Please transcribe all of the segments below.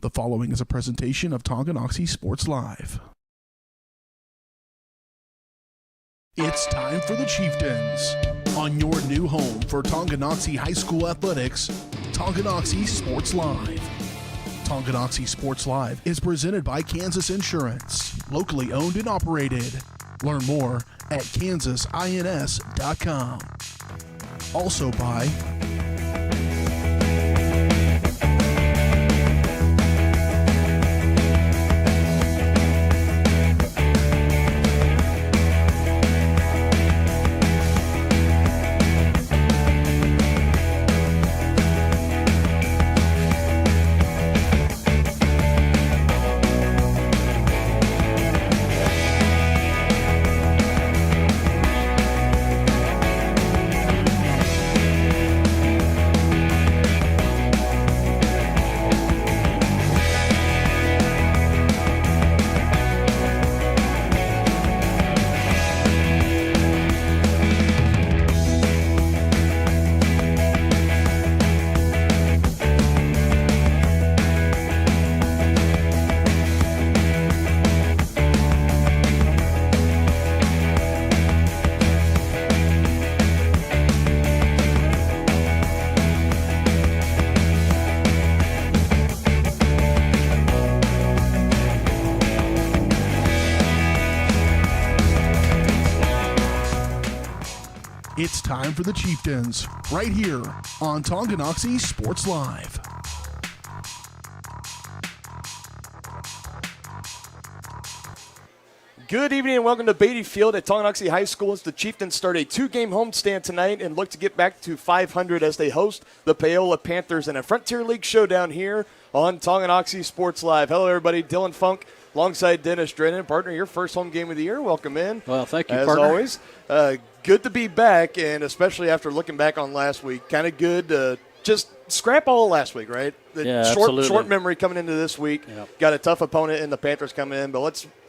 The following is a presentation of Tonganoxie Sports Live. It's time for the Chieftains. On your new home for Tonganoxie High School athletics, Tonganoxie Sports Live. Tonganoxie Sports Live is presented by Kansas Insurance, locally owned and operated. Learn more at kansasins.com. Also by It's time for the Chieftains, right here on Tonganoxie Sports Live. Good evening and welcome to Beatty Field at Tonganoxie High School as the Chieftains start a two-game homestand tonight and look to get back to 500 as they host the Paola Panthers in a Frontier League showdown here on Tonganoxie Sports Live. Hello, everybody. Dylan Funk alongside Dennis Drennan. Partner, your first home game of the year. Welcome in. Well, thank you, as partner. always. Good to be back, and especially after looking back on last week, kind of good to just scrap all last week, right? Short memory coming into this week. Yep. Got a tough opponent in the Panthers coming in, but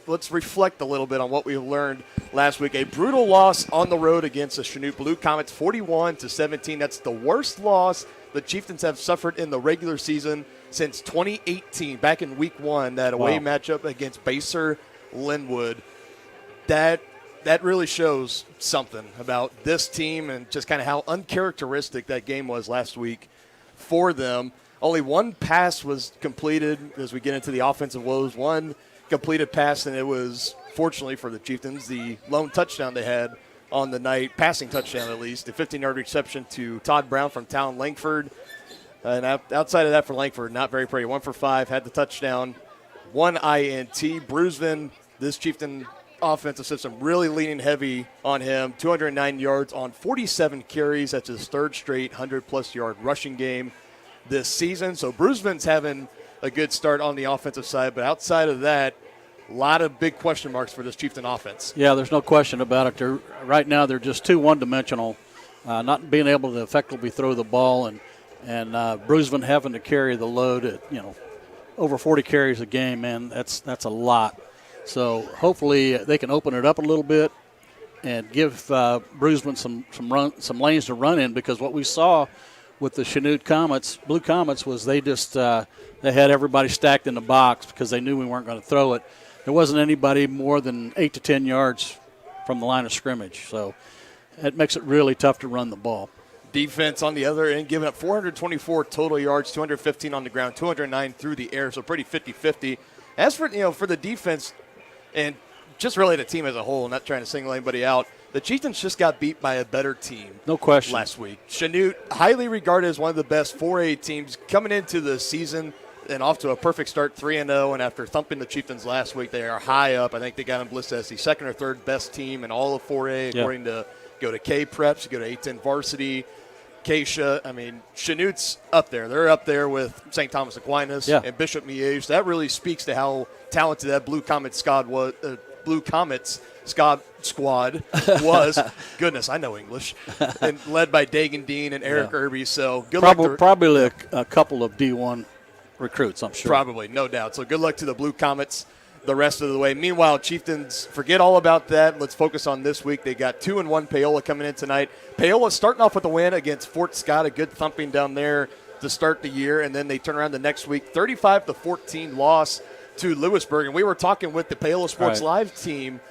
let's reflect a little bit on what we learned last week. A brutal loss on the road against the Chanute Blue Comets, 41-17. That's the worst loss the Chieftains have suffered in the regular season since 2018, back in week one, that away matchup against Baser Linwood. That really shows something about this team and just kind of how uncharacteristic that game was last week for them. Only one pass was completed as we get into the offensive woes. One completed pass, and it was, fortunately for the Chieftains, the lone touchdown they had on the night, passing touchdown at least, a 15-yard reception to Todd Brown from Town Langford. And outside of that for Langford, not very pretty. 1 for 5, had the touchdown, 1 INT. Bruisevin, this Chieftain offensive system really leaning heavy on him. 209 yards on 47 carries. That's his third straight 100-plus yard rushing game this season. So Bruisevin's having a good start on the offensive side. But outside of that, a lot of big question marks for this Chieftain offense. Yeah, there's no question about it. Right now they're just too one-dimensional, not being able to effectively throw the ball, and Bruisevin having to carry the load at, over 40 carries a game, man, that's a lot. So hopefully they can open it up a little bit and give Bruisevin some lanes to run in, because what we saw with the Chanute Blue Comets, was they just they had everybody stacked in the box because they knew we weren't going to throw it. There wasn't anybody more than 8 to 10 yards from the line of scrimmage, so it makes it really tough to run the ball. Defense on the other end, giving up 424 total yards, 215 on the ground, 209 through the air, so pretty 50-50. As for for the defense, and just really the team as a whole, not trying to single anybody out, the Chieftains just got beat by a better team. No question. Last week. Chanute, highly regarded as one of the best 4A teams coming into the season and off to a perfect start, 3-0. And after thumping the Chieftains last week, they are high up. I think they got them listed as the second or third best team in all of 4A, according to go to K-Preps, go to A10 Varsity, Acacia. I mean, Chanute's up there. They're up there with St. Thomas Aquinas and Bishop Miege. That really speaks to how talented that Blue Comets squad was. Was. Goodness, I know English. And led by Dagan Dean and Eric Irby. So good luck. Probably a couple of D1 recruits, I'm sure. Probably, no doubt. So good luck to the Blue Comets the rest of the way. Meanwhile, Chieftains, forget all about that. Let's focus on this week. They got 2-1 Paola coming in tonight. Paola starting off with a win against Fort Scott, a good thumping down there. to start the year, and then they turn around the next week, 35-14 loss to Lewisburg. And we were talking with the Paola Sports Live team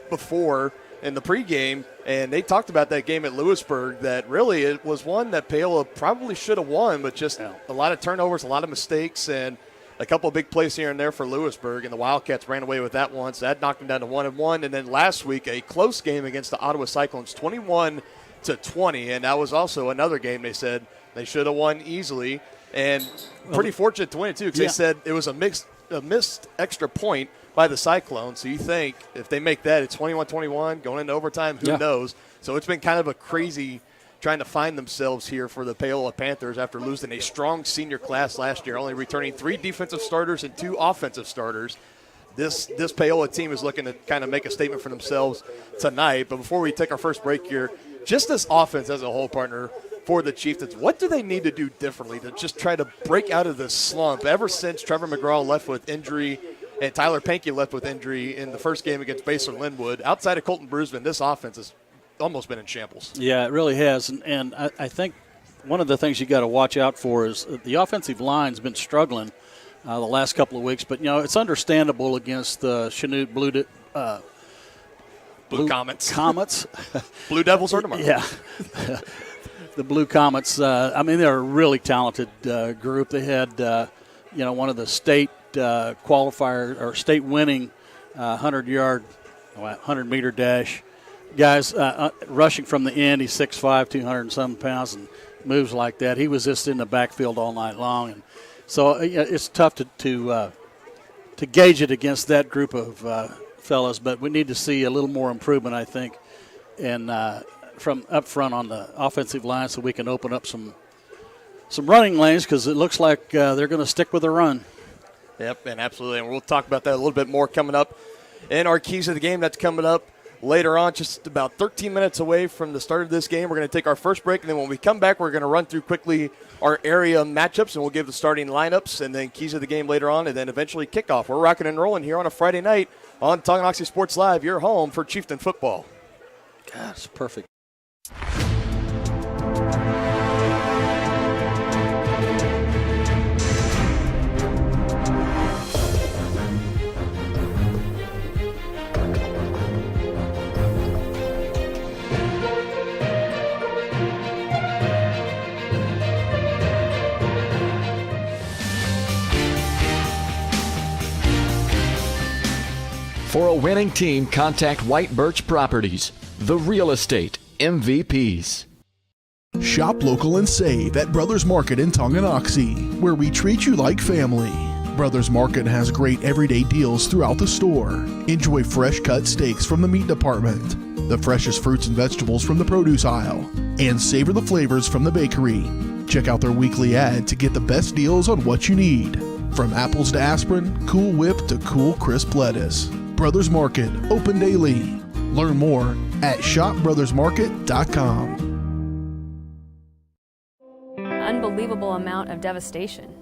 before in the pregame, and they talked about that game at Lewisburg, that really it was one that Paola probably should have won, but just a lot of turnovers, a lot of mistakes, and a couple of big plays here and there for Lewisburg, and the Wildcats ran away with that one, so that knocked them down to 1-1. And then last week, a close game against the Ottawa Cyclones, 21-20, and that was also another game they said they should have won easily, and pretty fortunate to win it too, because they said it was a missed extra point by the Cyclones. So you think if they make that, it's 21-21 going into overtime, who knows? So it's been kind of a crazy trying to find themselves here for the Paola Panthers after losing a strong senior class last year, only returning 3 defensive starters and 2 offensive starters. This Paola team is looking to kind of make a statement for themselves tonight. But before we take our first break here, just this offense as a whole, partner, for the Chieftains, what do they need to do differently to just try to break out of this slump? Ever since Trevor McGraw left with injury and Tyler Pankey left with injury in the first game against Basler Linwood, outside of Colton Brusman, this offense has almost been in shambles. Yeah, it really has. And I think one of the things you got to watch out for is the offensive line's been struggling the last couple of weeks. But, it's understandable against the Chanute Blue Comets. Blue Devils are tomorrow. Yeah. The Blue Comets, they're a really talented group. They had, one of the state qualifier or state winning 100-meter dash guys rushing from the end. He's 6'5", 200 and some pounds, and moves like that. He was just in the backfield all night long, and so it's tough to gauge it against that group of fellas. But we need to see a little more improvement, I think, and from up front on the offensive line, so we can open up some running lanes, because it looks like they're going to stick with the run. Yep, and absolutely. And we'll talk about that a little bit more coming up in our Keys of the Game. That's coming up later on, just about 13 minutes away from the start of this game. We're going to take our first break, and then when we come back, we're going to run through quickly our area matchups, and we'll give the starting lineups, and then Keys of the Game later on, and then eventually kickoff. We're rocking and rolling here on a Friday night on Tonganoxie Sports Live, your home for Chieftain football. God, it's perfect. For a winning team, contact White Birch Properties, the real estate MVPs. Shop local and save at Brothers Market in Tonganoxie, where we treat you like family. Brothers Market has great everyday deals throughout the store. Enjoy fresh cut steaks from the meat department, the freshest fruits and vegetables from the produce aisle, and savor the flavors from the bakery. Check out their weekly ad to get the best deals on what you need. From apples to aspirin, Cool Whip to cool crisp lettuce. Brothers Market, open daily. Learn more at shopbrothersmarket.com. Unbelievable amount of devastation.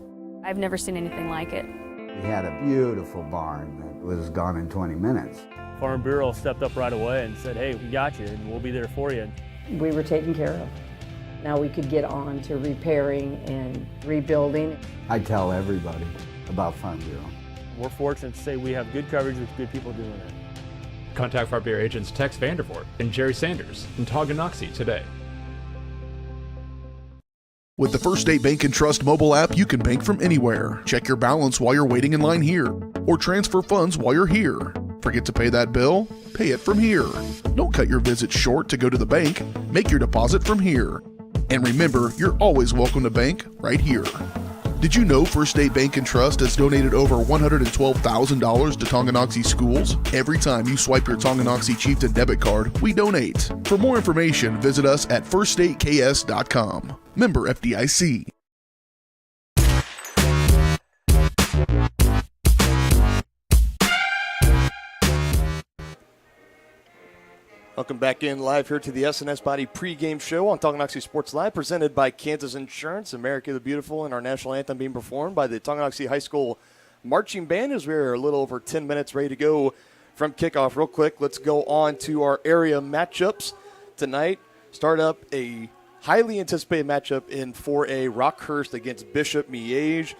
I've never seen anything like it. We had a beautiful barn that was gone in 20 minutes. Farm Bureau stepped up right away and said, hey, we got you and we'll be there for you. We were taken care of. Now we could get on to repairing and rebuilding. I tell everybody about Farm Bureau. We're fortunate to say we have good coverage with good people doing it. Contact Farm Bureau agents Tex Vandervoort and Jerry Sanders in Tonganoxie today. With the First State Bank and Trust mobile app, you can bank from anywhere. Check your balance while you're waiting in line here, or transfer funds while you're here. Forget to pay that bill? Pay it from here. Don't cut your visit short to go to the bank. Make your deposit from here. And remember, you're always welcome to bank right here. Did you know First State Bank and Trust has donated over $112,000 to Tonganoxie schools? Every time you swipe your Tonganoxie Chieftain debit card, we donate. For more information, visit us at firststateks.com. Member FDIC. Welcome back in live here to the S&S Body pregame show on Tonganoxie Sports Live, presented by Kansas Insurance, America the Beautiful, and our national anthem being performed by the Tonganoxie High School Marching Band as we're a little over 10 minutes ready to go from kickoff. Real quick, let's go on to our area matchups tonight. Start up a highly anticipated matchup in 4A, Rockhurst against Bishop Miege,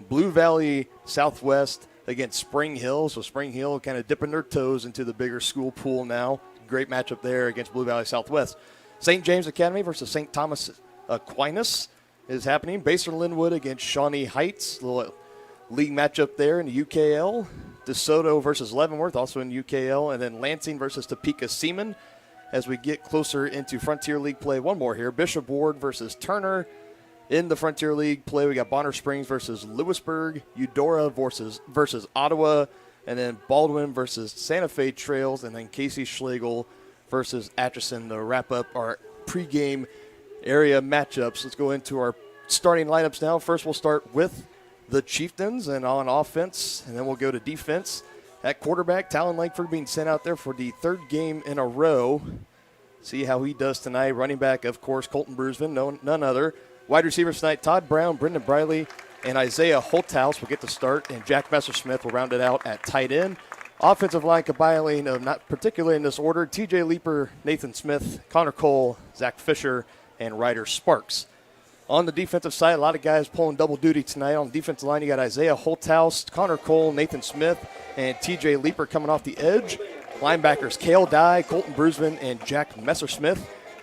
Blue Valley Southwest against Spring Hill. So Spring Hill kind of dipping their toes into the bigger school pool now. Great matchup there against Blue Valley Southwest. St. James Academy versus St. Thomas Aquinas is happening. Baser Linwood against Shawnee Heights. Little league matchup there in the UKL. DeSoto versus Leavenworth, also in UKL. And then Lansing versus Topeka Seaman. As we get closer into Frontier League play, one more here. Bishop Ward versus Turner. In the Frontier League play, we got Bonner Springs versus Lewisburg. Eudora versus Ottawa. And then Baldwin versus Santa Fe Trails. And then Casey Schlegel versus Atchison to wrap up our pregame area matchups. Let's go into our starting lineups now. First, we'll start with the Chieftains and on offense, and then we'll go to defense. At quarterback, Talon Langford being sent out there for the third game in a row. See how he does tonight. Running back, of course, Colton Bruisman, none other. Wide receivers tonight, Todd Brown, Brendan Briley, and Isaiah Holthouse will get the start, and Jack Messersmith will round it out at tight end. Offensive line compiling, not particularly in this order, TJ Leeper, Nathan Smith, Connor Cole, Zach Fisher, and Ryder Sparks. On the defensive side, a lot of guys pulling double duty tonight. On the defensive line, you got Isaiah Holthouse, Connor Cole, Nathan Smith, and TJ Leeper coming off the edge. Linebackers, Cale Dye, Colton Bruisman, and Jack Messersmith.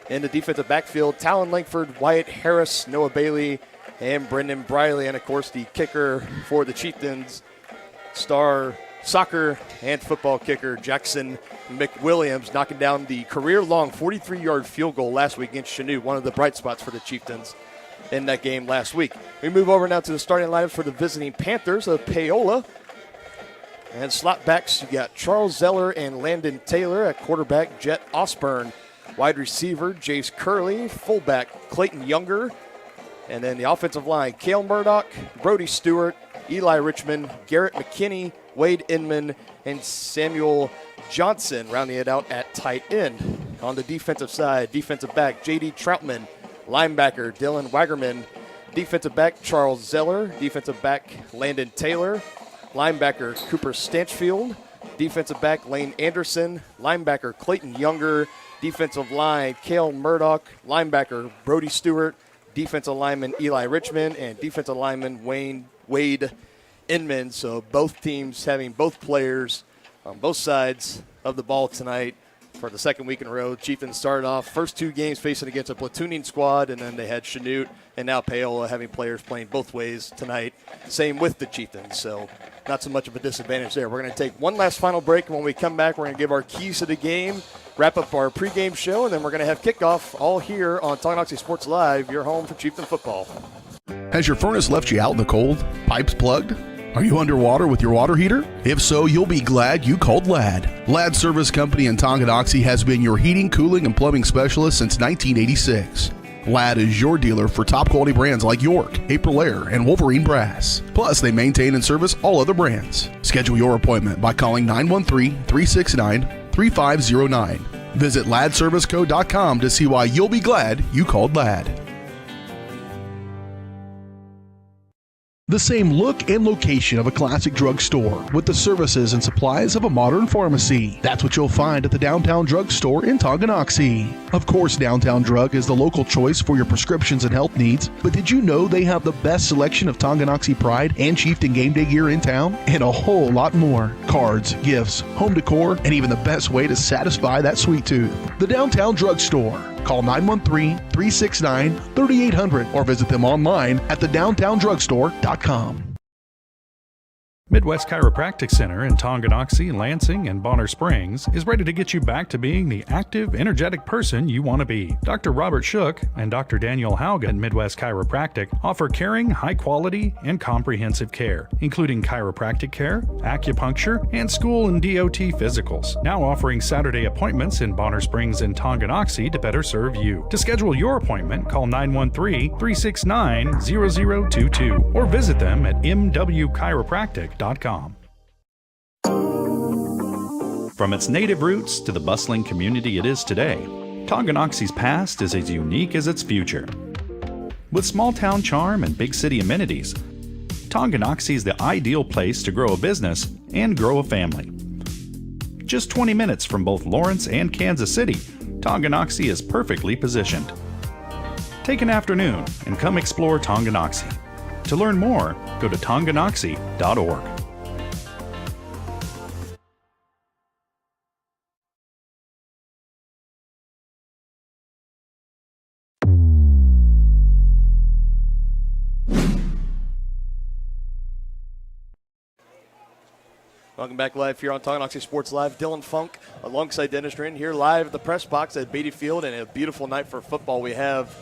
In the defensive backfield, Talon Langford, Wyatt Harris, Noah Bailey, and Brendan Briley. And, of course, the kicker for the Chieftains, star soccer and football kicker Jackson McWilliams, knocking down the career-long 43-yard field goal last week against Chanute, one of the bright spots for the Chieftains in that game last week. We move over now to the starting lineup for the visiting Panthers of Paola. And slot backs, you got Charles Zeller and Landon Taylor. At quarterback, Jet Osborne. Wide receiver, Jace Curley. Fullback, Clayton Younger. And then the offensive line, Cale Murdoch, Brody Stewart, Eli Richmond, Garrett McKinney, Wade Inman, and Samuel Johnson, rounding it out at tight end. On the defensive side, defensive back, J.D. Troutman. Linebacker, Dylan Wagerman. Defensive back, Charles Zeller. Defensive back, Landon Taylor. Linebacker, Cooper Stanchfield. Defensive back, Lane Anderson. Linebacker, Clayton Younger. Defensive line, Cale Murdoch. Linebacker, Brody Stewart. Defensive lineman, Eli Richmond. And defensive lineman, Wade Inman. So both teams having both players on both sides of the ball tonight for the second week in a row. Chieftains started off first two games facing against a platooning squad, and then they had Chanute, and now Paola having players playing both ways tonight. Same with the Chieftains, so not so much of a disadvantage there. We're going to take one last final break, and when we come back, we're going to give our keys to the game, wrap up our pregame show, and then we're going to have kickoff all here on Tonganoxie Sports Live, your home for Chieftain football. Has your furnace left you out in the cold? Pipes plugged? Are you underwater with your water heater? If so, you'll be glad you called Ladd. Ladd Service Company in Tonganoxie has been your heating, cooling, and plumbing specialist since 1986. Ladd is your dealer for top quality brands like York, Aprilaire, and Wolverine Brass. Plus, they maintain and service all other brands. Schedule your appointment by calling 913-369-3509. Visit laddserviceco.com to see why you'll be glad you called Ladd. The same look and location of a classic drugstore with the services and supplies of a modern pharmacy. That's what you'll find at the Downtown Drug Store in Tonganoxie. Of course, Downtown Drug is the local choice for your prescriptions and health needs, but did you know they have the best selection of Tonganoxie Pride and Chieftain Game Day gear in town? And a whole lot more. Cards, gifts, home decor, and even the best way to satisfy that sweet tooth. The Downtown Drug Store. Call 913-369-3800 or visit them online at thedowntowndrugstore.com. Midwest Chiropractic Center in Tonganoxie, Lansing, and Bonner Springs is ready to get you back to being the active, energetic person you want to be. Dr. Robert Shook and Dr. Daniel Haugen at Midwest Chiropractic offer caring, high-quality, and comprehensive care, including chiropractic care, acupuncture, and school and DOT physicals. Now offering Saturday appointments in Bonner Springs and Tonganoxie to better serve you. To schedule your appointment, call 913-369-0022 or visit them at mwchiropractic.com. From its native roots to the bustling community it is today, Tonganoxie's past is as unique as its future. With small town charm and big city amenities, Tonganoxie is the ideal place to grow a business and grow a family. Just 20 minutes from both Lawrence and Kansas City, Tonganoxie is perfectly positioned. Take an afternoon and come explore Tonganoxie. To learn more, go to tonganoxie.org. Welcome back live here on Tonganoxie Sports Live. Dylan Funk alongside Dennis Drin here live at the press box at Beatty Field, and a beautiful night for football we have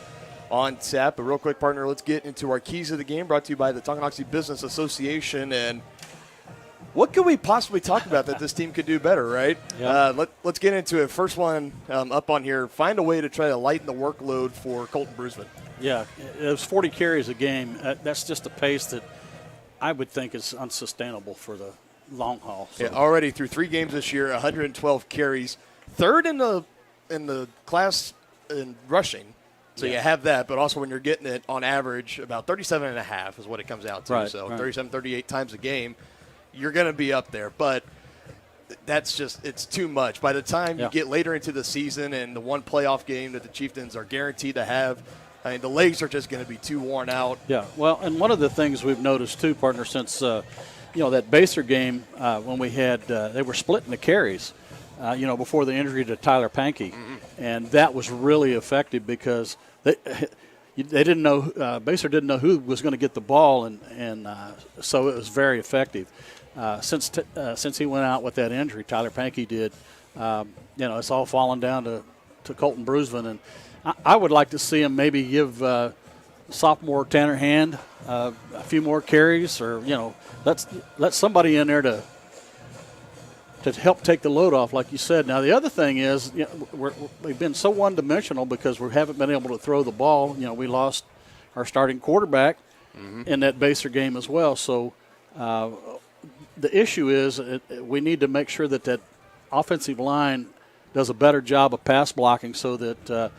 on tap. But real quick, partner, let's get into our keys of the game, brought to you by the Tonganoxie Business Association. And what could we possibly talk about that this team could do better, right? Yeah. Let's get into it. First one up on here, find a way to try to lighten the workload for Colton Bruisman. Yeah, it was 40 carries a game. That's just a pace that I would think is unsustainable for the long haul. So. Yeah, already through 3 games this year, 112 carries, third in the class in rushing. So you have that, but also when you're getting it on average, about 37 and a half is what it comes out to. Right, so right. 37, 38 times a game, you're going to be up there. But that's just, it's too much. By the time you get later into the season and the one playoff game that the Chieftains are guaranteed to have, I mean, the legs are just going to be too worn out. Yeah, well, and one of the things we've noticed too, partner, since that Baser game when we had they were splitting the carries, before the injury to Tyler Pankey, and that was really effective because they didn't know Baser didn't know who was going to get the ball, and so it was very effective. Since he went out with that injury, Tyler Pankey did. It's all fallen down to Colton Bruisman, and I would like to see him maybe give sophomore Tanner Hand a few more carries, or let somebody in there to help take the load off, like you said. Now the other thing is, we've been so one-dimensional because we haven't been able to throw the ball. We lost our starting quarterback in that Baser game as well. So the issue is we need to make sure that offensive line does a better job of pass blocking so that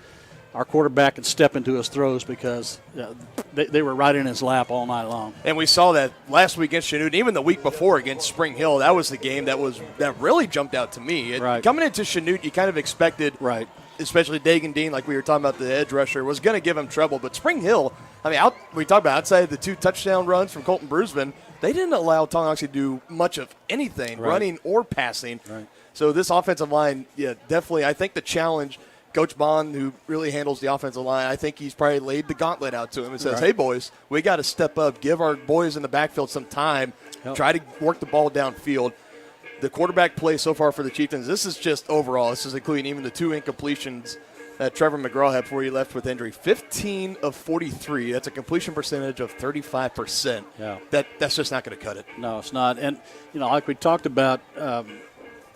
our quarterback can step into his throws, because they were right in his lap all night long. And we saw that last week against Chanute, even the week before against Spring Hill. That was the game that really jumped out to me. Right. Coming into Chanute, you kind of expected, right, especially Dagan Dean, like we were talking about, the edge rusher, was going to give him trouble. But Spring Hill, I mean, we talked about outside the 2 touchdown runs from Colton Bruisman, they didn't allow Tonganoxie to do much of anything, running or passing. Right. So this offensive line, definitely, I think the challenge – Coach Bond, who really handles the offensive line, I think he's probably laid the gauntlet out to him and says, hey, boys, we got to step up, give our boys in the backfield some time, try to work the ball downfield. The quarterback play so far for the Chieftains, this is just overall, this is including even the 2 incompletions that Trevor McGraw had before he left with injury. 15 of 43. That's a completion percentage of 35%. Yeah. That's just not going to cut it. No, it's not. And, like we talked about,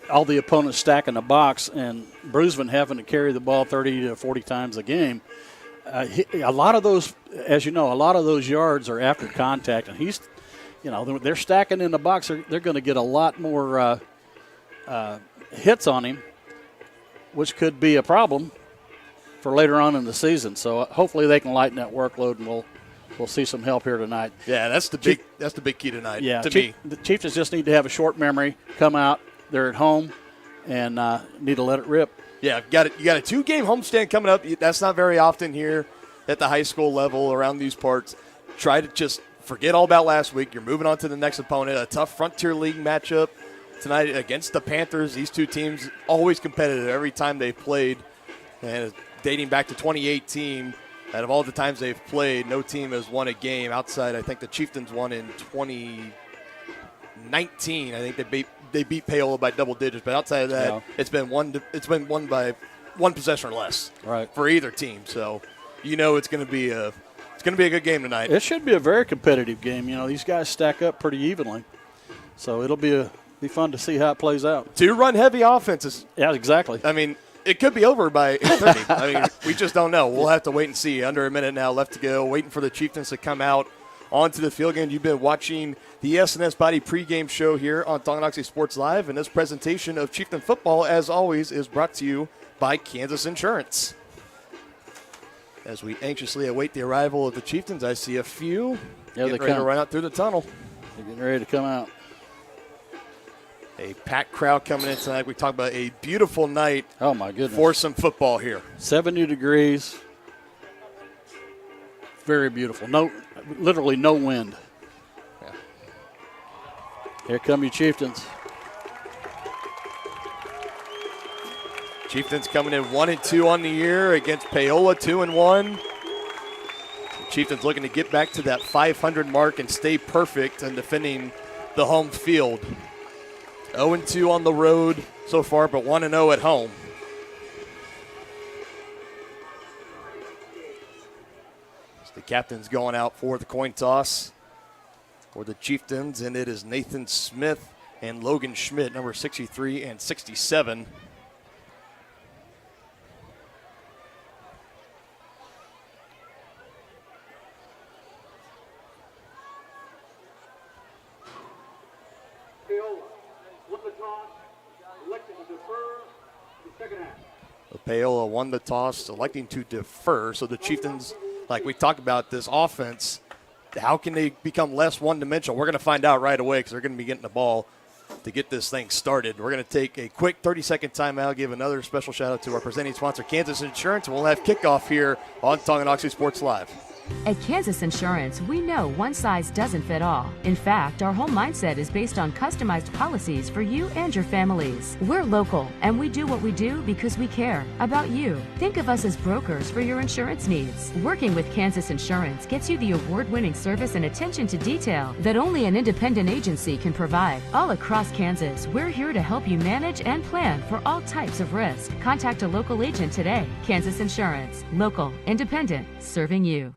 all the opponents stacking the box and Bruisman having to carry the ball 30 to 40 times a game. A lot of those, as you know, a lot of those yards are after contact, and he's, they're stacking in the box. They're going to get a lot more hits on him, which could be a problem for later on in the season. So hopefully they can lighten that workload, and we'll see some help here tonight. Yeah, that's the big key tonight. Yeah, to me. The Chiefs just need to have a short memory, come out. They're at home, and need to let it rip. Yeah, you got a 2-game homestand coming up. That's not very often here at the high school level around these parts. Try to just forget all about last week. You're moving on to the next opponent. A tough Frontier League matchup tonight against the Panthers. These 2 teams always competitive every time they've played. And dating back to 2018, out of all the times they've played, no team has won a game outside. I think the Chieftains won in 2019. I think they beat Paola by double digits, but outside of that, it's been won by 1 possession or less, right, for either team. So, it's going to be a good game tonight. It should be a very competitive game. These guys stack up pretty evenly, so it'll be fun to see how it plays out. 2 run-heavy offenses. Yeah, exactly. I mean, it could be over by 8:30. I mean, we just don't know. We'll have to wait and see. Under a minute now left to go. Waiting for the Chieftains to come out onto the field. Again, you've been watching the S&S Body pregame show here on Tonganoxie Sports Live, and this presentation of Chieftain football, as always, is brought to you by Kansas Insurance. As we anxiously await the arrival of the Chieftains, I see a few getting ready to run out through the tunnel. They're getting ready to come out. A packed crowd coming in tonight. We talked about a beautiful night. Oh, my goodness. For some football here. 70 degrees. very beautiful. Literally no wind. Yeah. Here come you Chieftains. Chieftains coming in 1-2 on the year against Paola, 2-1. Chieftains looking to get back to that 500 mark and stay perfect in defending the home field. 0-2 on the road so far, but 1-0 at home. So the captain's going out for the coin toss for the Chieftains, and it is Nathan Smith and Logan Schmidt, number 63 and 67. Paola won the toss, electing to defer. So the Chieftains, like we talked about, this offense, how can they become less one-dimensional? We're going to find out right away because they're going to be getting the ball to get this thing started. We're going to take a quick 30-second timeout, give another special shout-out to our presenting sponsor, Kansas Insurance. We'll have kickoff here on Tonganoxie Sports Live. At Kansas Insurance, we know one size doesn't fit all. In fact, our whole mindset is based on customized policies for you and your families. We're local, and we do what we do because we care about you. Think of us as brokers for your insurance needs. Working with Kansas Insurance gets you the award-winning service and attention to detail that only an independent agency can provide. All across Kansas, we're here to help you manage and plan for all types of risk. Contact a local agent today. Kansas Insurance. Local, independent, serving you.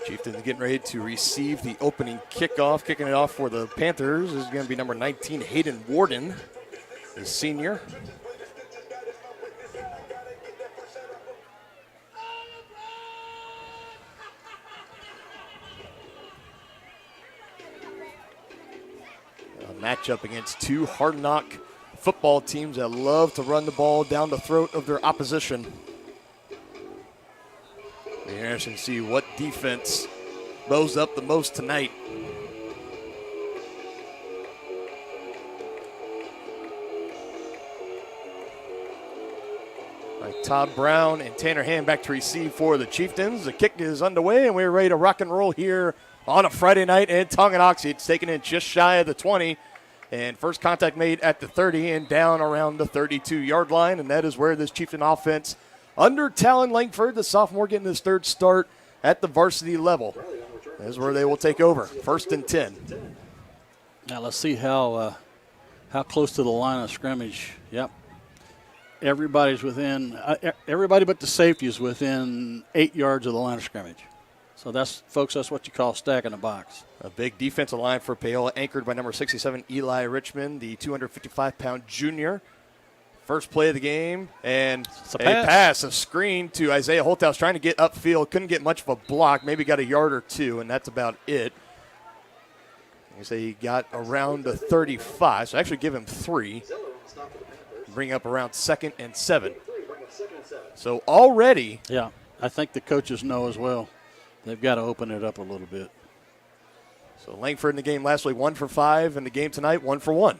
Chieftains getting ready to receive the opening kickoff. Kicking it off for the Panthers is going to be number 19, Hayden Warden, the senior. A matchup against two hard-knock football teams that love to run the ball down the throat of their opposition. Be interesting to see what defense bows up the most tonight. Like Todd Brown and Tanner Hand back to receive for the Chieftains. The kick is underway, and we're ready to rock and roll here on a Friday night in Tonganoxie. It's taken in just shy of the 20. And first contact made at the 30 and down around the 32-yard line, and that is where this Chieftain offense under Talon Langford, the sophomore, getting his third start at the varsity level. That is where they will take over. 1st and 10. Now let's see how close to the line of scrimmage. Yep. Everybody's within. Everybody but the safety is within 8 yards of the line of scrimmage. So that's what you call stacking the box. A big defensive line for Paola, anchored by number 67, Eli Richmond, the 255-pound junior. First play of the game, and a screen to Isaiah Holthouse, trying to get upfield. Couldn't get much of a block, maybe got a yard or two, and that's about it. You say he got around the 35, so actually give him 3. Bring up around 2nd and 7. So already. Yeah, I think the coaches know as well. They've got to open it up a little bit. So Langford in the game last week, 1 for 5. In the game tonight, 1 for 1.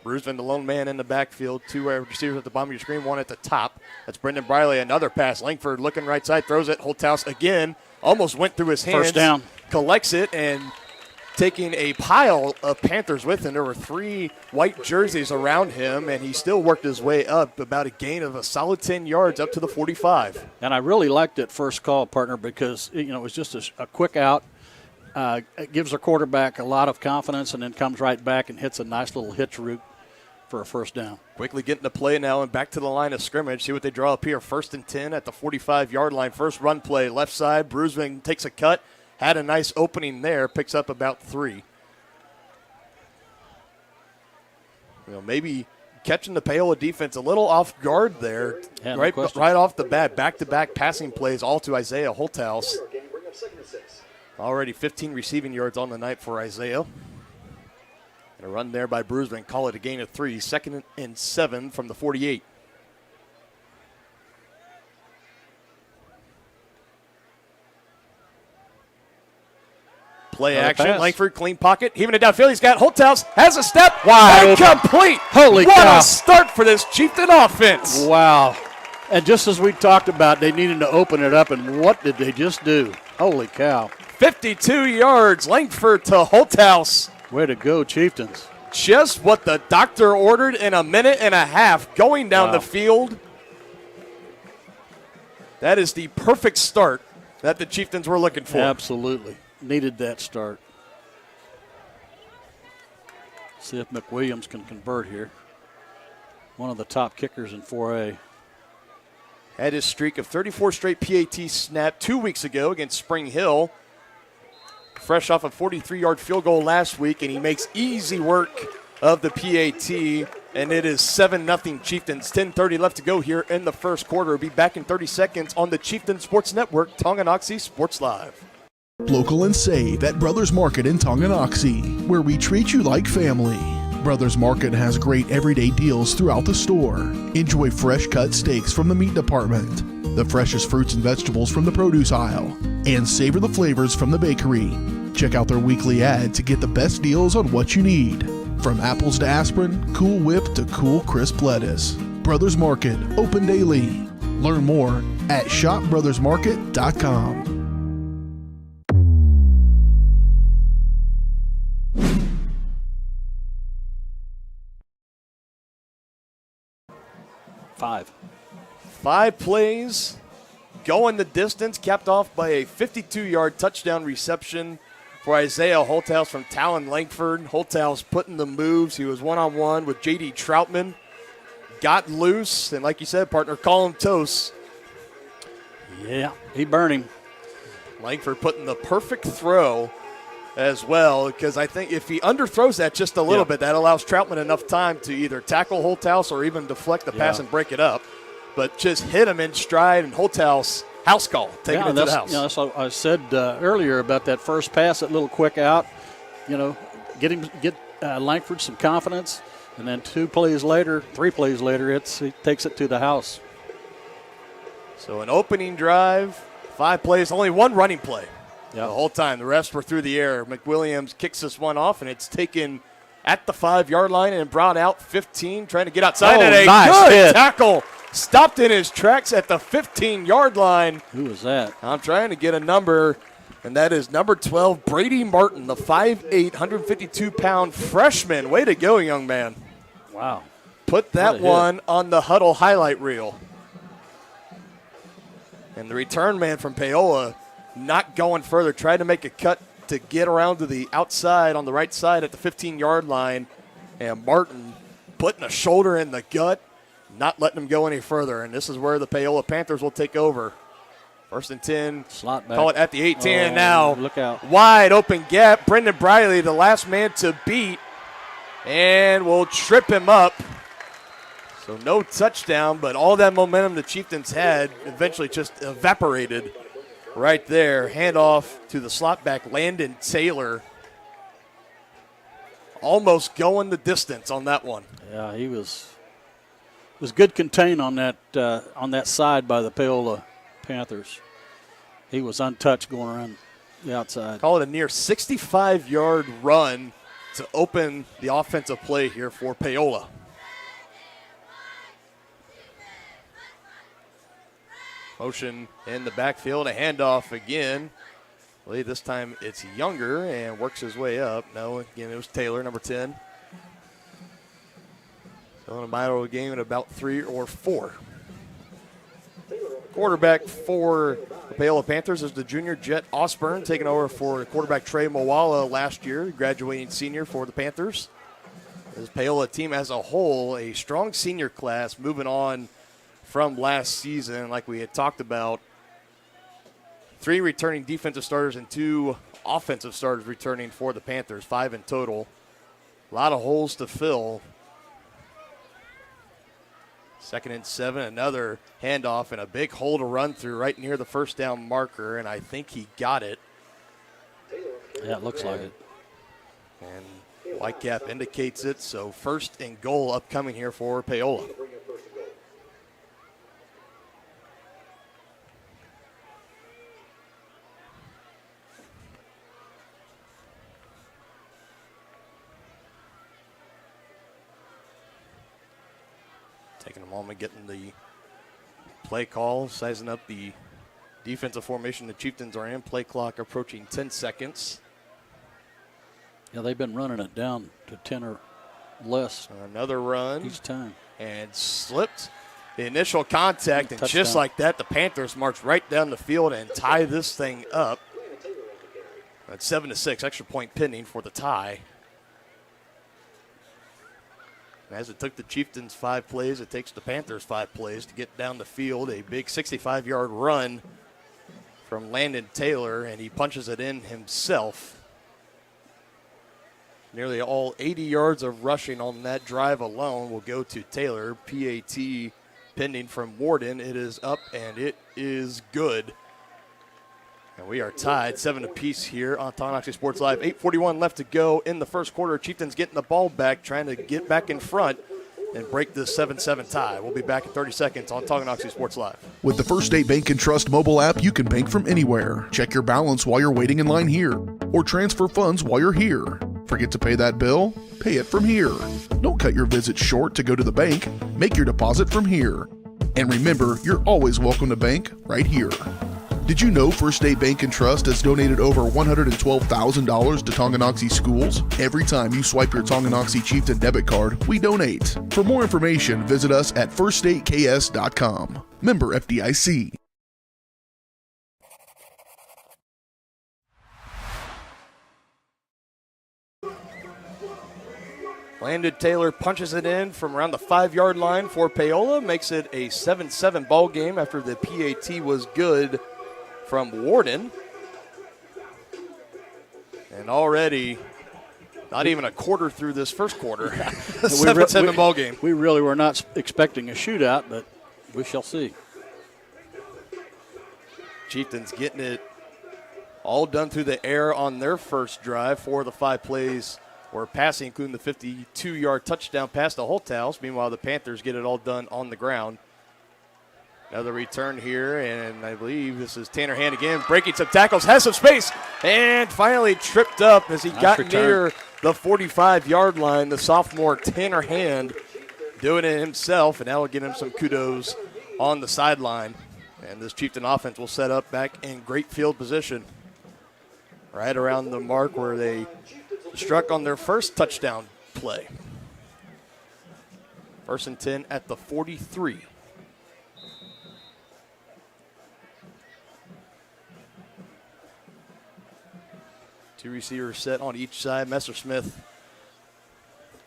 Bruceman, the lone man in the backfield. 2 receivers at the bottom of your screen, 1 at the top. That's Brendan Briley. Another pass. Langford looking right side, throws it. Holthouse again. Almost went through his hands. First down. Collects it and taking a pile of Panthers with him. There were 3 white jerseys around him, and he still worked his way up, about a gain of a solid 10 yards up to the 45. And I really liked that first call, partner, because it was just a quick out. It gives the quarterback a lot of confidence, and then comes right back and hits a nice little hitch route for a first down. Quickly getting the play now and back to the line of scrimmage. See what they draw up here. 1st and 10 at the 45-yard line. First run play, left side. Bruceman takes a cut. Had a nice opening there. Picks up about 3. Maybe catching the Paola defense a little off guard there. Yeah, right off the bat. Back-to-back passing plays all to Isaiah Holthouse. Already 15 receiving yards on the night for Isaiah. And a run there by Bruceman. Call it a gain of 3. 2nd and 7 from the 48. Play Another action. pass. Langford, clean pocket. Heaving it downfield. He's got Holthouse. Has a step. Wide open. Incomplete. Holy what cow. a start for this Chieftain offense. Wow. And just as we talked about, they needed to open it up, and what did they just do? Holy cow. 52 yards. Langford to Holthouse. Way to go, Chieftains. Just what the doctor ordered in a minute and a half going down the field. That is the perfect start that the Chieftains were looking for. Absolutely. Needed that start. See if McWilliams can convert here. One of the top kickers in 4A. Had his streak of 34 straight PAT snapped 2 weeks ago against Spring Hill. Fresh off a 43-yard field goal last week, and he makes easy work of the PAT. And it is 7-0 Chieftains. 10:30 left to go here in the first quarter. We'll be back in 30 seconds on the Chieftain Sports Network, Tonganoxie Sports Live. Local and save at Brothers Market in Tonganoxie, where we treat you like family. Brothers Market has great everyday deals throughout the store. Enjoy fresh cut steaks from the meat department, the freshest fruits and vegetables from the produce aisle, and savor the flavors from the bakery. Check out their weekly ad to get the best deals on what you need. From apples to aspirin, Cool Whip to cool crisp lettuce. Brothers Market, open daily. Learn more at shopbrothersmarket.com. Five plays, going the distance, capped off by a 52-yard touchdown reception for Isaiah Holthouse from Talon Langford. Holthouse putting the moves. He was one-on-one with J.D. Troutman. Got loose, and like you said, partner, call him toast. Yeah, he burned him. Langford putting the perfect throw as well, because I think if he underthrows that just a little bit, that allows Troutman enough time to either tackle Holthouse or even deflect the pass and break it up. But just hit him in stride, and Holthouse, house call, taking it to the house. That's what I said earlier about that first pass, that little quick out. Get Langford some confidence, and then 3 plays later, he takes it to the house. So an opening drive, 5 plays, only one running play the whole time. The rest were through the air. McWilliams kicks this one off, and it's taken at the 5-yard line and brought out 15, trying to get outside. And a good tackle. Stopped in his tracks at the 15-yard line. Who was that? I'm trying to get a number, and that is number 12, Brady Martin, the 5'8", 152-pound freshman. Way to go, young man. Wow. Put that one on the huddle highlight reel. And the return man from Paola not going further, tried to make a cut to get around to the outside on the right side at the 15-yard line. And Martin putting a shoulder in the gut, not letting him go any further. And this is where the Paola Panthers will take over. 1st and 10. Slot back. Call it at the 8-10 now. Look out. Wide open gap. Brendan Briley, the last man to beat. And will trip him up. So no touchdown, but all that momentum the Chieftains had eventually just evaporated right there. Handoff to the slot back, Landon Taylor. Almost going the distance on that one. Yeah, he was good contain on that side by the Paola Panthers. He was untouched going around the outside. Call it a near 65-yard run to open the offensive play here for Paola. Motion in the backfield, a handoff again. I believe this time it's Younger and works his way up. No, again, it was Taylor, number 10. So in a matter of a game at about 3 or 4. Quarterback for the Paola Panthers is the junior Jet Osborne, taking over for quarterback Trey Moala last year, graduating senior for the Panthers. This Paola team as a whole, a strong senior class moving on from last season, like we had talked about. 3 returning defensive starters and 2 offensive starters returning for the Panthers, 5 in total. A lot of holes to fill. 2nd and 7, another handoff and a big hole to run through right near the first down marker, and I think he got it. Yeah, it looks like it. And Whitecap indicates it, so 1st and goal upcoming here for Paola. Taking a moment, getting the play call, sizing up the defensive formation the Chieftains are in. Play clock approaching 10 seconds. Yeah, they've been running it down to 10 or less. Another run. Each time. And slipped the initial contact, and Touchdown. just like that, the Panthers march right down the field and tie this thing up. That's 7-6, extra point pending for the tie. And as it took the Chieftains 5 plays, it takes the Panthers 5 plays to get down the field. A big 65-yard run from Landon Taylor, and he punches it in himself. Nearly all 80 yards of rushing on that drive alone will go to Taylor. PAT pending from Warden. It is up, and it is good. And we are tied 7 apiece here on Tonganoxie Sports Live. 8:41 left to go in the first quarter. Chieftains getting the ball back, trying to get back in front and break this 7-7 tie. We'll be back in 30 seconds on Tonganoxie Sports Live. With the First State Bank and Trust mobile app, you can bank from anywhere. Check your balance while you're waiting in line here, or transfer funds while you're here. Forget to pay that bill? Pay it from here. Don't cut your visit short to go to the bank. Make your deposit from here. And remember, you're always welcome to bank right here. Did you know First State Bank and Trust has donated over $112,000 to Tonganoxie schools? Every time you swipe your Tonganoxie Chieftain debit card, we donate. For more information, visit us at firststateks.com. Member FDIC. Landon Taylor punches it in from around the 5-yard line for Paola. Makes it a 7-7 ball game after the PAT was good from Warden. And already, not even a quarter through this first quarter, a 7-7 ball game. We really were not expecting a shootout, but we shall see. Chieftains getting it all done through the air on their first drive. 4 of the 5 plays were passing, including the 52-yard touchdown pass to Holthouse. Meanwhile, the Panthers get it all done on the ground. Another return here, and I believe this is Tanner Hand again, breaking some tackles, has some space, and finally tripped up as he got near the 45-yard line. The sophomore Tanner Hand doing it himself, and that will get him some kudos on the sideline. And this Chieftain offense will set up back in great field position, right around the mark where they struck on their first touchdown play. 1st and 10 at the 43. Two receivers set on each side. Messersmith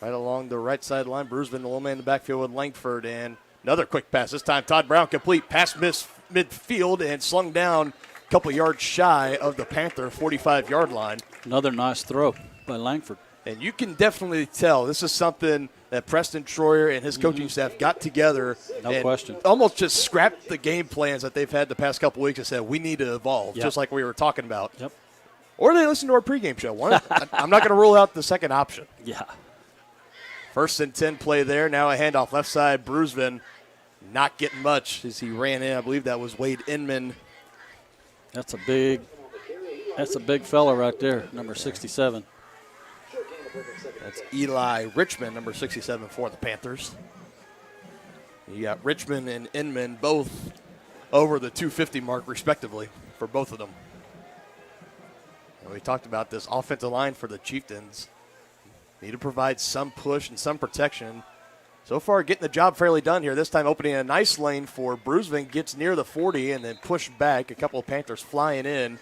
right along the right sideline. Bruisman, the little man in the backfield with Langford. And another quick pass. This time Todd Brown complete. Pass miss midfield and slung down a couple yards shy of the Panther 45-yard line. Another nice throw by Langford. And you can definitely tell this is something that Preston Troyer and his coaching staff got together. No question. Almost just scrapped the game plans that they've had the past couple weeks and said, we need to evolve, just like we were talking about. Yep. Or they listen to our pregame show. I'm not going to rule out the second option. Yeah. 1st and 10 play there. Now a handoff left side. Bruisman not getting much as he ran in. I believe that was Wade Inman. That's a big fella right there, number 67. That's Eli Richmond, number 67 for the Panthers. You got Richmond and Inman both over the 250 mark, respectively, for both of them. And we talked about this offensive line for the Chieftains. Need to provide some push and some protection. So far, getting the job fairly done here. This time opening a nice lane for Bruisman. Gets near the 40 and then pushed back. A couple of Panthers flying in,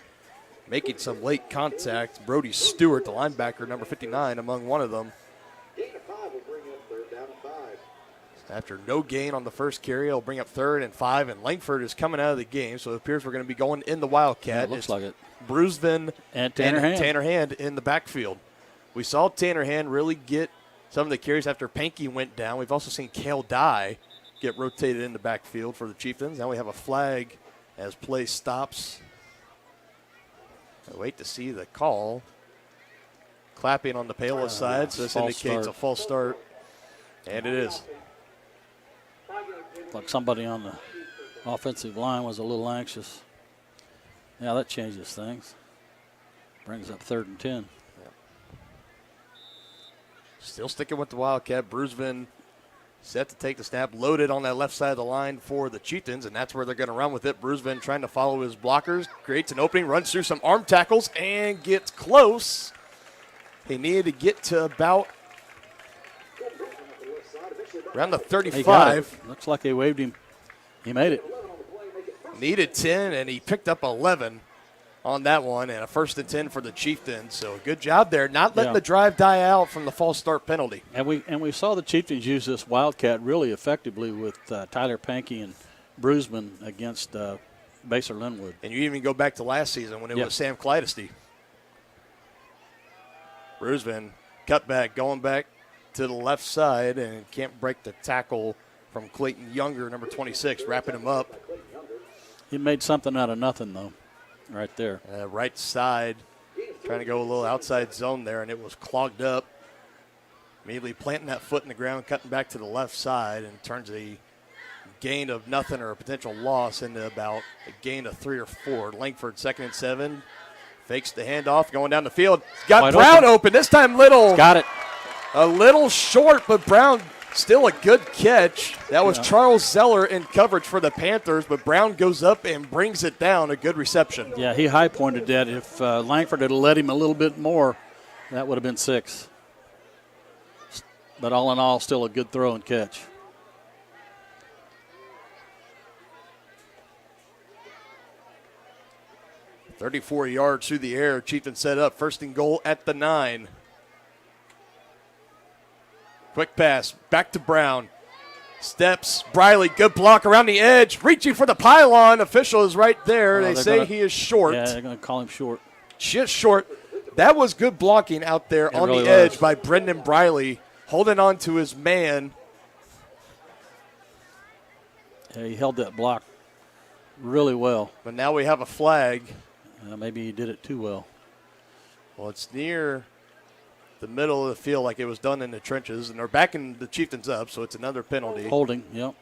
making some late contact. Brody Stewart, the linebacker, number 59, among one of them. After no gain on the first carry, he'll bring up 3rd and 5, and Langford is coming out of the game, so it appears we're going to be going in the Wildcat. Yeah, it looks like it. Bruisman and Tanner Hand in the backfield. We saw Tanner Hand really get some of the carries after Pankey went down. We've also seen Cale Dye get rotated in the backfield for the Chieftains. Now we have a flag as play stops. I wait to see the call. Clapping on the Paola side, so this indicates a false start, and it is. Like somebody on the offensive line was a little anxious. Yeah, that changes things. Brings up 3rd and 10. Still sticking with the Wildcat. Bruisman Set to take the snap, loaded on that left side of the line for the Chieftains, and that's where they're going to run with it. Brusvin trying to follow his blockers, creates an opening, runs through some arm tackles, and gets close. He needed to get to about around the 35. Looks like they waved him. He made it. Needed 10, and he picked up 11 on that one, and a 1st and 10 for the Chieftains. So good job there, not letting the drive die out from the false start penalty. And we saw the Chieftains use this Wildcat really effectively with Tyler Pankey and Brusman against Baser Linwood. And you even go back to last season when it was Sam Clydesty. Brusman cut back, going back to the left side, and can't break the tackle from Clayton Younger, number 26, wrapping him up. He made something out of nothing, though, right there. Right side, trying to go a little outside zone there, and it was clogged up. Immediately planting that foot in the ground, cutting back to the left side, and turns a gain of nothing or a potential loss into about a gain of 3 or 4. Langford, 2nd and 7. Fakes the handoff, going down the field. Got Wide Brown open. This time Little. Got it. A little short, but Brown still a good catch. That was Charles Zeller in coverage for the Panthers, but Brown goes up and brings it down. A good reception. Yeah, he high pointed that. If Langford had let him a little bit more, that would have been 6. But all in all, still a good throw and catch. "34 yards through the air. Chieftains set up 1st and goal at the 9. Quick pass, back to Brown. Steps, Briley, good block around the edge, reaching for the pylon. Official is right there. They say he is short. Yeah, they're going to call him short. Just short. That was good blocking out there on the edge by Brendan Briley, holding on to his man. Yeah, he held that block really well. But now we have a flag. Maybe he did it too well. Well, it's near the middle of the field like it was done in the trenches, and they're backing the Chieftains up, so it's another penalty. Holding, yep.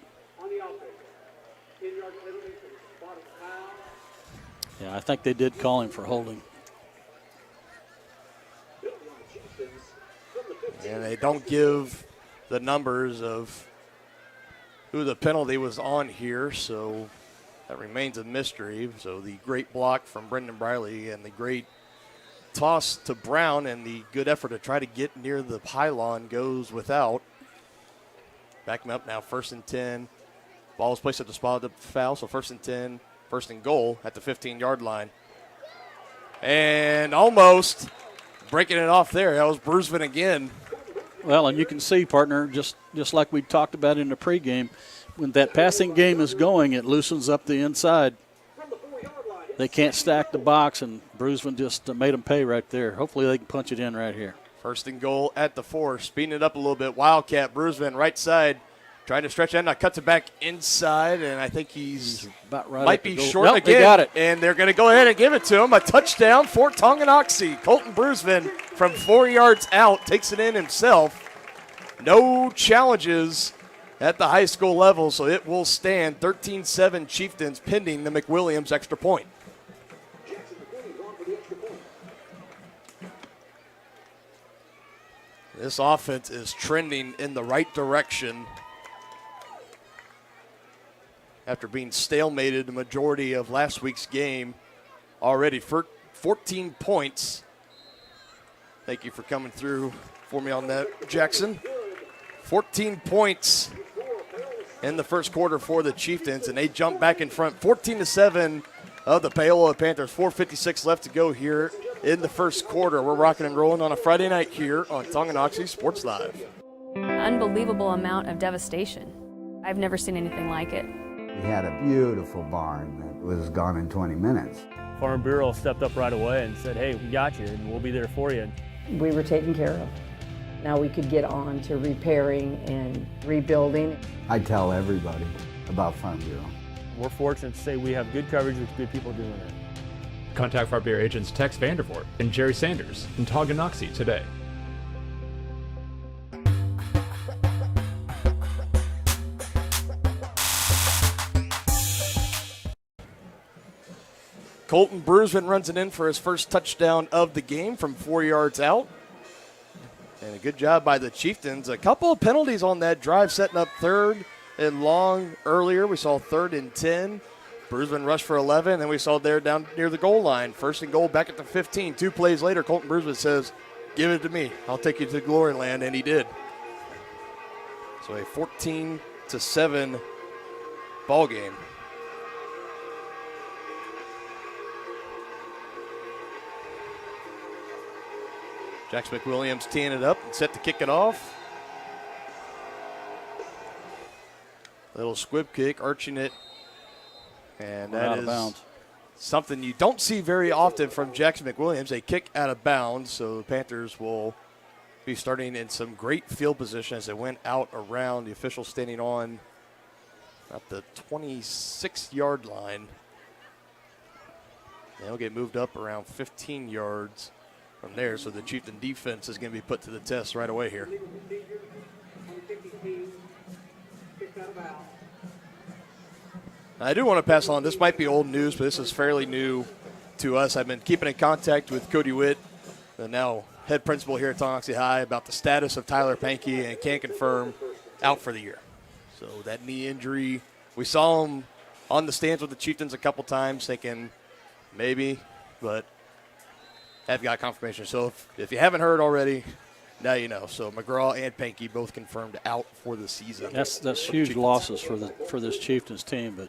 Yeah, I think they did call him for holding. And they don't give the numbers of who the penalty was on here, so that remains a mystery. So the great block from Brendan Briley and the great toss to Brown and the good effort to try to get near the pylon goes without. Back him up now, 1st and 10. Ball is placed at the spot of the foul, so 1st and 10, 1st and goal at the 15-yard line. And almost breaking it off there. That was Brusvin again. Well, and you can see, partner, just like we talked about in the pregame, when that passing game is going, it loosens up the inside. They can't stack the box, and Brusvin just made them pay right there. Hopefully they can punch it in right here. 1st and goal at the 4. Speeding it up a little bit. Wildcat, Brusvin, right side, trying to stretch it. Now cuts it back inside, and I think he's about right. Might be short again. They got it. And they're going to go ahead and give it to him. A touchdown for Tonganoxie. Colton Brusvin from 4 yards out takes it in himself. No challenges at the high school level, so it will stand 13-7 Chieftains pending the McWilliams extra point. This offense is trending in the right direction after being stalemated the majority of last week's game already. For 14 points. Thank you for coming through for me on that, Jackson. 14 points in the first quarter for the Chieftains, and they jump back in front 14-7 of the Paola Panthers. 4:56 left to go here in the first quarter. We're rocking and rolling on a Friday night here on Tonganoxie Sports Live. Unbelievable amount of devastation. I've never seen anything like it. We had a beautiful barn that was gone in 20 minutes. Farm Bureau stepped up right away and said, hey, we got you, and we'll be there for you. We were taken care of. Now we could get on to repairing and rebuilding. I tell everybody about Farm Bureau. We're fortunate to say we have good coverage with good people doing it. Contact Farm Bureau agents Tex Vandervoort and Jerry Sanders in Tonganoxie today. Colton Brusvin runs it in for his first touchdown of the game from 4 yards out. And a good job by the Chieftains. A couple of penalties on that drive, setting up 3rd and long earlier. We saw 3rd and 10. Bruisman rushed for 11, and we saw there down near the goal line. 1st and goal back at the 15. 2 plays later, Colton Bruisman says, "Give it to me. I'll take you to glory land," and he did. So a 14-7 ball game. Jax McWilliams teeing it up and set to kick it off. Little squib kick, arching it. And that is something you don't see very often from Jackson McWilliams, a kick out of bounds. So the Panthers will be starting in some great field position as they went out around, the official standing on at the 26-yard line. They'll get moved up around 15 yards from there, so the Chieftain defense is going to be put to the test right away here. I do want to pass on, this might be old news, but this is fairly new to us. I've been keeping in contact with Cody Witt, the now head principal here at Tonganoxie High, about the status of Tyler Pankey, and can confirm out for the year. So that knee injury, we saw him on the stands with the Chieftains a couple times, thinking maybe, but have got confirmation. So if you haven't heard already, now you know. So McGraw and Pankey both confirmed out for the season. That's huge losses for this Chieftains team, but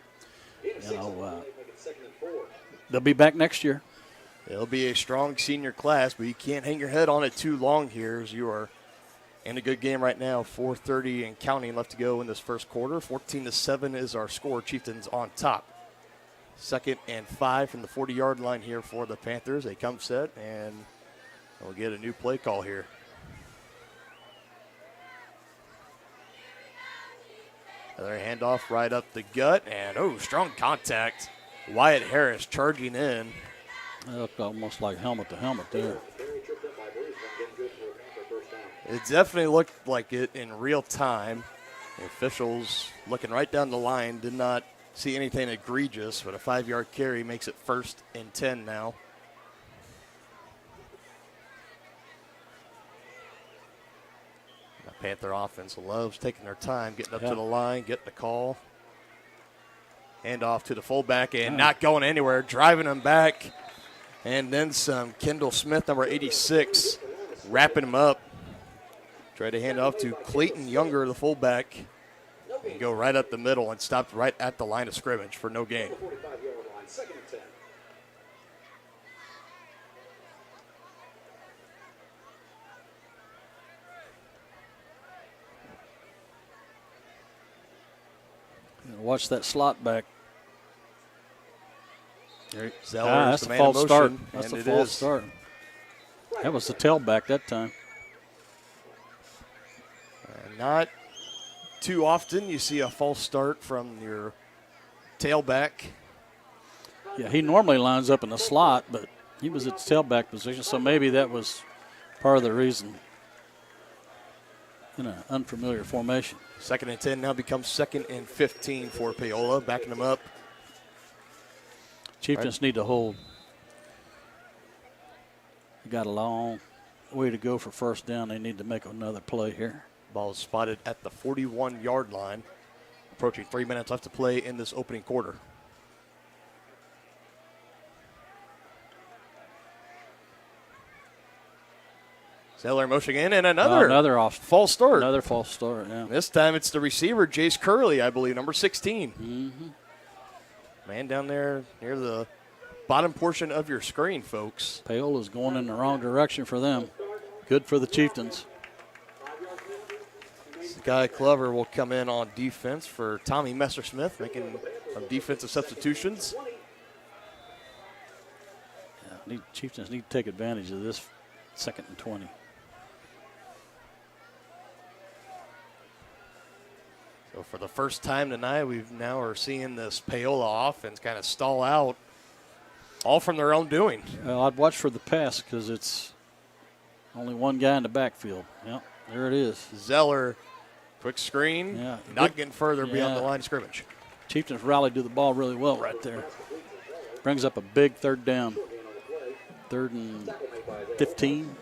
you know they'll be back next year. It'll be a strong senior class, but you can't hang your head on it too long here, as you are in a good game right now. 4:30 and counting left to go in this first quarter. 14-7 is our score. Chieftains on top. 2nd and 5 from the 40-yard line here for the Panthers. They come set, and we'll get a new play call here. Another handoff right up the gut, and strong contact. Wyatt Harris charging in. It looked almost like helmet to helmet there. It definitely looked like it in real time. The officials looking right down the line did not see anything egregious, but a 5-yard carry makes it 1st and 10 now. The Panther offense loves taking their time, getting up to the line, getting the call. Hand off to the fullback and not going anywhere, driving him back. And then some. Kendall Smith, number 86, wrapping him up. Try to hand off to Clayton Younger, the fullback, and go right up the middle and stopped right at the line of scrimmage for no gain. Watch that slot back. Zeller, that's a false start. That's a false start. That was the tailback that time. Not too often you see a false start from your tailback. Yeah, he normally lines up in the slot, but he was at the tailback position, so maybe that was part of the reason in an unfamiliar formation. 2nd and 10 now becomes 2nd and 15 for Paola, backing them up. Chieftains need to hold. They got a long way to go for 1st down. They need to make another play here. Ball is spotted at the 41-yard line. Approaching 3 minutes left to play in this opening quarter. Zeller motioning in, and another off false start. Another false start, yeah. This time it's the receiver, Jace Curley, I believe, number 16. Mm-hmm. Man down there near the bottom portion of your screen, folks. Paola's going in the wrong direction for them. Good for the Chieftains. Guy Clover will come in on defense for Tommy Messersmith, making some defensive substitutions. Yeah, Chieftains need to take advantage of this 2nd and 20. So for the first time tonight, now are seeing this Paola offense kind of stall out, all from their own doing. Well, I'd watch for the pass because it's only one guy in the backfield. Yep, there it is. Zeller, quick screen, not getting further beyond the line of scrimmage. Chieftains rallied to the ball really well right there. Brings up a big 3rd down. 3rd and 15.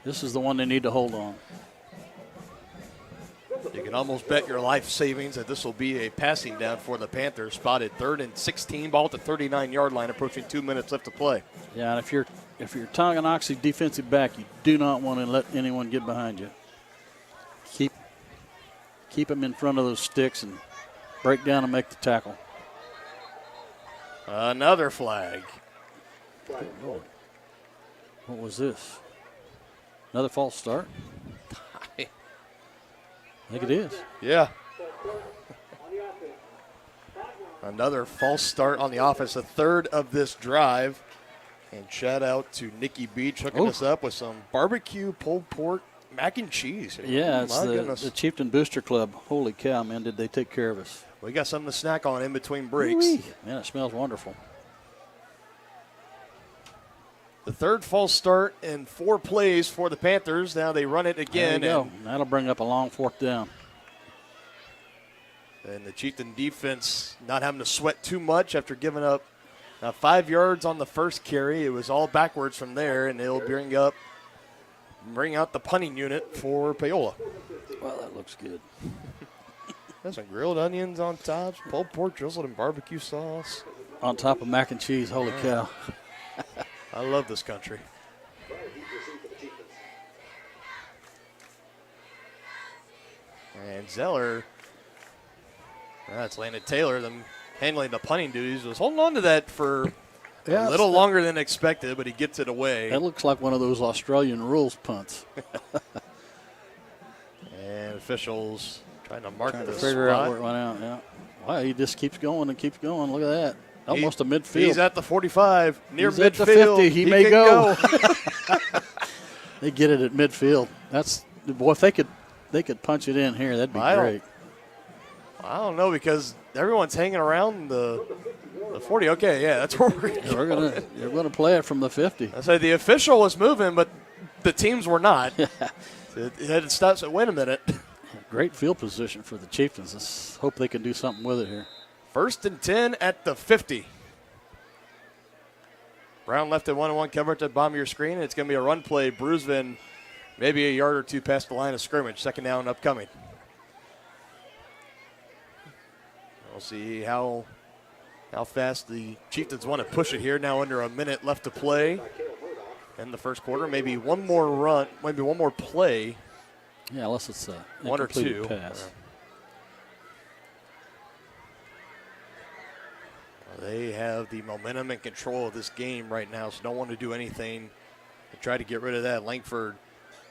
This is the one they need to hold on. You can almost bet your life savings that this will be a passing down for the Panthers. Spotted 3rd and 16, ball at the 39-yard line, approaching 2 minutes left to play. Yeah, and if you're Tonganoxie defensive back, you do not want to let anyone get behind you. Keep them in front of those sticks and break down and make the tackle. Another flag. Lord. What was this? Another false start? I think it is. Yeah. Another false start on the offense, the 3rd of this drive. And shout out to Nikki Beach hooking us up with some barbecue pulled pork mac and cheese. Yeah, it's the Chieftain Booster Club. Holy cow, man, did they take care of us. We got something to snack on in between breaks. Wee. Man, it smells wonderful. The 3rd false start in 4 plays for the Panthers. Now they run it again. There you go. That'll bring up a long 4th down. And the Chieftain defense not having to sweat too much after giving up 5 yards on the first carry. It was all backwards from there, and they'll bring out the punting unit for Paola. Well, that looks good. There's some grilled onions on top, pulled pork drizzled in barbecue sauce. On top of mac and cheese. Holy cow. I love this country. And Zeller, that's Landon Taylor, them handling the punting duties, was holding on to that for a little longer than expected, but he gets it away. That looks like one of those Australian rules punts. And officials trying to mark the spot. Figure out where it went out, yeah. Wow, he just keeps going and keeps going. Look at that. Almost a midfield. He's at the 45, near He's midfield. At the 50. He may go. They get it at midfield. Boy, if they could punch it in here, that'd be great. I don't know, because everyone's hanging around the 40. Okay, yeah, that's where They're gonna play it from the 50. I say the official was moving, but the teams were not. It had to stop. So wait a minute. Great field position for the Chieftains. Let's hope they can do something with it here. 1st and 10 at the 50. Brown left it 1-on-1 cover at the bottom of your screen. It's going to be a run play. Brusvin maybe a yard or two past the line of scrimmage. 2nd down upcoming. We'll see how fast the Chieftains want to push it here. Now under a minute left to play in the first quarter. Maybe one more run, maybe one more play. Yeah, unless it's a one or two pass. They have the momentum and control of this game right now, so don't want to do anything to try to get rid of that. Langford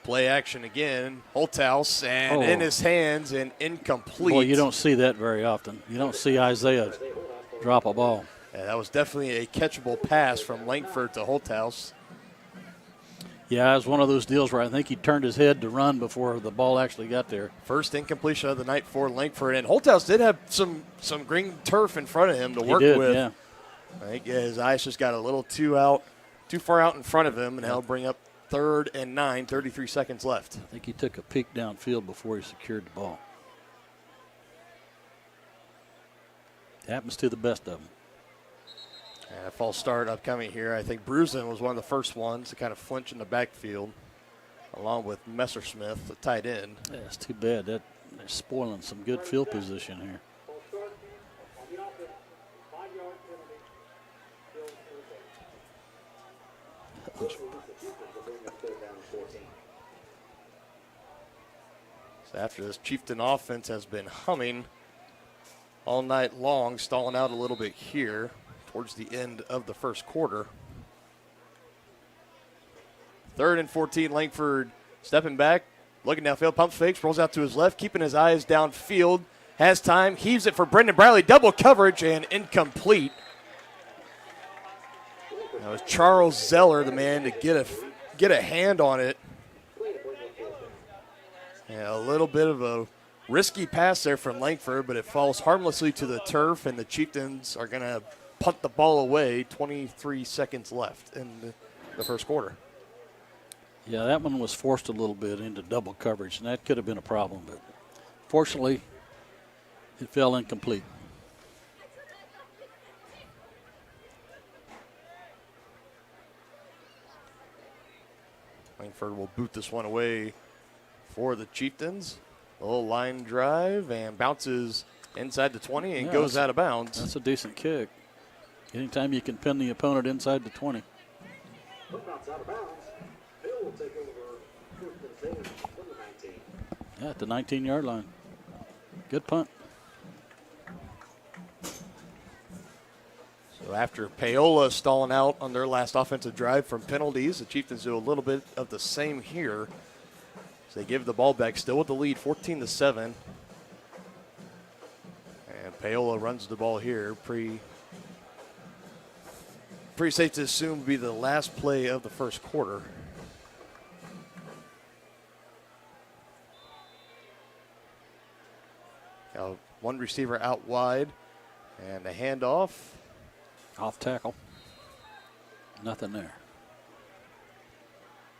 play action again. Holthouse and in his hands and incomplete. Boy, you don't see that very often. You don't see Isaiah drop a ball. Yeah, that was definitely a catchable pass from Langford to Holthouse. Yeah, it was one of those deals where I think he turned his head to run before the ball actually got there. First incompletion of the night for Langford. And Holthouse did have some green turf in front of him to work with. Yeah. I think his eyes just got a little too far out in front of him, and that'll bring up 3rd and 9, 33 seconds left. I think he took a peek downfield before he secured the ball. It happens to the best of them. A false start upcoming here. I think Brusvin was one of the first ones to kind of flinch in the backfield, along with Messersmith, the tight end. Yeah, it's too bad. They're spoiling some good field position here. So after this, Chieftain offense has been humming all night long, stalling out a little bit here towards the end of the first quarter. 3rd and 14, Langford stepping back, looking downfield, pump fakes, rolls out to his left, keeping his eyes downfield, has time, heaves it for Brendan Bradley, double coverage and incomplete. That was Charles Zeller, the man to get a hand on it. Yeah, a little bit of a risky pass there from Langford, but it falls harmlessly to the turf, and the Chieftains are going to punt the ball away. 23 seconds left in the first quarter. Yeah, that one was forced a little bit into double coverage, and that could have been a problem, but fortunately, it fell incomplete. Langford will boot this one away for the Chieftains. A little line drive and bounces inside the 20 and goes out of bounds. That's a decent kick. Anytime you can pin the opponent inside the 20. Yeah, at the 19-yard line. Good punt. So after Paola stalling out on their last offensive drive from penalties, the Chieftains do a little bit of the same here. So they give the ball back, still with the lead, 14-7. And Paola runs the ball here. Pretty safe to assume will be the last play of the first quarter. One receiver out wide, and a handoff. Off tackle. Nothing there.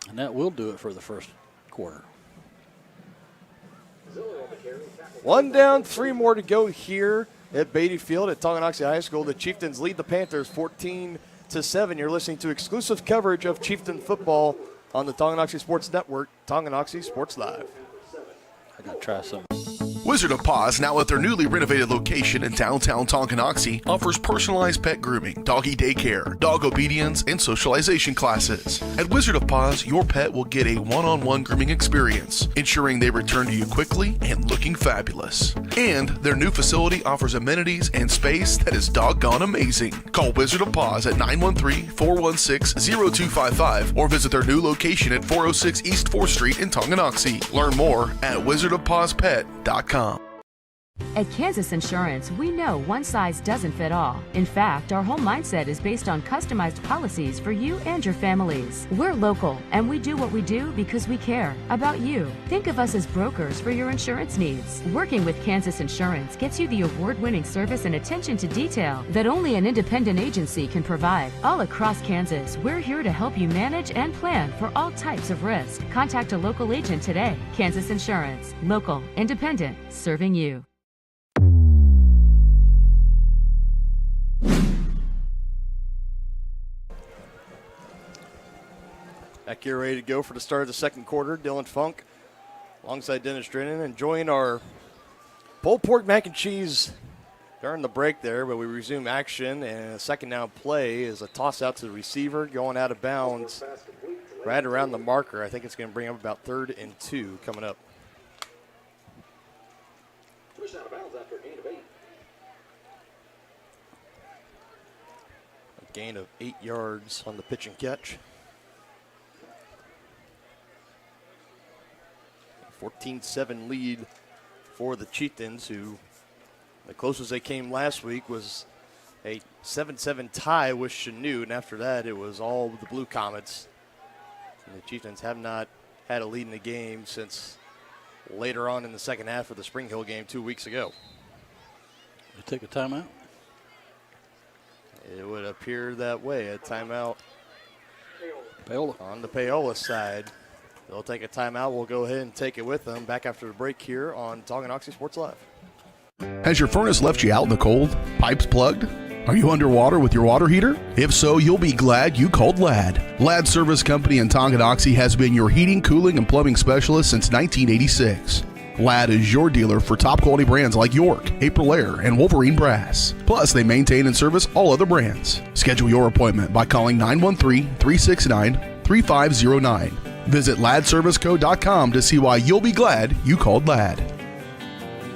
And that will do it for the first quarter. 1 down, 3 more to go here at Beatty Field at Tonganoxie High School. The Chieftains lead the Panthers 14-7. You're listening to exclusive coverage of Chieftain football on the Tonganoxie Sports Network, Tonganoxie Sports Live. I got to try something. Wizard of Paws, now at their newly renovated location in downtown Tonganoxie, offers personalized pet grooming, doggy daycare, dog obedience, and socialization classes. At Wizard of Paws, your pet will get a one-on-one grooming experience, ensuring they return to you quickly and looking fabulous. And their new facility offers amenities and space that is doggone amazing. Call Wizard of Paws at 913-416-0255 or visit their new location at 406 East 4th Street in Tonganoxie. Learn more at wizardofpawspet.com. At Kansas Insurance, we know one size doesn't fit all. In fact, our whole mindset is based on customized policies for you and your families. We're local, and we do what we do because we care about you. Think of us as brokers for your insurance needs. Working with Kansas Insurance gets you the award-winning service and attention to detail that only an independent agency can provide. All across Kansas, we're here to help you manage and plan for all types of risk. Contact a local agent today. Kansas Insurance. Local, independent, serving you. Back here ready to go for the start of the second quarter. Dylan Funk alongside Dennis Drennan enjoying our pulled pork mac and cheese during the break there, but we resume action, and a second down play is a toss out to the receiver going out of bounds right around the marker. I think it's going to bring up about 3rd and 2 coming up. A gain of 8 yards on the pitch and catch. 14-7 lead for the Chieftains, who the closest they came last week was a 7-7 tie with Chanute, and after that it was all the Blue Comets. And the Chieftains have not had a lead in the game since later on in the second half of the Spring Hill game 2 weeks ago. They take a timeout? It would appear that way. A timeout Paola. On the Paola side. They'll take a timeout. We'll go ahead and take it with them. Back after the break here on Tonganoxie Sports Live. Has your furnace left you out in the cold? Pipes plugged? Are you underwater with your water heater? If so, you'll be glad you called Ladd. Ladd Service Company in Tonganoxie has been your heating, cooling, and plumbing specialist since 1986. Ladd is your dealer for top quality brands like York, Aprilaire, and Wolverine Brass. Plus, they maintain and service all other brands. Schedule your appointment by calling 913-369-3509. Visit laddserviceco.com to see why you'll be glad you called Ladd.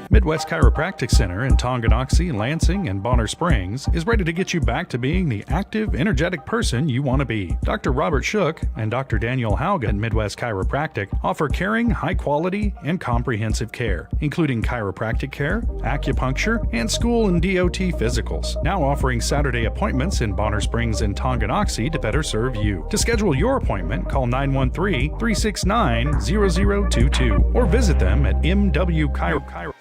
Midwest Chiropractic Center in Tonganoxie, Lansing, and Bonner Springs is ready to get you back to being the active, energetic person you want to be. Dr. Robert Shook and Dr. Daniel Haugen at Midwest Chiropractic offer caring, high-quality, and comprehensive care, including chiropractic care, acupuncture, and school and DOT physicals. Now offering Saturday appointments in Bonner Springs and Tonganoxie to better serve you. To schedule your appointment, call 913-369-0022 or visit them at MW Chiro.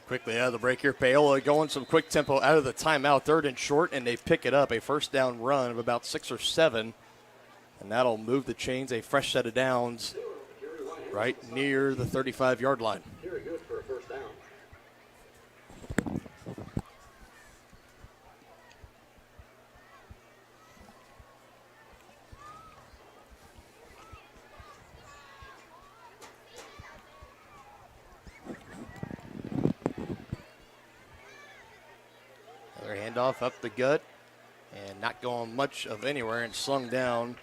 Quickly out of the break here, Paola going some quick tempo out of the timeout, 3rd and short, and they pick it up, a first down run of about 6 or 7, and that'll move the chains, a fresh set of downs right near the 35-yard line. Very good for a first down. Handoff up the gut and not going much of anywhere and slung down.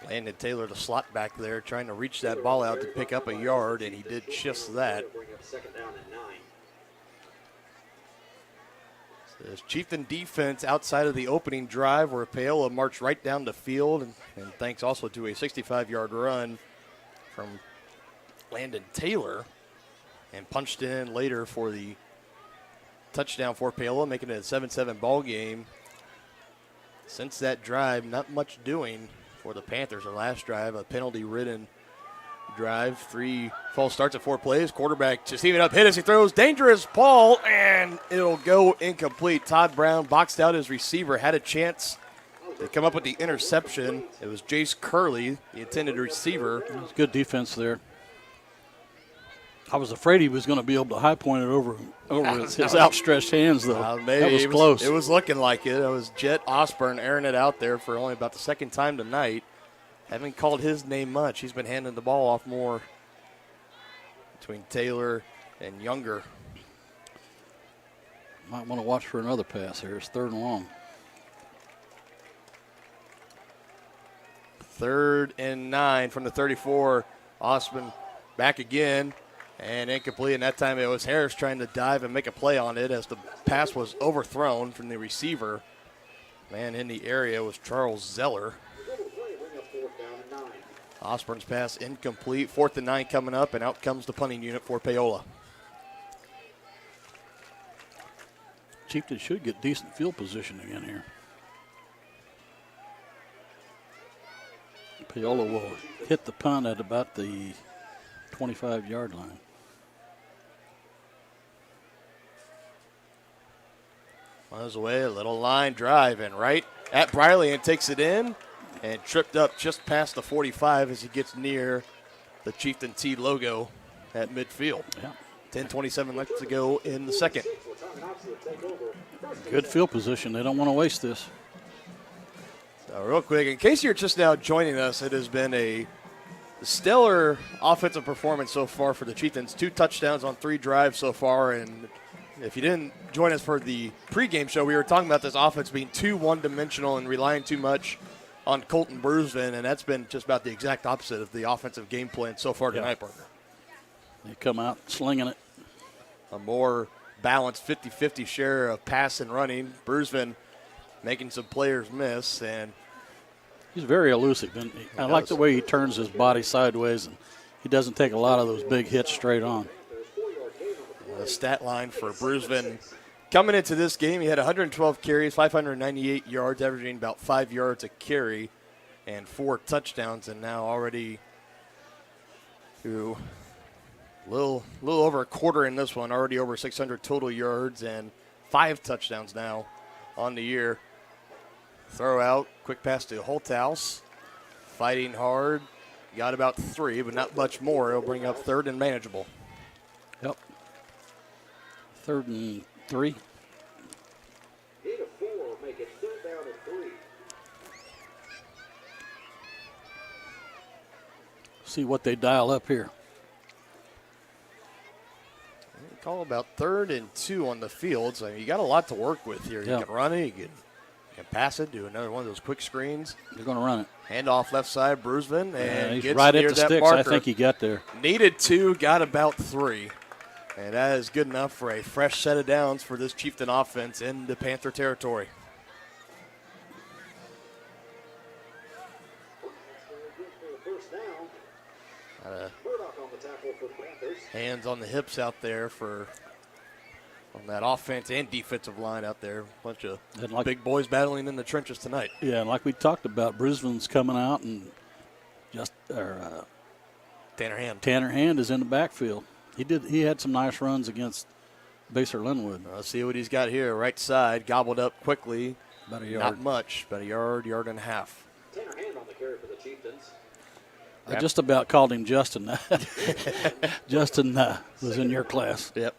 Landon Taylor, the slot back there, trying to reach that ball out to pick up a yard, and he did just that. So this Chieftain defense outside of the opening drive where Paola marched right down the field, and thanks also to a 65-yard run from Landon Taylor, and punched in later for the touchdown for Paola, making it a 7-7 ball game. Since that drive, not much doing for the Panthers. Our last drive, a penalty-ridden drive, 3 false starts at 4 plays. Quarterback just even up, hit as he throws. Dangerous ball, and it'll go incomplete. Todd Brown boxed out his receiver, had a chance to come up with the interception. It was Jace Curley, the intended receiver. It was good defense there. I was afraid he was going to be able to high point it over his outstretched hands, though. Maybe that was close. It was looking like it. It was Jet Osborne airing it out there for only about the second time tonight. Haven't called his name much. He's been handing the ball off more between Taylor and Younger. Might want to watch for another pass here. It's 3rd and long. 3rd and 9 from the 34. Osborne back again. And incomplete, and that time it was Harris trying to dive and make a play on it as the pass was overthrown from the receiver. Man in the area was Charles Zeller. Osborne's pass incomplete. 4th and 9 coming up, and out comes the punting unit for Paola. Chieftains should get decent field positioning in here. Paola will hit the punt at about the 25-yard line. Miles away, a little line drive, and right at Briley and takes it in and tripped up just past the 45 as he gets near the Chieftain T logo at midfield. Yeah. 10:27 left to go in the second. Good field position. They don't want to waste this. So real quick, in case you're just now joining us, it has been a stellar offensive performance so far for the Chieftains. 2 touchdowns on 3 drives so far, and if you didn't join us for the pregame show, we were talking about this offense being too one-dimensional and relying too much on Colton Bruisvin, and that's been just about the exact opposite of the offensive game plan so far tonight, Parker. They come out slinging it. A more balanced 50-50 share of pass and running. Bruisvin making some players miss, and he's very elusive. And I like the way he turns his body sideways, and he doesn't take a lot of those big hits straight on. The stat line for Bruisvin coming into this game, he had 112 carries, 598 yards, averaging about 5 yards a carry, and 4 touchdowns, and now already to a little over a quarter in this one, already over 600 total yards and 5 touchdowns now on the year. Throw out, quick pass to Holthouse, fighting hard, got about 3, but not much more. It'll bring up 3rd and manageable. Yep. 3rd and 3. Make it 3rd down and 3. See what they dial up here. Call about 3rd and 2 on the field, so you got a lot to work with here. You can run it, you can pass it, do another one of those quick screens. They're going to run it. Hand off left side, Bruisvin, and he's gets right near at the that sticks. marker. I think he got there. Needed 2, got about 3. And that is good enough for a fresh set of downs for this Chieftain offense in the Panther territory. Hands on the hips out there on that offense and defensive line out there. Bunch of big boys battling in the trenches tonight. Yeah, and like we talked about, Bruisvin's coming out, and Tanner Hand is in the backfield. He had some nice runs against Baser Linwood. Let's see what he's got here. Right side, gobbled up quickly. About a yard. Not much, about a yard and a half. Tanner Hand on the carry for the Chieftains. I just about called him Justin. Justin was in your class. Yep.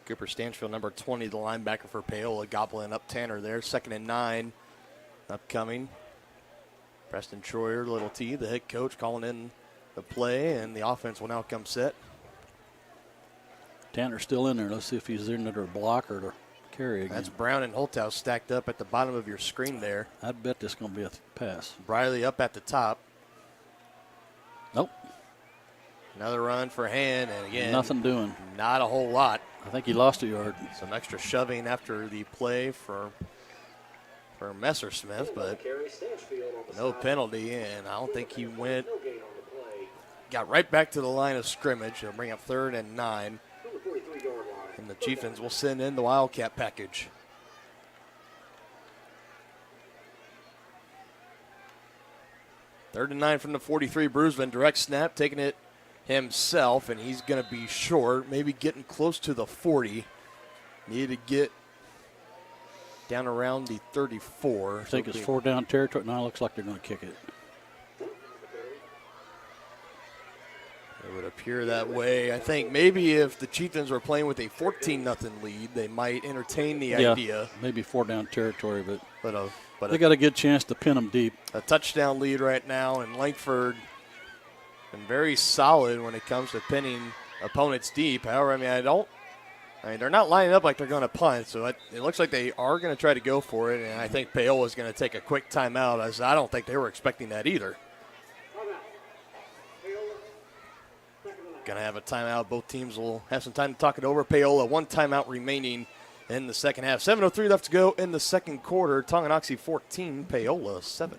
Cooper Stanfield, number 20, the linebacker for Paola, gobbling up Tanner there. 2nd and 9 upcoming. Preston Troyer, little T, the head coach, calling in the play, and the offense will now come set. Tanner's still in there. Let's see if he's in there to block or to carry again. That's Brown and Holthouse stacked up at the bottom of your screen there. I'd bet this is going to be a pass. Briley up at the top. Nope. Another run for Hand, and again, nothing doing. Not a whole lot. I think he lost a yard. Some extra shoving after the play for Messersmith, but no penalty, and I don't think he went. Got right back to the line of scrimmage. They'll bring up 3rd and 9. And the Chieftains will send in the Wildcat package. Third and 9 from the 43. Bruisman, direct snap, taking it himself, and he's going to be short, maybe getting close to the 40. Needed to get down around the 34. I think it's 4 down territory. Now it looks like they're going to kick it. It would appear that way. I think maybe if the Chieftains were playing with a 14-0 lead, they might entertain the idea. Maybe 4 down territory, but they got a good chance to pin them deep. A touchdown lead right now, and Langford been very solid when it comes to pinning opponents deep. However, they're not lining up like they're going to punt, so it looks like they are going to try to go for it, and I think Paola is going to take a quick timeout, as I don't think they were expecting that either. Going to have a timeout. Both teams will have some time to talk it over. Paola, 1 timeout remaining in the second half. 7:03 left to go in the second quarter. Tonganoxie 14, Paola 7.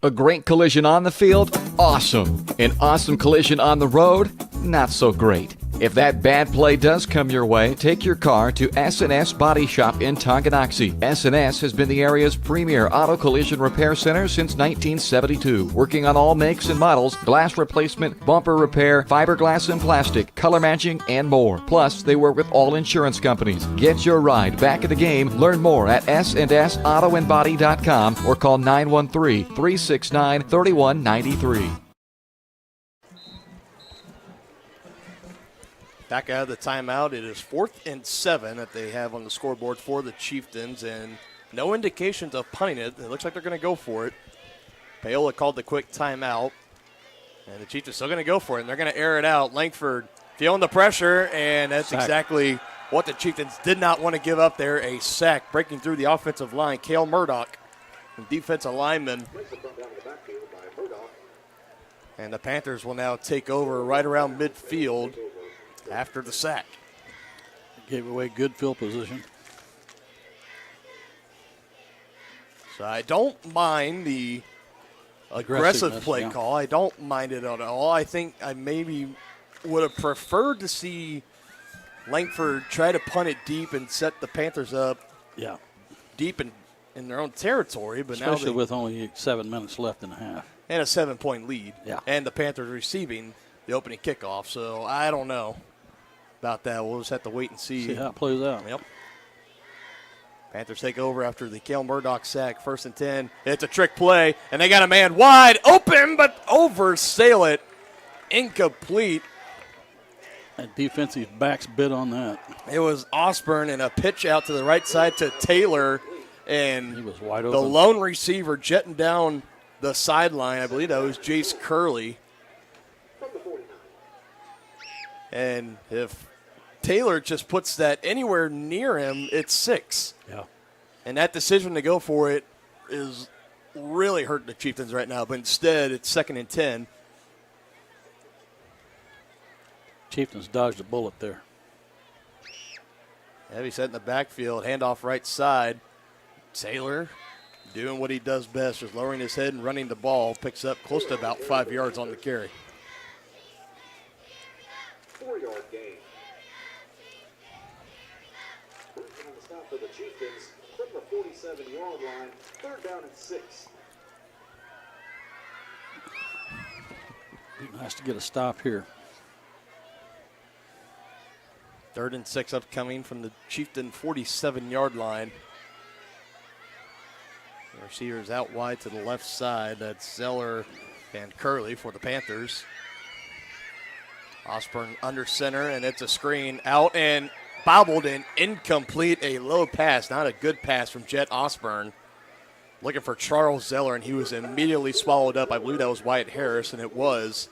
A great collision on the field? Awesome. An awesome collision on the road? Not so great. If that bad play does come your way, take your car to S&S Body Shop in Tonganoxie. S&S has been the area's premier auto collision repair center since 1972, working on all makes and models, glass replacement, bumper repair, fiberglass and plastic, color matching, and more. Plus, they work with all insurance companies. Get your ride back in the game. Learn more at snsautoandbody.com or call 913-369-3193. Back out of the timeout. It is 4th and 7 that they have on the scoreboard for the Chieftains, and no indications of punting it. It looks like they're going to go for it. Paola called the quick timeout, and the Chieftains still going to go for it, and they're going to air it out. Langford feeling the pressure, and that's exactly what the Chieftains did not want to give up there. A sack breaking through the offensive line. Cale Murdoch, the defensive lineman. And the Panthers will now take over right around midfield after the sack. Gave away good field position. So I don't mind the aggressive play call. I don't mind it at all. I think I maybe would have preferred to see Langford try to punt it deep and set the Panthers up deep in their own territory. But especially with only 7 minutes left in the half. And a 7-point lead. Yeah. And the Panthers receiving the opening kickoff. So I don't know about that. We'll just have to wait and see how it plays out. Yep. Panthers take over after the Cale Murdoch sack. 1st and 10. It's a trick play, and they got a man wide open, but oversail it. Incomplete. And defensive backs bid on that. It was Osborne and a pitch out to the right side to Taylor, and he was wide the open. lone receiver jetting down the sideline. I believe that was Jace Curley. And if Taylor just puts that anywhere near him, it's 6. Yeah. And that decision to go for it is really hurting the Chieftains right now. But instead, it's 2nd and 10. Chieftains dodged a bullet there. Heavy set in the backfield, handoff right side. Taylor doing what he does best, just lowering his head and running the ball. Picks up close to about 5 yards on the carry. 4-yard gain. On the stop for the Chieftains from the 47-yard line. 3rd down and 6. Be nice to get a stop here. 3rd and 6 upcoming from the Chieftain 47-yard line. The receivers out wide to the left side. That's Zeller and Curley for the Panthers. Osborne under center, and it's a screen out and bobbled and incomplete. A low pass, not a good pass from Jet Osborne. Looking for Charles Zeller, and he was immediately swallowed up. I believe that was Wyatt Harris, and it was.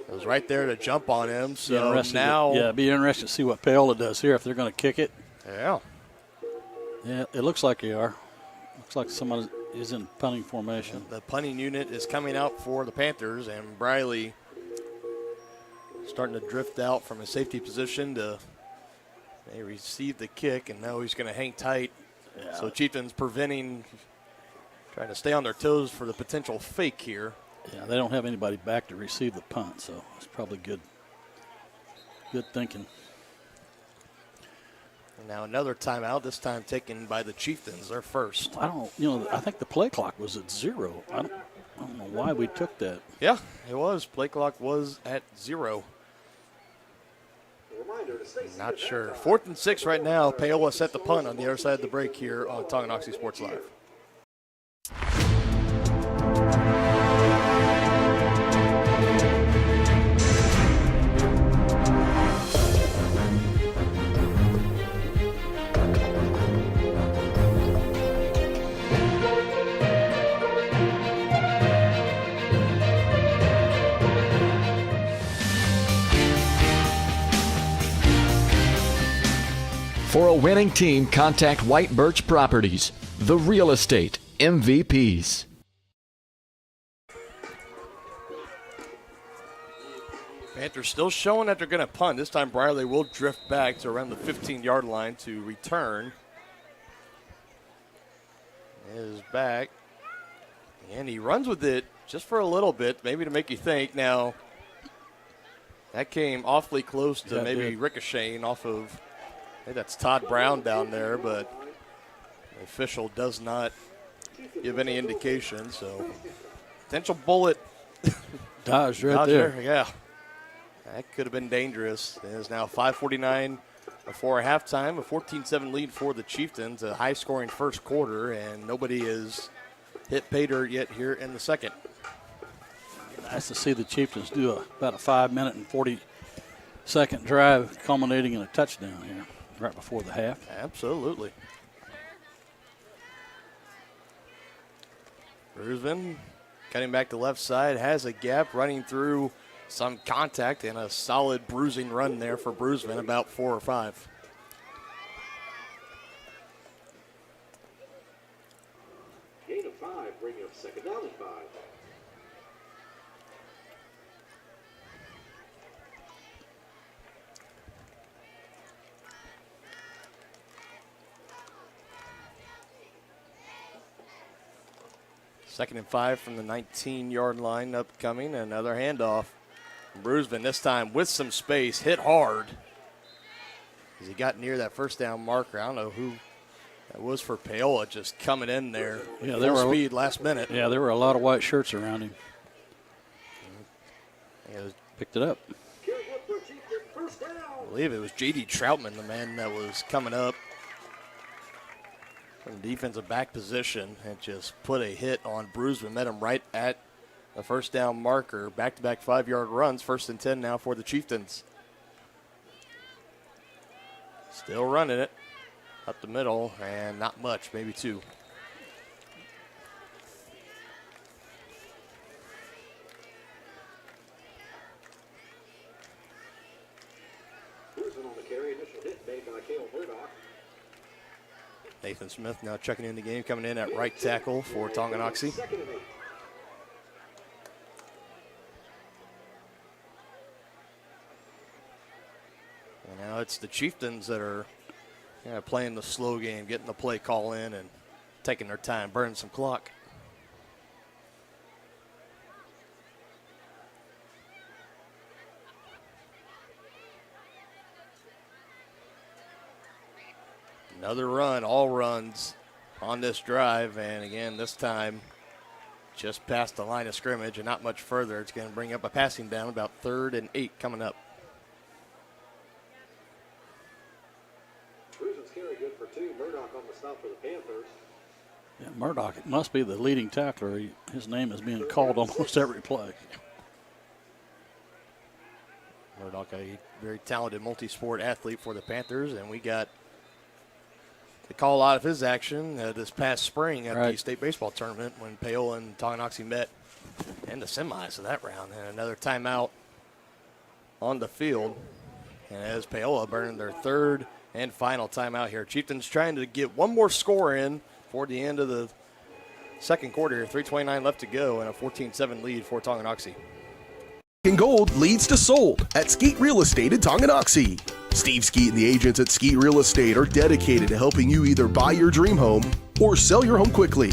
It was right there to jump on him. So It'd now. be interesting to see what Paola does here if they're going to kick it. Yeah. Yeah, it looks like they are. Looks like someone is in punting formation. The punting unit is coming out for the Panthers, and Briley starting to drift out from his safety position to receive the kick, and now he's going to hang tight. Yeah. So Chieftains trying to stay on their toes for the potential fake here. Yeah, they don't have anybody back to receive the punt, so it's probably good thinking. And now another timeout, this time taken by the Chieftains, their first. I think the play clock was at 0. I don't know why we took that. Yeah, it was. Play clock was at 0. Not sure. 4th and 6 right now. Paola set the punt on the other side of the break here on Tonganoxie Sports Live. For a winning team, contact White Birch Properties, the real estate MVPs. Panthers still showing that they're going to punt. This time Briley will drift back to around the 15-yard line to return. Is back. And he runs with it just for a little bit, maybe to make you think. Now, that came awfully close to maybe ricocheting off of, I think that's Todd Brown down there, but the official does not give any indication. So, potential bullet. Dodge right there. Yeah. That could have been dangerous. It is now 5:49 before halftime, a 14-7 lead for the Chieftains, a high-scoring first quarter, and nobody has hit pay dirt yet here in the second. Nice to see the Chieftains do about a 5-minute and 40-second drive culminating in a touchdown here right before the half. Absolutely. Brusman cutting back to left side, has a gap running through some contact and a solid bruising run there for Brusman, about 4 or 5. Gain of 5, bring up second down and 5. Second and 5 from the 19-yard line upcoming. Another handoff. Brusman this time with some space, hit hard as he got near that first down marker. I don't know who that was for Paola, just coming in there. Yeah, full speed last minute. Yeah, there were a lot of white shirts around him. Picked it up. I believe it was J.D. Troutman, the man that was coming up from the defensive back position and just put a hit on Brusman, met him right at the first down marker. Back-to-back 5-yard runs, 1st and 10 now for the Chieftains. Still running it up the middle, and not much, maybe 2. Brusman on the carry, initial hit made by Cale Murdoch. Nathan Smith now checking in the game, coming in at right tackle for Tonganoxie. Second and 8. And now it's the Chieftains that are playing the slow game, getting the play call in and taking their time, burning some clock. Another run, all runs on this drive, and again, this time just past the line of scrimmage and not much further. It's going to bring up a passing down, about 3rd and 8 coming up. Brusman's carry good for 2. Murdoch on the stop for the Panthers. Yeah, Murdoch must be the leading tackler. His name is being called almost every play. Murdoch, a very talented multi-sport athlete for the Panthers, and we got the call out of his action this past spring at the state baseball tournament when Paola and Tonganoxie met in the semis of that round. And another timeout on the field. And as Paola burning their third and final timeout here. Chieftains trying to get one more score in for the end of the second quarter. 3:29 left to go and a 14-7 lead for Tonganoxie. In gold leads to sold at Skeet Real Estate in Tonganoxie. Steve Skeet and the agents at Skeet Real Estate are dedicated to helping you either buy your dream home or sell your home quickly.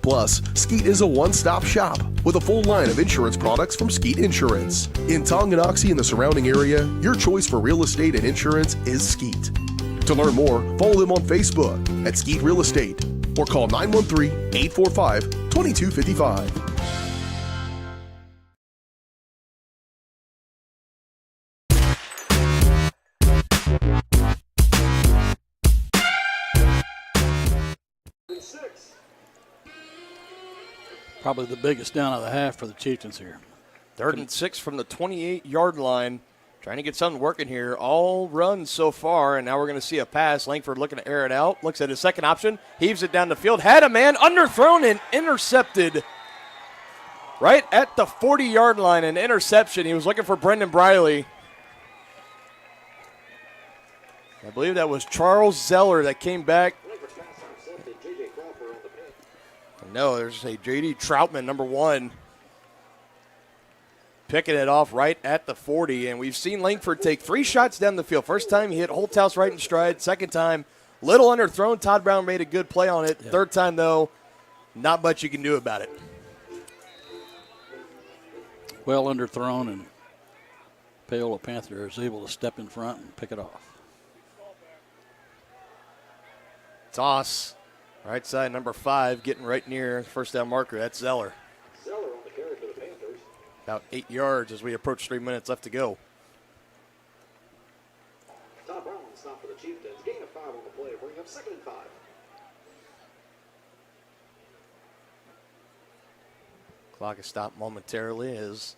Plus, Skeet is a one-stop shop with a full line of insurance products from Skeet Insurance. In Tonganoxie and the surrounding area, your choice for real estate and insurance is Skeet. To learn more, follow them on Facebook at Skeet Real Estate or call 913-845-2255. Probably the biggest down of the half for the Chieftains here. 3rd and 6 from the 28-yard line. Trying to get something working here. All runs so far, and now we're going to see a pass. Langford looking to air it out. Looks at his second option. Heaves it down the field. Had a man underthrown and intercepted right at the 40-yard line. An interception. He was looking for Brendan Briley. I believe that was Charles Zeller that came back. No, there's a J.D. Troutman, number 1. Picking it off right at the 40, and we've seen Langford take 3 shots down the field. First time he hit Holthouse right in stride. Second time, little underthrown. Todd Brown made a good play on it. Yeah. Third time, though, not much you can do about it. Well underthrown, and Paola Panther is able to step in front and pick it off. Toss, right side, number 5, getting right near first down marker. That's Zeller. Zeller on the carry for the Panthers. About 8 yards as we approach 3 minutes left to go. Todd Brown stop for the Chieftains. Gain of 5 on the play. Bring up 2nd and 5. Clock is stopped momentarily as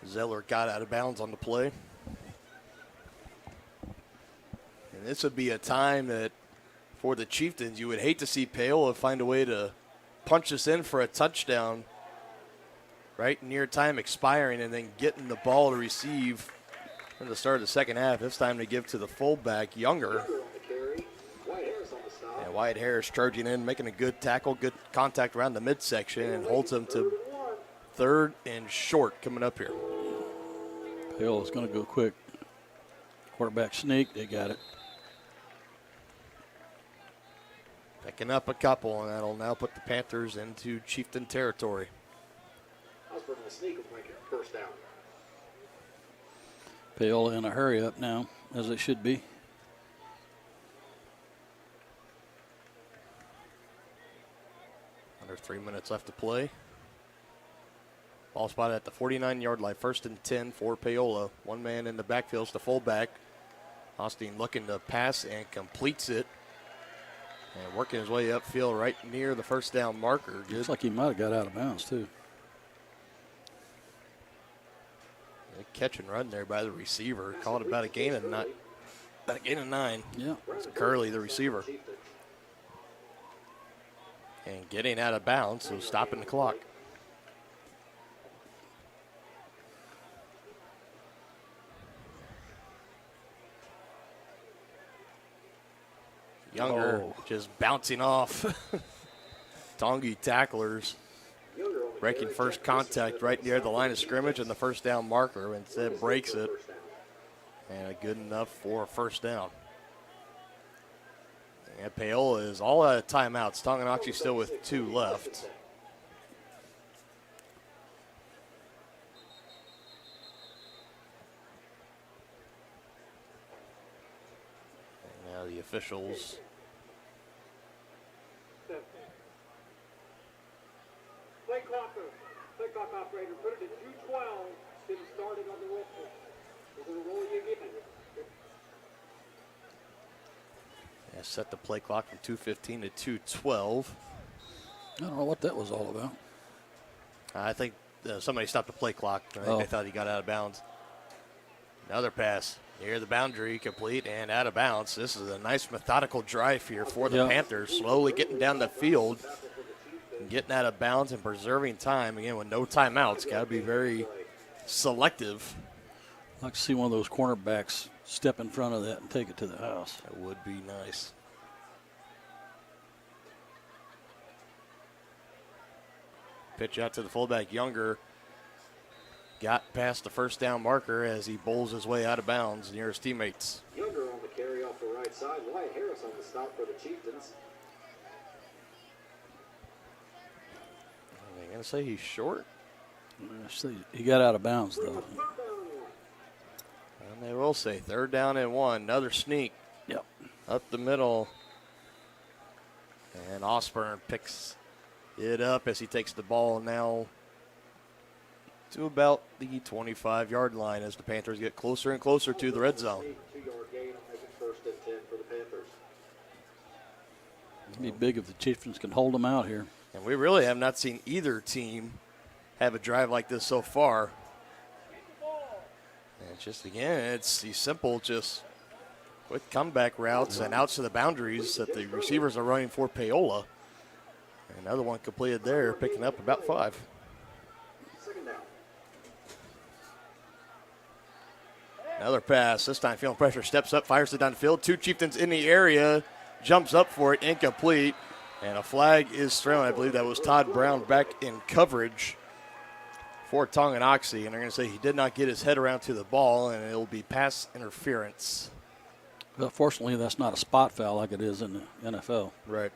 Zeller got out of bounds on the play. And this would be a time that for the Chieftains, you would hate to see Paola find a way to punch this in for a touchdown right near time expiring and then getting the ball to receive from the start of the second half. It's time to give to the fullback, Younger. And Wyatt Harris charging in, making a good tackle, good contact around the midsection, and holds him to 3rd and short coming up here. Paola's going to go quick. Quarterback sneak, they got it. Picking up a couple, and that'll now put the Panthers into Chieftain territory. Osborne will sneak and make it first down. Paola in a hurry up now, as it should be. Under 3 minutes left to play. Ball spotted at the 49-yard line. 1st and 10 for Paola. One man in the backfield is the fullback. Austin looking to pass and completes it. And working his way upfield right near the first down marker. Looks like he might have got out of bounds, too. A catch and run there by the receiver. Called about a gain of 9. Yeah. It's Curley, the receiver. And getting out of bounds, so stopping the clock. Younger just bouncing off Tongi tacklers, breaking first contact right near the line of scrimmage and the first down marker. Instead breaks it, and good enough for a first down. And Paola is all out of timeouts. Tonganoxie still with 2 left. The officials. Play clock operator, put it at 2:12. Get it started on the whistle. We're going to roll you again. Yeah, set the play clock from 2:15 to 2:12. I don't know what that was all about. I think somebody stopped the play clock. I think they thought he got out of bounds. Another pass. Near the boundary, complete and out of bounds. This is a nice methodical drive here for the Panthers. Slowly getting down the field, and getting out of bounds and preserving time. Again, with no timeouts, got to be very selective. I'd like to see one of those cornerbacks step in front of that and take it to the house. That would be nice. Pitch out to the fullback. Younger got past the first down marker as he bowls his way out of bounds near his teammates. Younger on the carry off the right side. Wyatt Harris on the stop for the Chieftains. Are they going to say he's short? He got out of bounds, though. And they will say 3rd down and 1. Another sneak. Yep. Up the middle. And Osborne picks it up as he takes the ball now to about the 25-yard line as the Panthers get closer and closer to the red zone. 2-yard gain, make it 1st and 10 for the Panthers. It'd be big if the Chieftains can hold them out here. And we really have not seen either team have a drive like this so far. And it's just, again, it's these simple, just quick comeback routes and outs to the boundaries that the receivers are running for Paola. Another one completed there, picking up about 5. 2nd down. Another pass, this time feeling pressure, steps up, fires it down the field. 2 Chieftains in the area, jumps up for it, incomplete. And a flag is thrown. I believe that was Todd Brown back in coverage for Tonganoxie. And they're going to say he did not get his head around to the ball, and it'll be pass interference. Well, fortunately, that's not a spot foul like it is in the NFL. Right.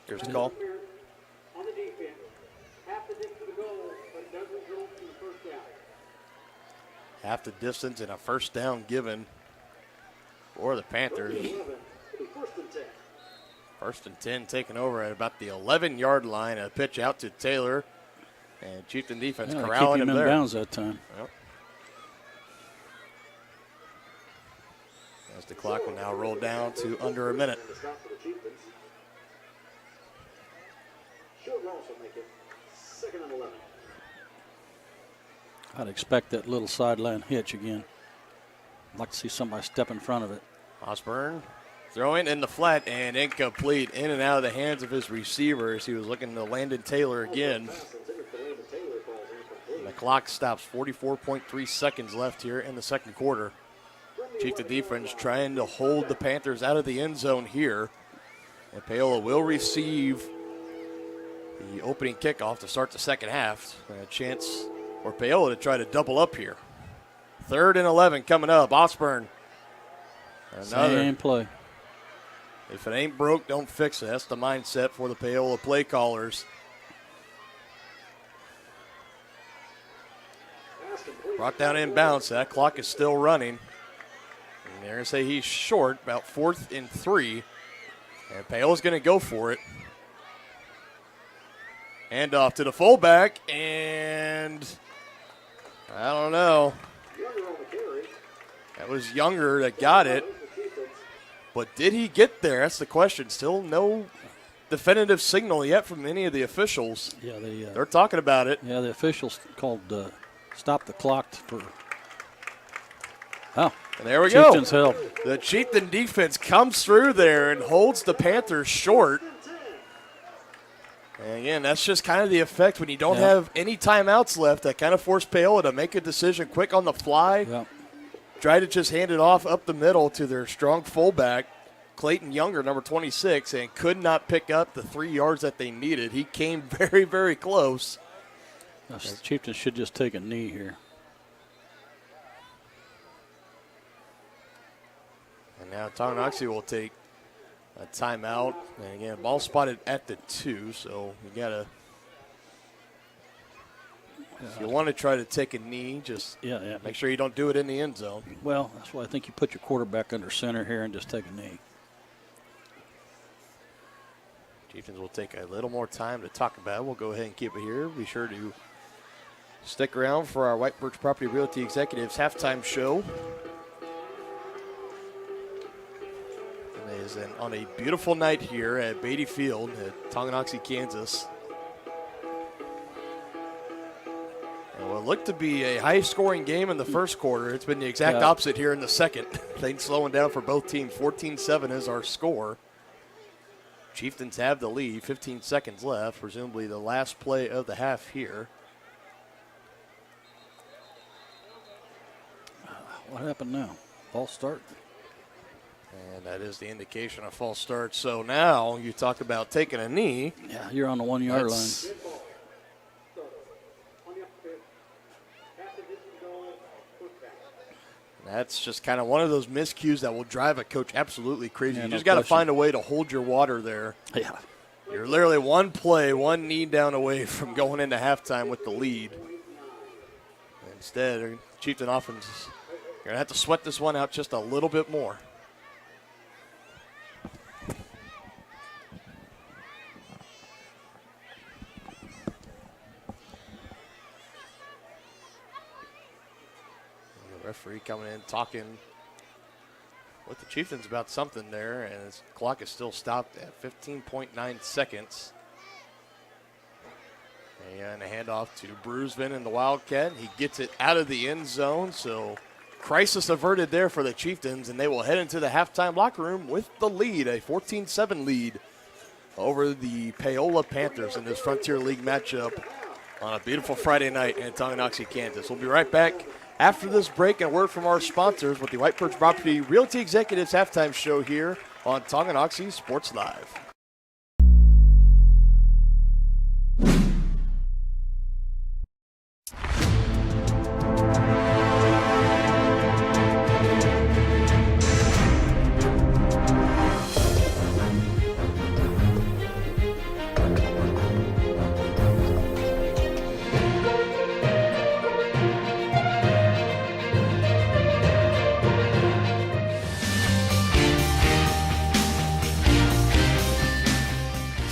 Here's the call. On the defense, half the distance to the goal, but it does result in the 1st down. Half the distance and a 1st down given for the Panthers. 11, it'll be 1st and 10. 1st and 10 taken over at about the 11-yard line. A pitch out to Taylor. And Chieftain defense corralling him in there. Bounds that time. Yep. As the clock will now roll down to under a minute. Short loss will make it 2nd and 11. I'd expect that little sideline hitch again. I'd like to see somebody step in front of it. Osborne throwing in the flat and incomplete, in and out of the hands of his receivers. He was looking to Landon Taylor again. And the clock stops. 44.3 seconds left here in the 2nd quarter. Chieftain defense trying to hold the Panthers out of the end zone here. And Paola will receive the opening kickoff to start the 2nd half. And a chance for Paola to try to double up here. 3rd and 11 coming up. Osborne. Another. Same play. If it ain't broke, don't fix it. That's the mindset for the Paola play callers. Brought down inbounds. That clock is still running. And they're going to say he's short, about 4th and 3. And Paola's going to go for it. Hand off to the fullback, and I don't know. That was Younger that got it. But did he get there? That's the question. Still no definitive signal yet from any of the officials. Yeah, they're talking about it. Yeah, the officials called stop the clock for. Oh, and there we Chieftains go. Help. The Chieftain defense comes through there and holds the Panthers short. And again, that's just kind of the effect when you don't have any timeouts left. That kind of forced Paola to make a decision quick on the fly. Yep. Try to just hand it off up the middle to their strong fullback, Clayton Younger, number 26, and could not pick up the 3 yards that they needed. He came very, very close. The Chieftains should just take a knee here. And now Tonganoxie will take a timeout. And again, ball spotted at the 2, so you got to. If you want to try to take a knee, just make sure you don't do it in the end zone. Well, that's why I think you put your quarterback under center here and just take a knee. Chieftains will take a little more time to talk about it. We'll go ahead and keep it here. Be sure to stick around for our White Birch Property Realty Executives halftime show. It is on a beautiful night here at Beatty Field at Tonganoxie, Kansas. Well, it looked to be a high-scoring game in the first quarter. It's been the exact opposite here in the second. Things slowing down for both teams. 14-7 is our score. Chieftains have the lead. 15 seconds left, presumably the last play of the half here. What happened now? False start? And that is the indication of false start. So now you talk about taking a knee. Yeah, you're on the 1 yard line. That's just kind of one of those miscues that will drive a coach absolutely crazy. Yeah, You no just got to question. find a way to hold your water there. Yeah. You're literally one play, one knee down away from going into halftime with the lead. Instead, Chieftain offense, you're going to have to sweat this one out just a little bit more. Referee coming in, talking with the Chieftains about something there, and his clock is still stopped at 15.9 seconds. And a handoff to Brusvin in the Wildcat. He gets it out of the end zone, so crisis averted there for the Chieftains, and they will head into the halftime locker room with the lead, a 14-7 lead over the Paola Panthers in this Frontier League matchup on a beautiful Friday night in Tonganoxie, Kansas. We'll be right back after this break and a word from our sponsors with the White Perch Property Realty Executives halftime show here on Tonganoxie Sports Live.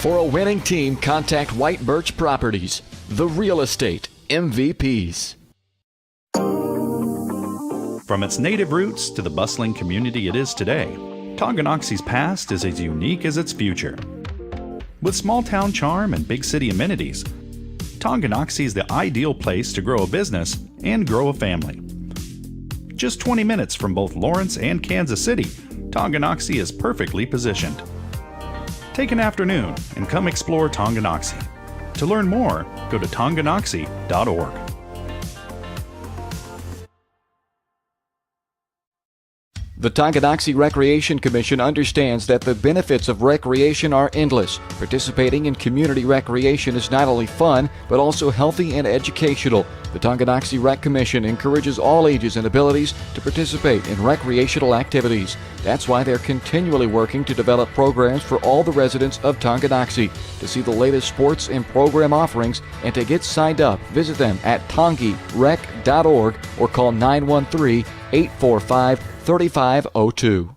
For a winning team, contact White Birch Properties, the real estate MVPs. From its native roots to the bustling community it is today, Tonganoxie's past is as unique as its future. With small town charm and big city amenities, Tonganoxie is the ideal place to grow a business and grow a family. Just 20 minutes from both Lawrence and Kansas City, Tonganoxie is perfectly positioned. Take an afternoon and come explore Tonganoxie. To learn more, go to tonganoxie.org. The Tonganoxie Recreation Commission understands that the benefits of recreation are endless. Participating in community recreation is not only fun, but also healthy and educational. The Tonganoxie Rec Commission encourages all ages and abilities to participate in recreational activities. That's why they're continually working to develop programs for all the residents of Tonganoxie. To see the latest sports and program offerings and to get signed up, visit them at tongirec.org or call 913-845-3502.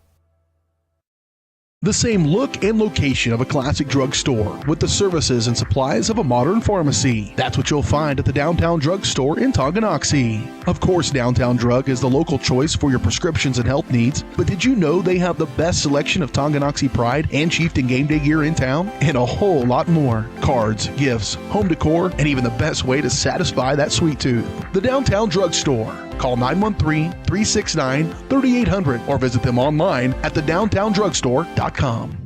The same look and location of a classic drugstore with the services and supplies of a modern pharmacy. That's what you'll find at the Downtown Drug Store in Tonganoxie. Of course, Downtown Drug is the local choice for your prescriptions and health needs, but did you know they have the best selection of Tonganoxie Pride and Chieftain Game Day gear in town? And a whole lot more. Cards, gifts, home decor, and even the best way to satisfy that sweet tooth. The Downtown Drug Store. Call 913-369-3800 or visit them online at thedowntowndrugstore.com.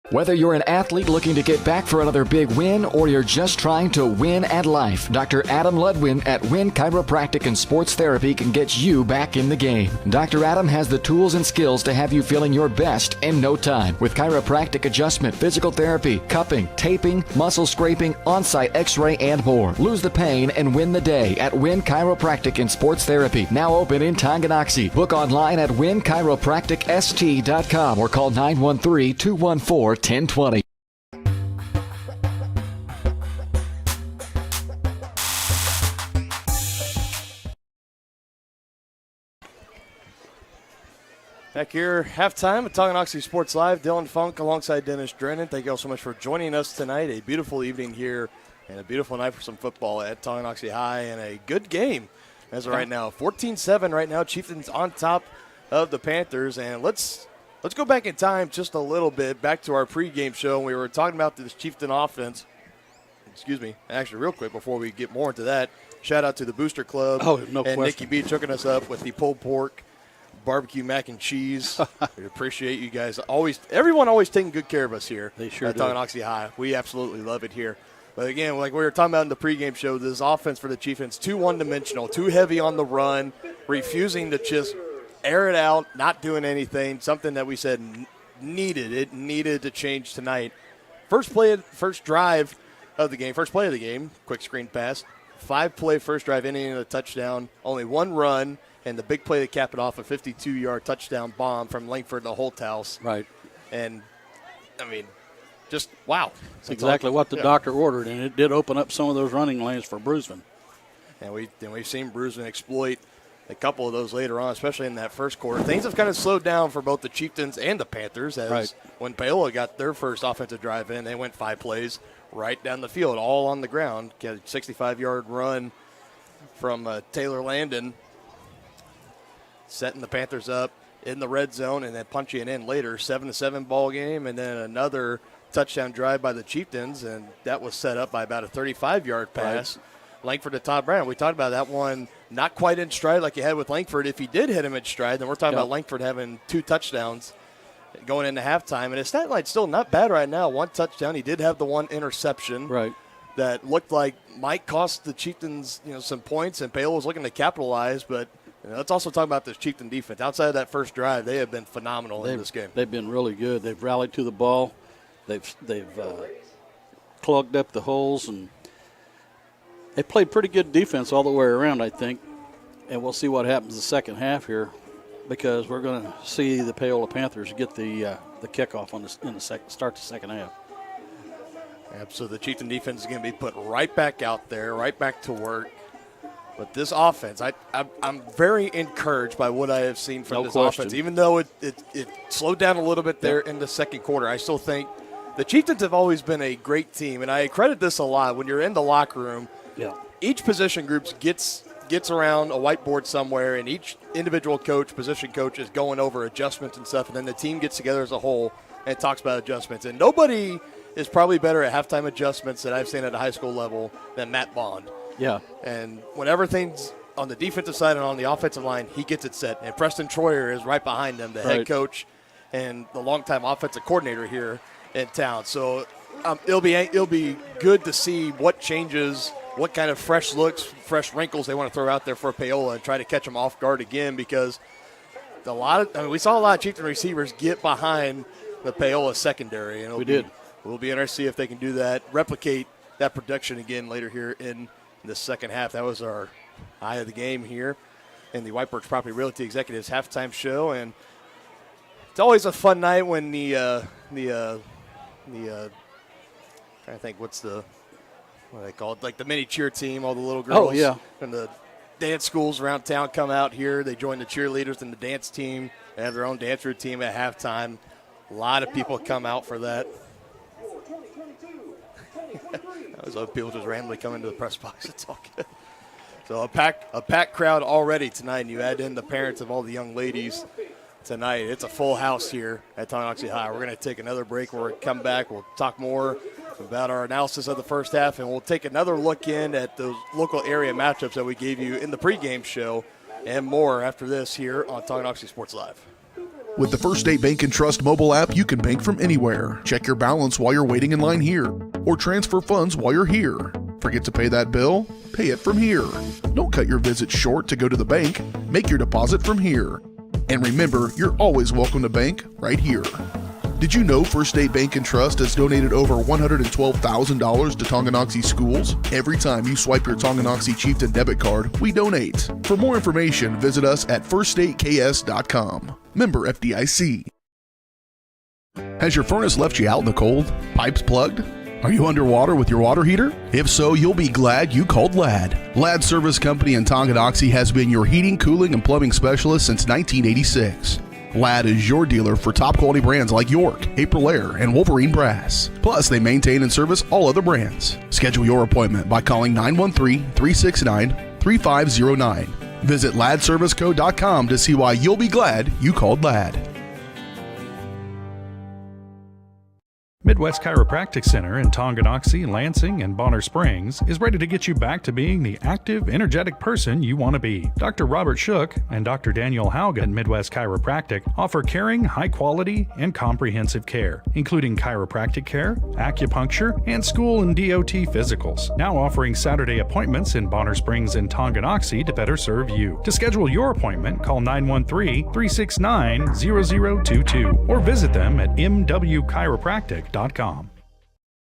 Whether you're an athlete looking to get back for another big win or you're just trying to win at life, Dr. Adam Ludwin at Win Chiropractic and Sports Therapy can get you back in the game. Dr. Adam has the tools and skills to have you feeling your best in no time. With chiropractic adjustment, physical therapy, cupping, taping, muscle scraping, on-site x-ray, and more. Lose the pain and win the day at Win Chiropractic and Sports Therapy. Now open in Tonganoxie. Book online at winchiropracticst.com or call 913-214-1020. Back here, halftime at Tonganoxie Sports Live. Dylan Funk alongside Dennis Drennan. Thank you all so much for joining us tonight. A beautiful evening here and a beautiful night for some football at Tonganoxie High and a good game as of right now. 14-7 right now. Chieftains on top of the Panthers. And let's go back in time just a little bit, back to our pregame show. We were talking about this Chieftain offense excuse me, actually real quick before we get more into that, shout out to the Booster Club No and question. Nikki Beach hooking us up with the pulled pork, barbecue mac and cheese. We appreciate you guys. Everyone always taking good care of us here. They sure at do. Tonganoxie High. We absolutely love it here. But again, like we were talking about in the pregame show, this offense for the Chieftains, too one-dimensional, too heavy on the run, refusing to just air it out, not doing anything, something that we said needed to change tonight. First drive of the game, first play of the game, quick screen pass, 5-play first drive, ending in a touchdown, only one run, and the big play to cap it off, a 52-yard touchdown bomb from Langford to Holthouse. Right. And, I mean, just wow. That's exactly what the doctor ordered, and it did open up some of those running lanes for Bruisman. And we've seen Bruisman exploit a couple of those later on, especially in that first quarter. Things have kind of slowed down for both the Chieftains and the Panthers as when Paola got their first offensive drive in, they went 5 plays right down the field, all on the ground. Got a 65-yard run from Taylor Landon, setting the Panthers up in the red zone and then punching it in later. 7-7 ball game, and then another touchdown drive by the Chieftains, and that was set up by about a 35-yard pass. Right. Langford to Todd Brown. We talked about that one not quite in stride like you had with Langford. If he did hit him in stride, then we're talking about Langford having 2 touchdowns going into halftime. And his stat line's still not bad right now. 1 touchdown. He did have the 1 interception that looked like might cost the Chieftains some points, and Paola was looking to capitalize. But let's also talk about this Chieftain defense. Outside of that first drive, they have been phenomenal in this game. They've been really good. They've rallied to the ball. They've clogged up the holes, and they played pretty good defense all the way around, I think. And we'll see what happens the second half here, because we're going to see the Paola Panthers get the kickoff start the second half. So the Chieftain defense is going to be put right back out there, right back to work. But this offense, I'm very encouraged by what I have seen from this offense. Even though it slowed down a little bit there in the second quarter, I still think the Chieftains have always been a great team. And I credit this a lot. When you're in the locker room, each position group gets around a whiteboard somewhere, and each individual position coach is going over adjustments and stuff, and then the team gets together as a whole and talks about adjustments. And nobody is probably better at halftime adjustments that I've seen at a high school level than Matt Bond. Yeah. And whenever things on the defensive side and on the offensive line, he gets it set. And Preston Troyer is right behind him, the head coach and the longtime offensive coordinator here in town. So it'll be good to see what changes, what kind of fresh looks, fresh wrinkles they want to throw out there for Paola and try to catch them off guard again, because we saw a lot of Chieftain receivers get behind the Paola secondary. And we'll be interested to see if they can do that, replicate that production again later here in the second half. That was our eye of the game here in the White Birch Property Realty Executives halftime show. And it's always a fun night when the trying to think what they call it, like the mini cheer team, all the little girls and the dance schools around town come out here. They join the cheerleaders and the dance team. They have their own dance routine at halftime. A lot of people come out for that. That was other people just randomly coming to the press box. It's all good. So a packed crowd already tonight, and you add in the parents of all the young ladies tonight. It's a full house here at Tonganoxie High. We're going to take another break. We'll come back. We'll talk more about our analysis of the first half, and we'll take another look in at those local area matchups that we gave you in the pregame show and more after this here on Tonganoxie Sports Live. With the First State Bank & Trust mobile app, you can bank from anywhere. Check your balance while you're waiting in line here, or transfer funds while you're here. Forget to pay that bill? Pay it from here. Don't cut your visit short to go to the bank. Make your deposit from here. And remember, you're always welcome to bank right here. Did you know First State Bank & Trust has donated over $112,000 to Tonganoxie schools? Every time you swipe your Tonganoxie Chieftain debit card, we donate. For more information, visit us at firststateks.com. Member FDIC. Has your furnace left you out in the cold? Pipes plugged? Are you underwater with your water heater? If so, you'll be glad you called Ladd. Ladd Service Company in Tonganoxie has been your heating, cooling, and plumbing specialist since 1986. Ladd is your dealer for top quality brands like York, Aprilaire, and Wolverine Brass. Plus, they maintain and service all other brands. Schedule your appointment by calling 913-369-3509. Visit laddserviceco.com to see why you'll be glad you called Ladd. Midwest Chiropractic Center in Tonganoxie, Lansing, and Bonner Springs is ready to get you back to being the active, energetic person you want to be. Dr. Robert Shook and Dr. Daniel Haugen at Midwest Chiropractic offer caring, high-quality, and comprehensive care, including chiropractic care, acupuncture, and school and DOT physicals. Now offering Saturday appointments in Bonner Springs and Tonganoxie to better serve you. To schedule your appointment, call 913-369-0022 or visit them at mwchiropractic.com.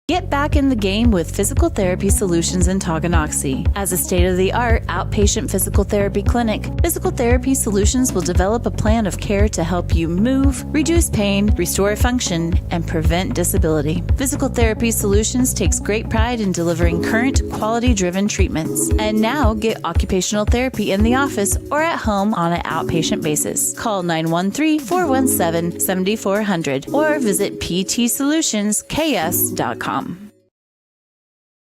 Get back in the game with Physical Therapy Solutions in Tonganoxie. As a state-of-the-art outpatient physical therapy clinic, Physical Therapy Solutions will develop a plan of care to help you move, reduce pain, restore function, and prevent disability. Physical Therapy Solutions takes great pride in delivering current, quality-driven treatments. And now get occupational therapy in the office or at home on an outpatient basis. Call 913-417-7400 or visit ptsolutionsks.com.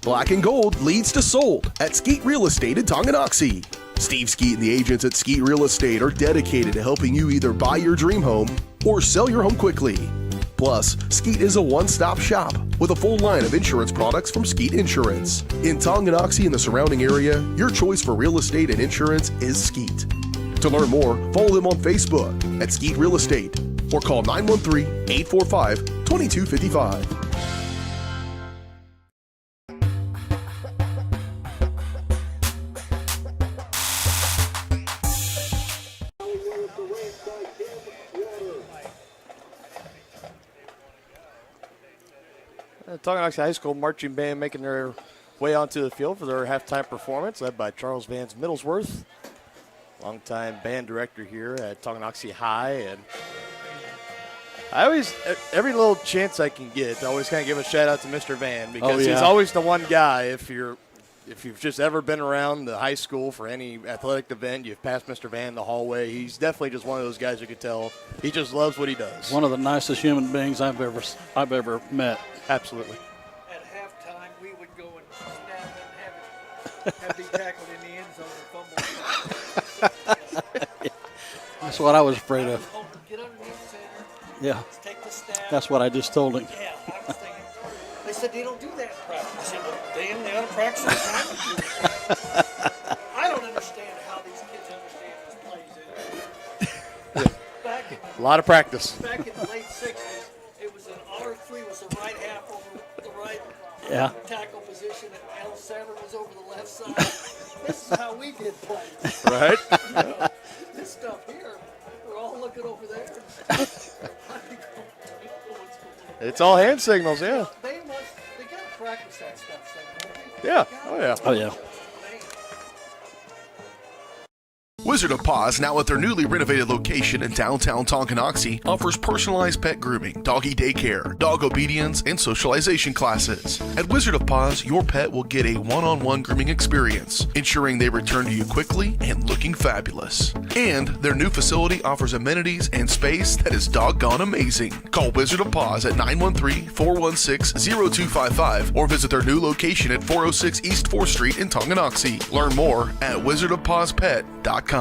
Black and Gold leads to sold at Skeet Real Estate in Tonganoxie. Steve Skeet and the agents at Skeet Real Estate are dedicated to helping you either buy your dream home or sell your home quickly. Plus, Skeet is a one-stop shop with a full line of insurance products from Skeet Insurance. In Tonganoxie and the surrounding area, your choice for real estate and insurance is Skeet. To learn more, follow them on Facebook at Skeet Real Estate or call 913-845-2255. Tonganoxie High School marching band making their way onto the field for their halftime performance, led by Charles Vance Middlesworth, longtime band director here at Tonganoxie High. And I always, every little chance I can get, I always kind of give a shout out to Mr. Van, because he's always the one guy. If you've just ever been around the high school for any athletic event, you've passed Mr. Van in the hallway. He's definitely just one of those guys you could tell he just loves what he does. One of the nicest human beings I've ever met. Absolutely. At halftime, we would go and snap and have it tackled in the end zone and fumble. That's what I was afraid of. Get underneath center. Yeah. Take the snap. That's what I just told him. Yeah, I was thinking. They said they don't do that in practice. I said, well, they ought to practice all the time. I don't understand how these kids understand this plays. A lot of practice. Back in the late 60s, it was an R3 was the right half over the right tackle position, and L center was over the left side. This is how we did plays. Right. This stuff here, we're all looking over there. It's all hand signals, yeah. They got to practice that stuff. Yeah. Oh, yeah. Oh, yeah. Wizard of Paws, now at their newly renovated location in downtown Tonganoxie, offers personalized pet grooming, doggy daycare, dog obedience, and socialization classes. At Wizard of Paws, your pet will get a one-on-one grooming experience, ensuring they return to you quickly and looking fabulous. And their new facility offers amenities and space that is doggone amazing. Call Wizard of Paws at 913-416-0255 or visit their new location at 406 East 4th Street in Tonganoxie. Learn more at wizardofpawspet.com.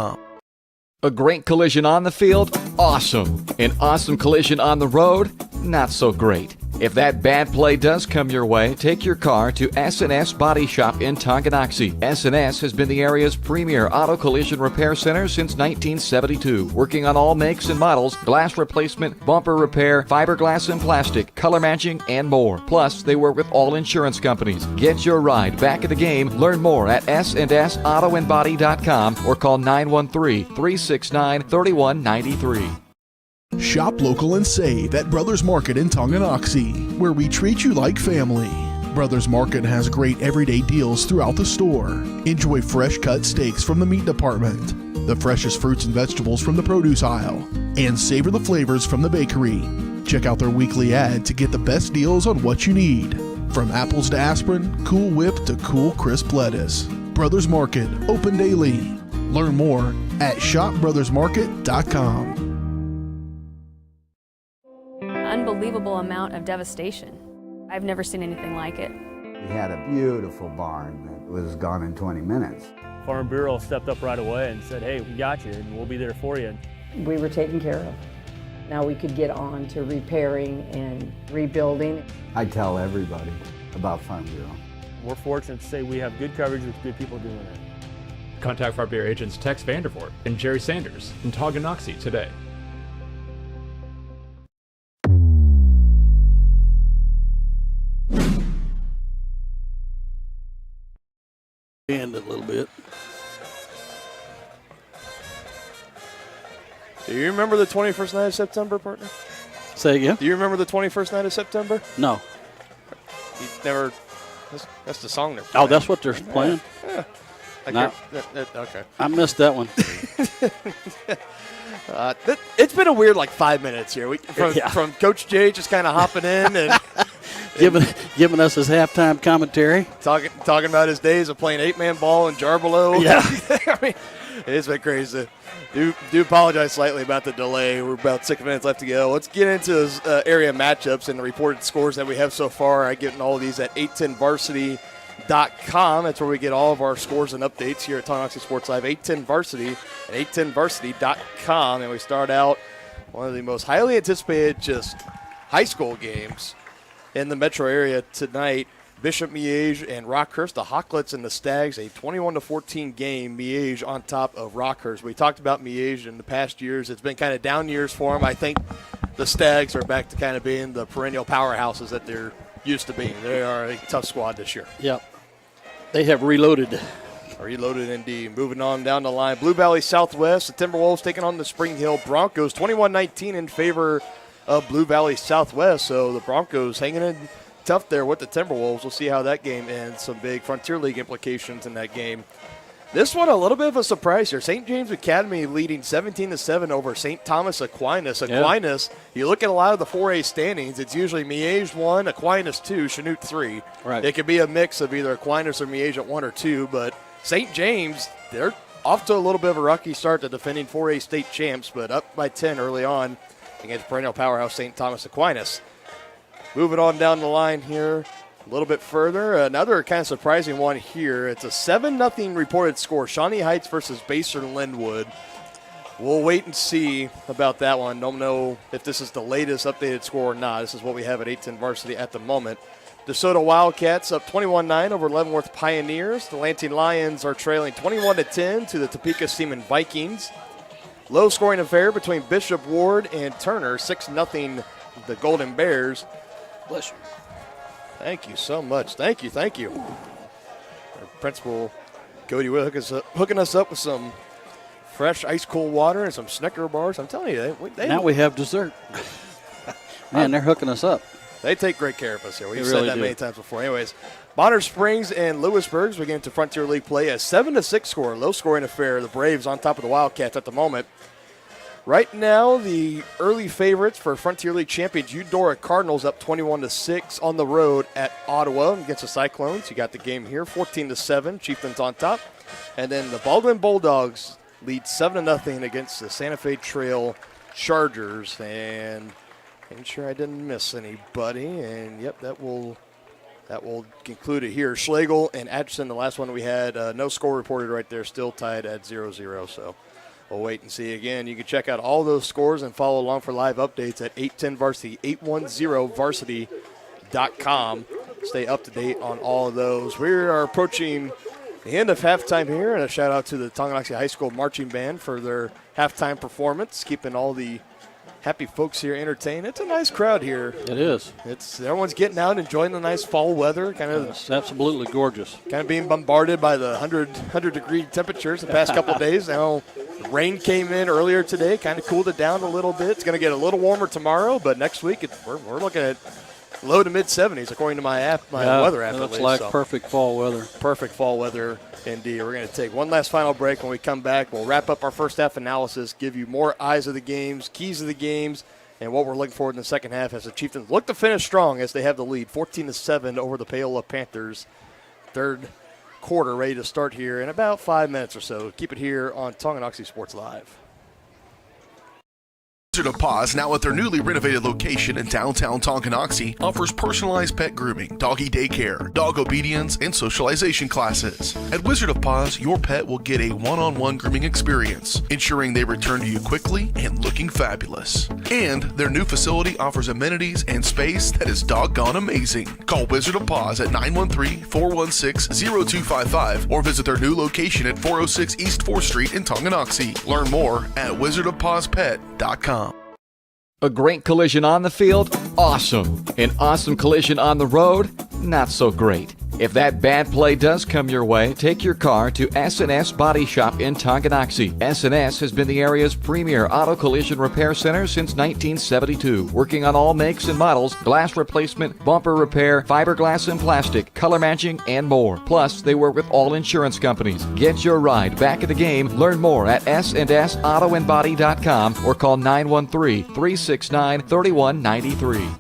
A great collision on the field? Awesome. An awesome collision on the road? Not so great. If that bad play does come your way, take your car to S&S Body Shop in Tonganoxie. S&S has been the area's premier auto collision repair center since 1972, working on all makes and models, glass replacement, bumper repair, fiberglass and plastic, color matching, and more. Plus, they work with all insurance companies. Get your ride back in the game. Learn more at snsautoandbody.com or call 913-369-3193. Shop local and save at Brothers Market in Tonganoxie, where we treat you like family. Brothers Market has great everyday deals throughout the store. Enjoy fresh cut steaks from the meat department, the freshest fruits and vegetables from the produce aisle, and savor the flavors from the bakery. Check out their weekly ad to get the best deals on what you need. From apples to aspirin, Cool Whip to cool crisp lettuce. Brothers Market, open daily. Learn more at shopbrothersmarket.com. Unbelievable amount of devastation. I've never seen anything like it. We had a beautiful barn that was gone in 20 minutes. Farm Bureau stepped up right away and said, hey, we got you and we'll be there for you. We were taken care of. Now we could get on to repairing and rebuilding. I tell everybody about Farm Bureau. We're fortunate to say we have good coverage with good people doing it. Contact Farm Bureau agents Tex Vandervoort and Jerry Sanders in Tonganoxie today. And a little bit. Do you remember the 21st night of September, partner? Say again? Do you remember the 21st night of September? No. You never. That's the song they're playing. Oh, that's what they're playing? Yeah. Okay. I missed that one. It's been a weird 5 minutes here. From Coach Jay just kind of hopping in and giving us his halftime commentary, talking about his days of playing 8-man ball in Jarbelo. Yeah, I mean, it's been crazy. Do apologize slightly about the delay. We're about 6 minutes left to go. Let's get into those area matchups and the reported scores that we have so far. I get all of these at 810varsity.com. That's where we get all of our scores and updates here at Tonganoxie Sports Live. 810 Varsity at 810varsity.com. And we start out one of the most highly anticipated just high school games in the metro area tonight. Bishop Miege and Rockhurst, the Hawklets and the Stags, a 21-14 game. Miege on top of Rockhurst. We talked about Miege in the past years. It's been kind of down years for them. I think the Stags are back to kind of being the perennial powerhouses that they're used to being. They are a tough squad this year. Yep. They have reloaded. Reloaded indeed. Moving on down the line. Blue Valley Southwest, the Timberwolves taking on the Spring Hill Broncos. 21-19 in favor of Blue Valley Southwest. So the Broncos hanging in tough there with the Timberwolves. We'll see how that game ends. Some big Frontier League implications in that game. This one a little bit of a surprise here. St. James Academy leading 17-7 over St. Thomas Aquinas. Aquinas, you look at a lot of the 4A standings, it's usually Miege 1, Aquinas 2, Chanute 3. Right. It could be a mix of either Aquinas or Miege at 1 or 2, but St. James, they're off to a little bit of a rocky start, the defending 4A state champs, but up by 10 early on against perennial powerhouse St. Thomas Aquinas. Moving on down the line here a little bit further. Another kind of surprising one here. It's a 7-0 reported score. Shawnee Heights versus Baser Linwood. We'll wait and see about that one. Don't know if this is the latest updated score or not. This is what we have at 810 Varsity at the moment. DeSoto Wildcats up 21-9 over Leavenworth Pioneers. The Lansing Lions are trailing 21-10 to the Topeka Seaman Vikings. Low scoring affair between Bishop Ward and Turner. 6-0 the Golden Bears. Bless you. Thank you so much. Thank you. Our principal, Cody Will, hooking us up with some fresh ice-cold water and some Snicker bars. I'm telling you, now we have dessert. Man, they're hooking us up. They take great care of us here. We've really said that do. many times before. Anyways, Bonner Springs and Lewisburg, we get into Frontier League play. A 7-6 score, low-scoring affair. The Braves on top of the Wildcats at the moment. Right now, the early favorites for Frontier League champions, Eudora Cardinals up 21-6 on the road at Ottawa against the Cyclones. You got the game here, 14-7, Chieftains on top. And then the Baldwin Bulldogs lead 7-0 against the Santa Fe Trail Chargers. And making sure I didn't miss anybody. And, yep, that will conclude it here. Schlegel and Atchison, the last one we had, no score reported right there, still tied at 0-0. So we'll wait and see. Again, you can check out all those scores and follow along for live updates at 810 Varsity, 810varsity.com. Stay up to date on all of those. We are approaching the end of halftime here, and a shout out to the Tonganoxie High School Marching Band for their halftime performance, keeping all the happy folks here entertained. It's a nice crowd here. It is. Everyone's getting out, enjoying the nice fall weather. It's absolutely gorgeous. Kind of being bombarded by the 100-degree temperatures the past couple of days. Now, rain came in earlier today, kind of cooled it down a little bit. It's going to get a little warmer tomorrow, but next week we're looking at low to mid-70s according to my weather app. It looks like perfect fall weather. Perfect fall weather indeed. We're going to take one last final break. When we come back, we'll wrap up our first half analysis, give you more eyes of the games, keys of the games, and what we're looking for in the second half as the Chieftains look to finish strong as they have the lead, 14-7 over the Paola Panthers. Third quarter ready to start here in about 5 minutes or so. Keep it here on Tonganoxie Sports Live. Wizard of Paws, now at their newly renovated location in downtown Tonganoxie, offers personalized pet grooming, doggy daycare, dog obedience, and socialization classes. At Wizard of Paws, your pet will get a one-on-one grooming experience, ensuring they return to you quickly and looking fabulous. And their new facility offers amenities and space that is doggone amazing. Call Wizard of Paws at 913-416-0255 or visit their new location at 406 East 4th Street in Tonganoxie. Learn more at wizardofpawspet.com. A great collision on the field? Awesome. An awesome collision on the road? Not so great. If that bad play does come your way, take your car to S&S Body Shop in Tonganoxie. S&S has been the area's premier auto collision repair center since 1972, working on all makes and models, glass replacement, bumper repair, fiberglass and plastic, color matching, and more. Plus, they work with all insurance companies. Get your ride back in the game. Learn more at snsautoandbody.com or call 913-369-3193.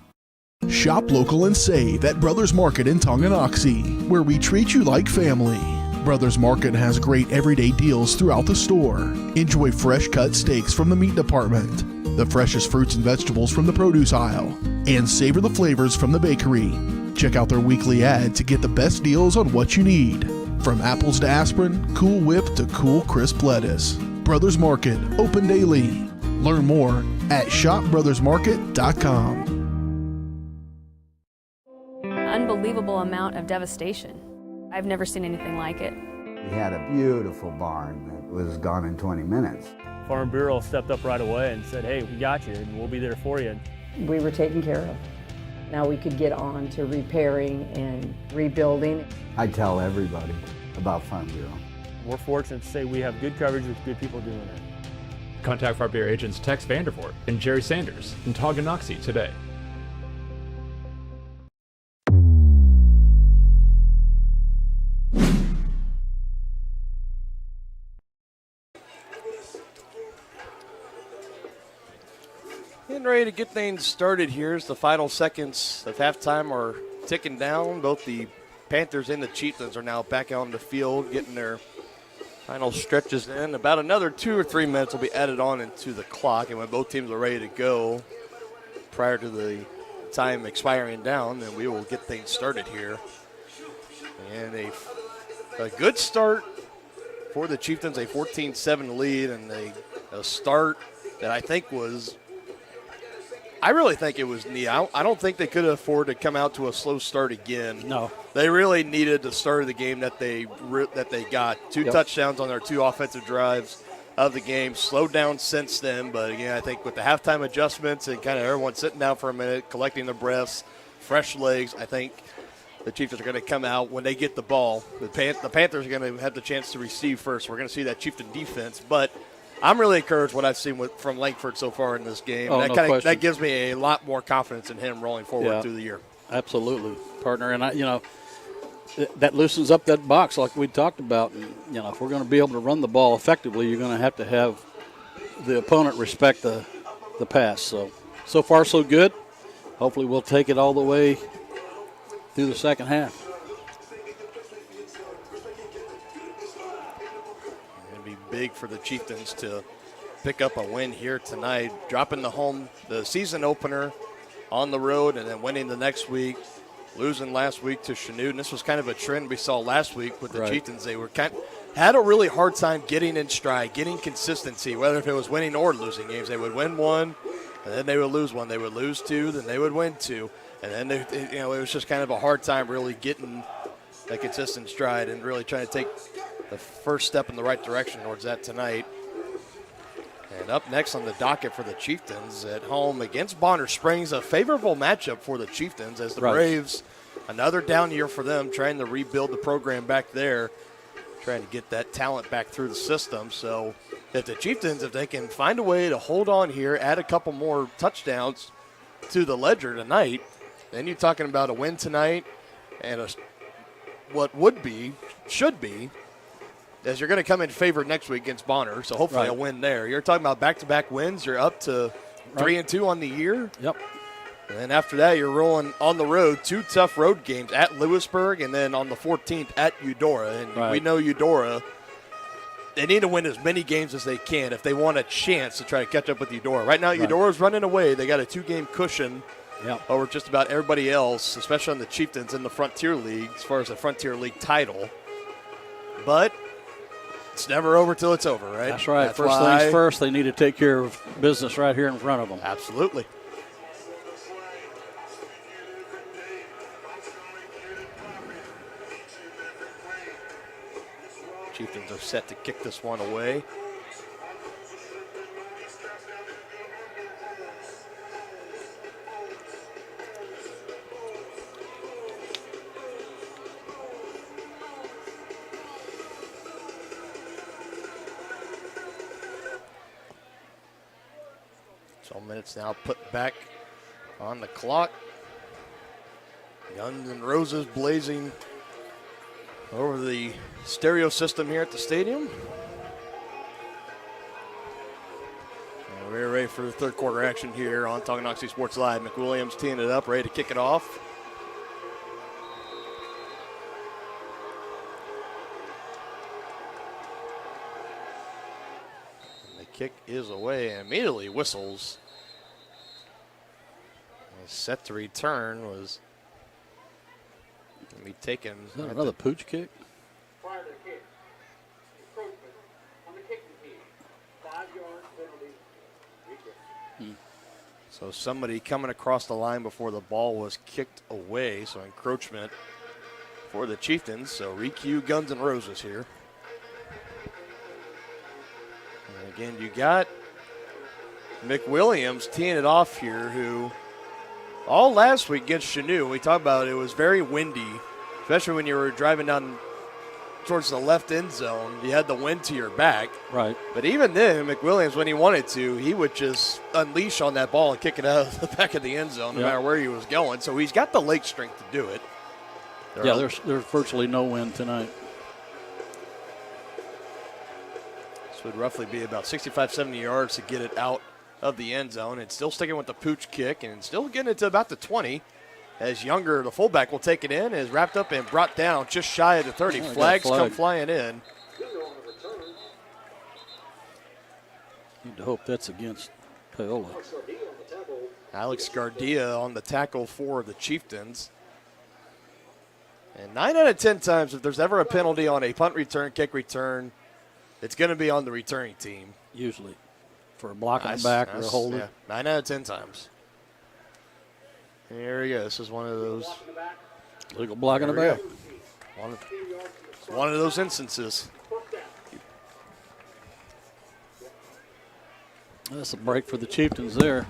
Shop local and save at Brothers Market in Tonganoxie, where we treat you like family. Brothers Market has great everyday deals throughout the store. Enjoy fresh cut steaks from the meat department, the freshest fruits and vegetables from the produce aisle, and savor the flavors from the bakery. Check out their weekly ad to get the best deals on what you need. From apples to aspirin, Cool Whip to cool crisp lettuce. Brothers Market, open daily. Learn more at shopbrothersmarket.com. Unbelievable amount of devastation. I've never seen anything like it. We had a beautiful barn that was gone in 20 minutes. Farm Bureau stepped up right away and said, hey, we got you and we'll be there for you. We were taken care of. Now we could get on to repairing and rebuilding. I tell everybody about Farm Bureau. We're fortunate to say we have good coverage with good people doing it. Contact Farm Bureau agents Tex Vandervoort and Jerry Sanders in Tonganoxie today. Getting ready to get things started here as the final seconds of halftime are ticking down. Both the Panthers and the Chieftains are now back out on the field getting their final stretches in. About another 2 or 3 minutes will be added on into the clock, and when both teams are ready to go prior to the time expiring down, then we will get things started here. And a good start for the Chieftains, a 14-7 lead, and a start that I think was – I really think it was neat. I don't think they could afford to come out to a slow start again. No. They really needed the start of the game that they got. Two touchdowns on their 2 offensive drives of the game. Slowed down since then, but again, I think with the halftime adjustments and kind of everyone sitting down for a minute, collecting their breaths, fresh legs, I think the Chieftains are going to come out when they get the ball. The Panthers are going to have the chance to receive first. We're going to see that Chieftain defense, but I'm really encouraged what I've seen from Langford so far in this game. That gives me a lot more confidence in him rolling forward through the year. Absolutely, partner. And that loosens up that box like we talked about. And, if we're going to be able to run the ball effectively, you're going to have the opponent respect the pass. So far so good. Hopefully we'll take it all the way through the second half. Big for the Chieftains to pick up a win here tonight, dropping the season opener on the road and then winning the next week, losing last week to Chanute. And this was kind of a trend we saw last week with the Chieftains. They were had a really hard time getting in stride, getting consistency, whether if it was winning or losing games. They would win one, and then they would lose one. They would lose 2, then they would win 2. And then it was just kind of a hard time really getting that consistent stride and really trying to take the first step in the right direction towards that tonight. And up next on the docket for the Chieftains at home against Bonner Springs, a favorable matchup for the Chieftains as the Braves, another down year for them, trying to rebuild the program back there, trying to get that talent back through the system. So if the Chieftains, if they can find a way to hold on here, add a couple more touchdowns to the ledger tonight, then you're talking about a win tonight and should be, as you're going to come in favored next week against Bonner, so hopefully a win there. You're talking about back-to-back wins. You're up to 3-2 on the year. Yep. And then after that, you're rolling on the road, 2 tough road games at Lewisburg and then on the 14th at Eudora. And we know Eudora they need to win as many games as they can if they want a chance to try to catch up with Eudora. Right now, Eudora's running away. They got a 2-game cushion over just about everybody else, especially on the Chieftains in the Frontier League as far as the Frontier League title. But it's never over till it's over, right? That's right. First things first, they need to take care of business right here in front of them. Absolutely. Chieftains are set to kick this one away. Minutes now put back on the clock. Guns and Roses blazing over the stereo system here at the stadium. And we're ready for the third quarter action here on Tonganoxie Sports Live. McWilliams teeing it up, ready to kick it off. And the kick is away and immediately whistles. Set to return was going to be taken. Is that another pooch kick? Prior to the kick, encroachment on the kicking team. 5-yard penalty. So somebody coming across the line before the ball was kicked away. So encroachment for the Chieftains. So re-cue Guns and Roses here. And again, you got McWilliams teeing it off here, who all last week against Chanute, we talked about it was very windy, especially when you were driving down towards the left end zone. You had the wind to your back. Right. But even then, McWilliams, when he wanted to, he would just unleash on that ball and kick it out of the back of the end zone, no matter where he was going. So he's got the leg strength to do it. There's virtually no wind tonight. This would roughly be about 65, 70 yards to get it out of the end zone, and still sticking with the pooch kick and still getting it to about the 20 as Younger, the fullback, will take it in, is wrapped up and brought down just shy of the 30. Flags come flying in. Need to hope that's against Paola. Alex Gardia on the tackle for the Chieftains. And 9 out of 10 times, if there's ever a penalty on a punt return, kick return, it's going to be on the returning team. Usually. For a block on the back or a holding. Yeah, 9 out of 10 times. Here we go. This is one of those. Legal block on the back. One of those instances. That's a break for the Chieftains there.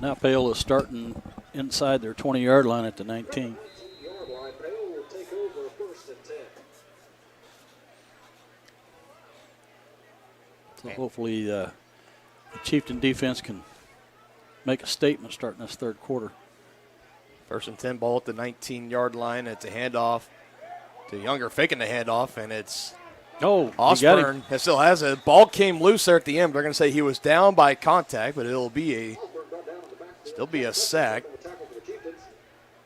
Now Paola's starting inside their 20-yard line at the 19. So hopefully the Chieftain defense can make a statement starting this third quarter. 1st and 10 ball at the 19-yard line. It's a handoff to Younger, faking the handoff, and it's Osborne that still has it. Ball came loose there at the end. They're going to say he was down by contact, but it'll be still be a sack.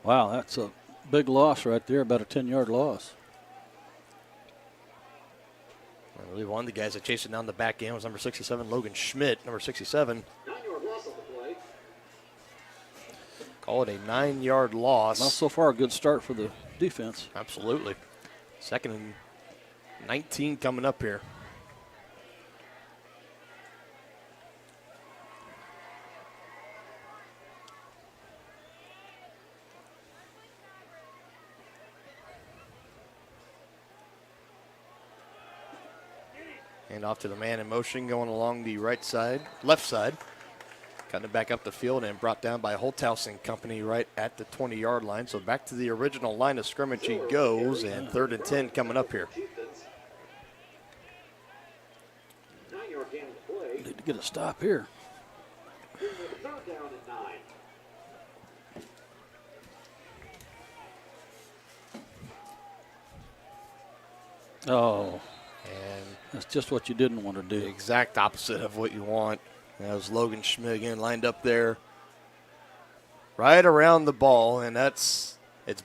Wow, that's a big loss right there, about a 10-yard loss. I believe one of the guys that chased it down the back end was number 67, Logan Schmidt, number 67. Call it a 9-yard loss. Well, so far a good start for the defense. Absolutely. 2nd and 19 coming up here. And off to the man in motion going along the left side. Cutting it back up the field and brought down by Holthouse and company right at the 20-yard line. So back to the original line of scrimmage he goes, and 3rd and 10 coming up here. Need to get a stop here. Oh, and that's just what you didn't want to do. The exact opposite of what you want. That was Logan Schmidt again lined up there. right around the ball, and it's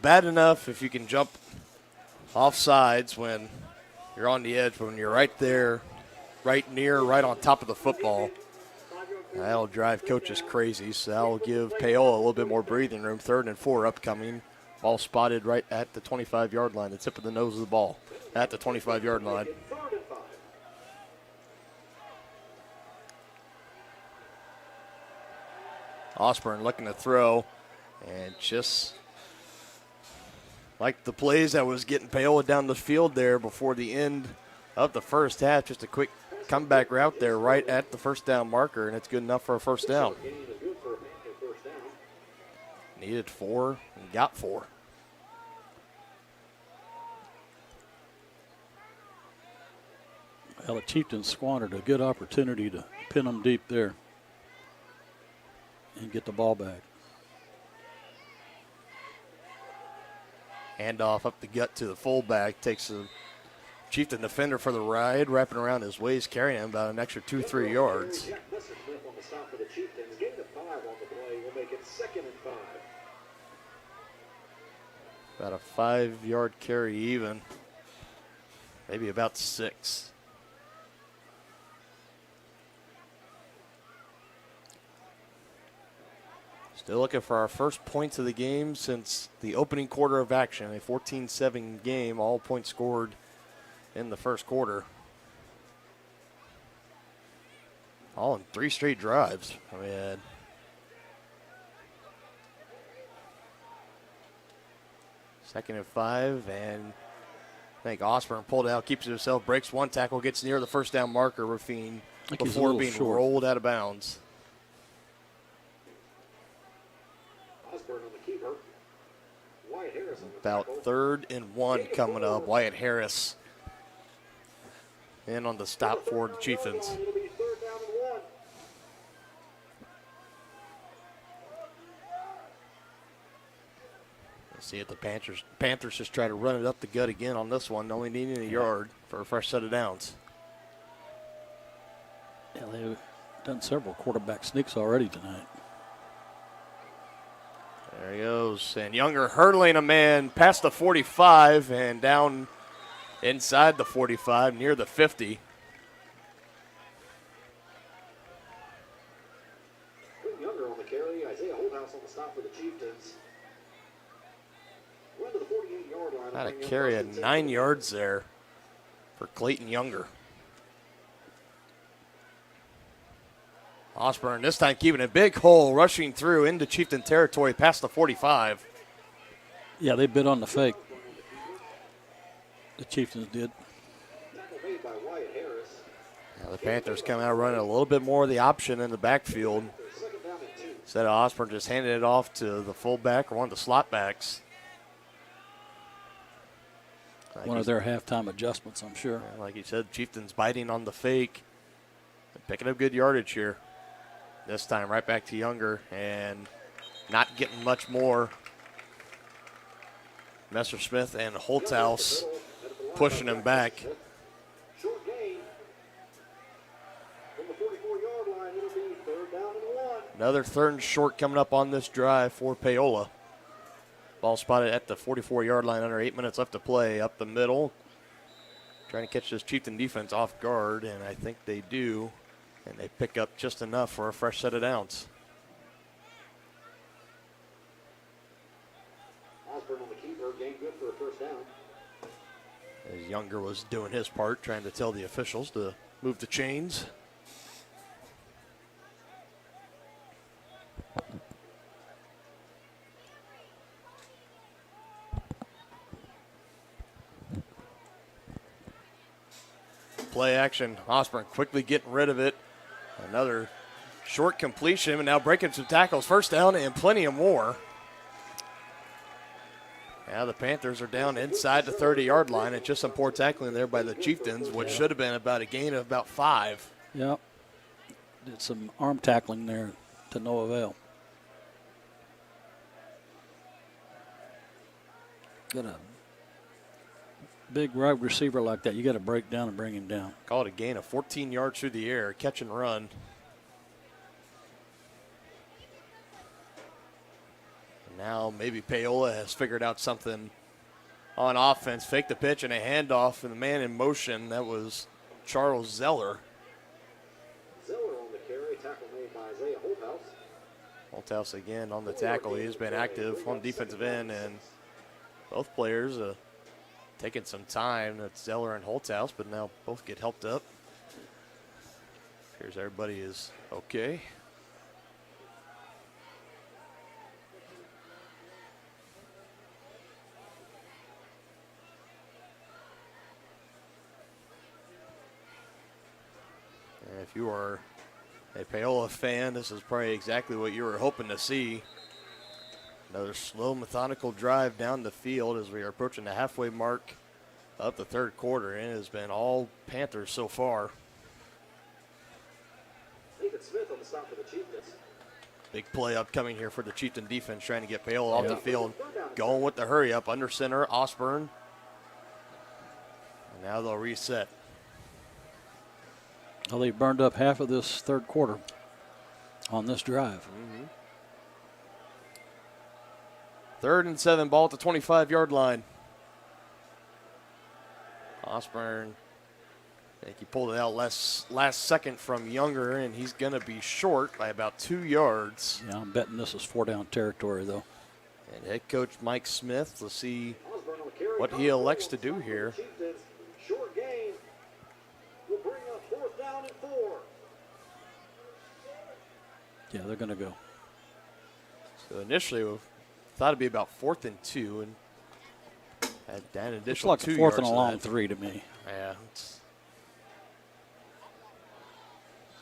bad enough if you can jump off sides when you're on the edge, but when you're right there, right on top of the football, that'll drive coaches crazy. So that'll give Paola a little bit more breathing room. 3rd and 4 upcoming. Ball spotted right at the 25-yard line, the tip of the nose of the ball at the 25-yard line. Osborne looking to throw, and just like the plays that was getting Paola down the field there before the end of the first half, just a quick comeback route there right at the first down marker, and it's good enough for a first down. Needed 4 and got 4. Well, the Chieftains squandered a good opportunity to pin them deep there and get the ball back. Handoff up the gut to the fullback, takes the Chieftain defender for the ride, wrapping around his waist, carrying him about an extra 2-3 yards. About a 5-yard carry even, maybe about 6. Still looking for our first points of the game since the opening quarter of action. A 14-7 game, all points scored in the first quarter. All in 3 straight drives. We had second and 5, and I think Osborne pulled out, keeps it himself, breaks one tackle, gets near the first down marker, Rafine, before being rolled out of bounds. About 3rd and 1 coming up. Wyatt Harris in on the stop for the Chieftains. Let's see if the Panthers just try to run it up the gut again on this one, only needing a yard for a fresh set of downs. Yeah, they've done several quarterback sneaks already tonight. There he goes. And Younger hurdling a man past the 45 and down inside the 45, near the 50. Younger on the carry. Isaiah Holthouse on the stop for the Chieftains. Run to the 48-yard line. Had a carry at 9 yards there for Clayton Younger. Osborne this time keeping a big hole, rushing through into Chieftain territory past the 45. Yeah, they bit on the fake. The Chieftains did. Now the Panthers come out running a little bit more of the option in the backfield. Instead of Osborne just handing it off to the fullback or one of the slot backs. One of their halftime adjustments, I'm sure. Like you said, Chieftains biting on the fake. Picking up good yardage here. This time right back to Younger and not getting much more. Messersmith and Holthouse pushing him back. Short gain from the 44-yard line. It'll be 3rd down and 1. Another 3rd and short coming up on this drive for Paola. Ball spotted at the 44-yard line, under 8 minutes left to play. Up the middle. Trying to catch this Chieftain defense off guard, and I think they do. And they pick up just enough for a fresh set of downs. Osborne on the keeper, gain good for a first down. As Younger was doing his part, trying to tell the officials to move the chains. Play action. Osborne quickly getting rid of it. Another short completion, and now breaking some tackles. First down and plenty of more. Now the Panthers are down inside the 30-yard line, and just some poor tackling there by the Chieftains, which should have been about a gain of about 5. Yep. Did some arm tackling there to no avail. Got a big wide receiver like that, you got to break down and bring him down. Call it a gain of 14 yards through the air, catch and run. Now maybe Paola has figured out something on offense. Fake the pitch and a handoff, and the man in motion, that was Charles Zeller. Zeller on the carry, tackle made by Isaiah Holthouse. Holthouse again on the tackle. He has been active on defensive end, and both players taking some time. That's Zeller and Holthouse, but now both get helped up. Appears everybody is okay. And if you are a Paola fan, this is probably exactly what you were hoping to see. Another slow, methodical drive down the field as we are approaching the halfway mark of the third quarter, and it has been all Panthers so far. Nathan Smith on the stop for the Chieftains. Big play upcoming here for the Chieftain defense, trying to get Paola off the field. Going with the hurry up, under center, Osborne. And now they'll reset. Well, they burned up half of this third quarter on this drive. 3rd and 7, ball at the 25-yard line. Osborne, I think he pulled it out last second from Younger, and he's going to be short by about 2 yards. Yeah, I'm betting this is 4-down territory, though. And head coach Mike Smith, let's see what he elects to do here. Short game will bring up 4th down and 4. Yeah, they're going to go. So initially, we thought it'd be about 4th and 2, and had an additional Looks like 2 a 4th yards and a long that. 3 to me. Yeah.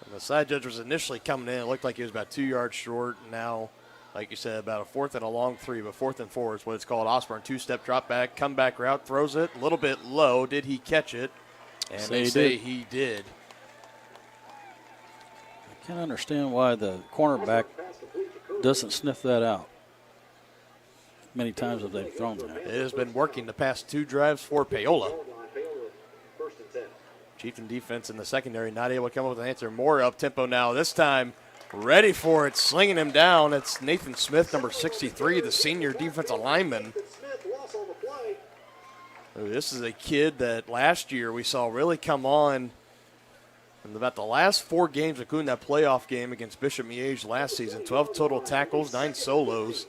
And the side judge was initially coming in. It looked like he was about 2 yards short. Now, like you said, about a 4th and a long 3, but 4th and 4 is what it's called. Osborne, 2-step drop back, comeback route, throws it a little bit low. Did he catch it? And they say he did. I can't understand why the cornerback doesn't sniff that out. Many times have they thrown that. It has been working the past 2 drives for Paola. Chieftain defense in the secondary not able to come up with an answer. More up-tempo now. This time ready for it, slinging him down. It's Nathan Smith, number 63, the senior defensive lineman. This is a kid that last year we saw really come on in about the last 4 games, including that playoff game against Bishop Miege last season. 12 total tackles, 9 solos,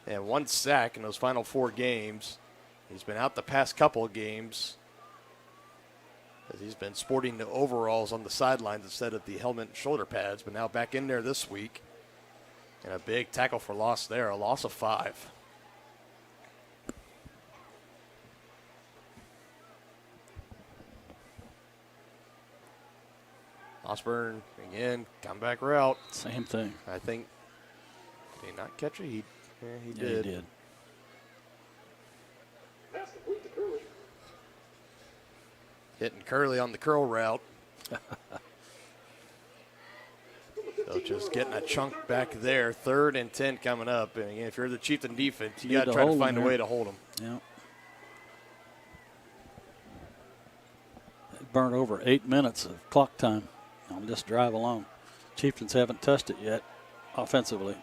and 1 sack in those final 4 games. He's been out the past couple of games as he's been sporting the overalls on the sidelines instead of the helmet and shoulder pads, but now back in there this week. And a big tackle for loss there, a loss of 5. Osborne, again, comeback route. Same thing. I think, did he not catch it? He did. Yeah, he did. Pass complete to Curley. Hitting Curley on the curl route. So just getting a chunk back there. 3rd and 10 coming up. And again, if you're the Chieftain defense, you got to try to find a way to hold them. Yeah. They burned over 8 minutes of clock time on this drive alone. Chieftains haven't touched it yet offensively.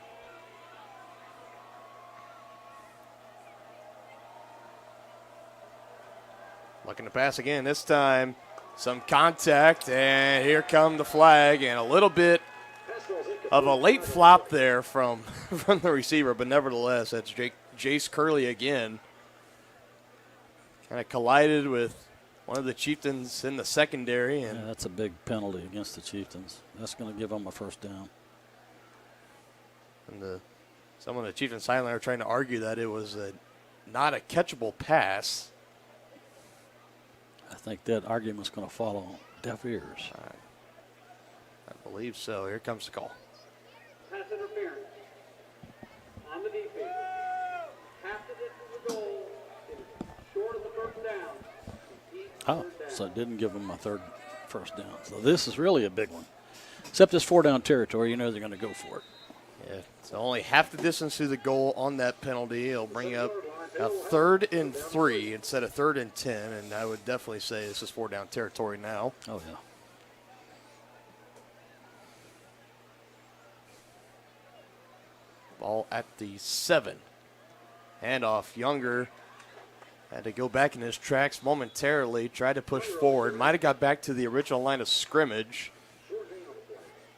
Looking to pass again this time. Some contact, and here come the flag, and a little bit of a late flop there from the receiver, but nevertheless, that's Jace Curley again. Kind of collided with one of the Chieftains in the secondary. And yeah, that's a big penalty against the Chieftains. That's going to give them a 1st down. And some of the Chieftains sideline are trying to argue that it was not a catchable pass. I think that argument's going to fall on deaf ears. I believe so. Here comes the call. Pass interference on the defense. Half the distance of the goal is short of the 1st down. Oh, so it didn't give them a 1st down. So this is really a big one. Except this 4-down territory, you know they're going to go for it. Yeah, it's only half the distance to the goal on that penalty. It'll bring up a 3rd and 3 instead of 3rd and 10, and I would definitely say this is 4-down territory now. Oh, yeah. Ball at the 7. Handoff, Younger had to go back in his tracks momentarily, tried to push forward, might have got back to the original line of scrimmage.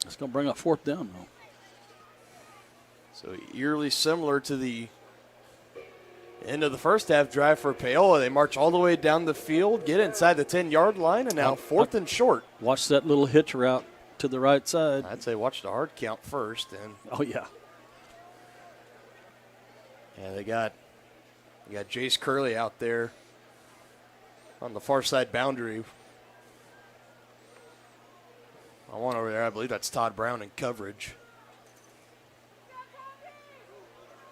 It's going to bring up 4th down, though. So eerily similar to the end of the first half drive for Paola. They march all the way down the field, get inside the 10-yard line, and now 4th and short. Watch that little hitch route to the right side. I'd say watch the hard count first. And oh, yeah. Yeah, they got Jace Curley out there on the far side boundary. One over there, I believe that's Todd Brown in coverage.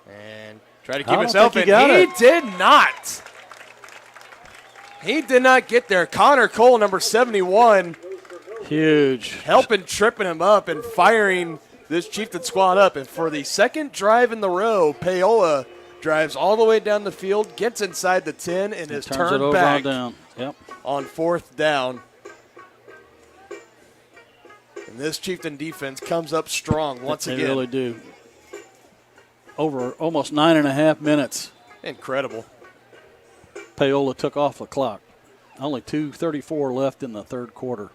And try to keep himself in. He did not. He did not get there. Connor Cole, number 71. Huge. Helping tripping him up and firing this Chieftain squad up. And for the second drive in the row, Paola drives all the way down the field, gets inside the 10, and is turned back on 4th down. And this Chieftain defense comes up strong once again. They really do. Over almost 9.5 minutes. Incredible. Paola took off the clock. Only 2:34 left in the 3rd quarter.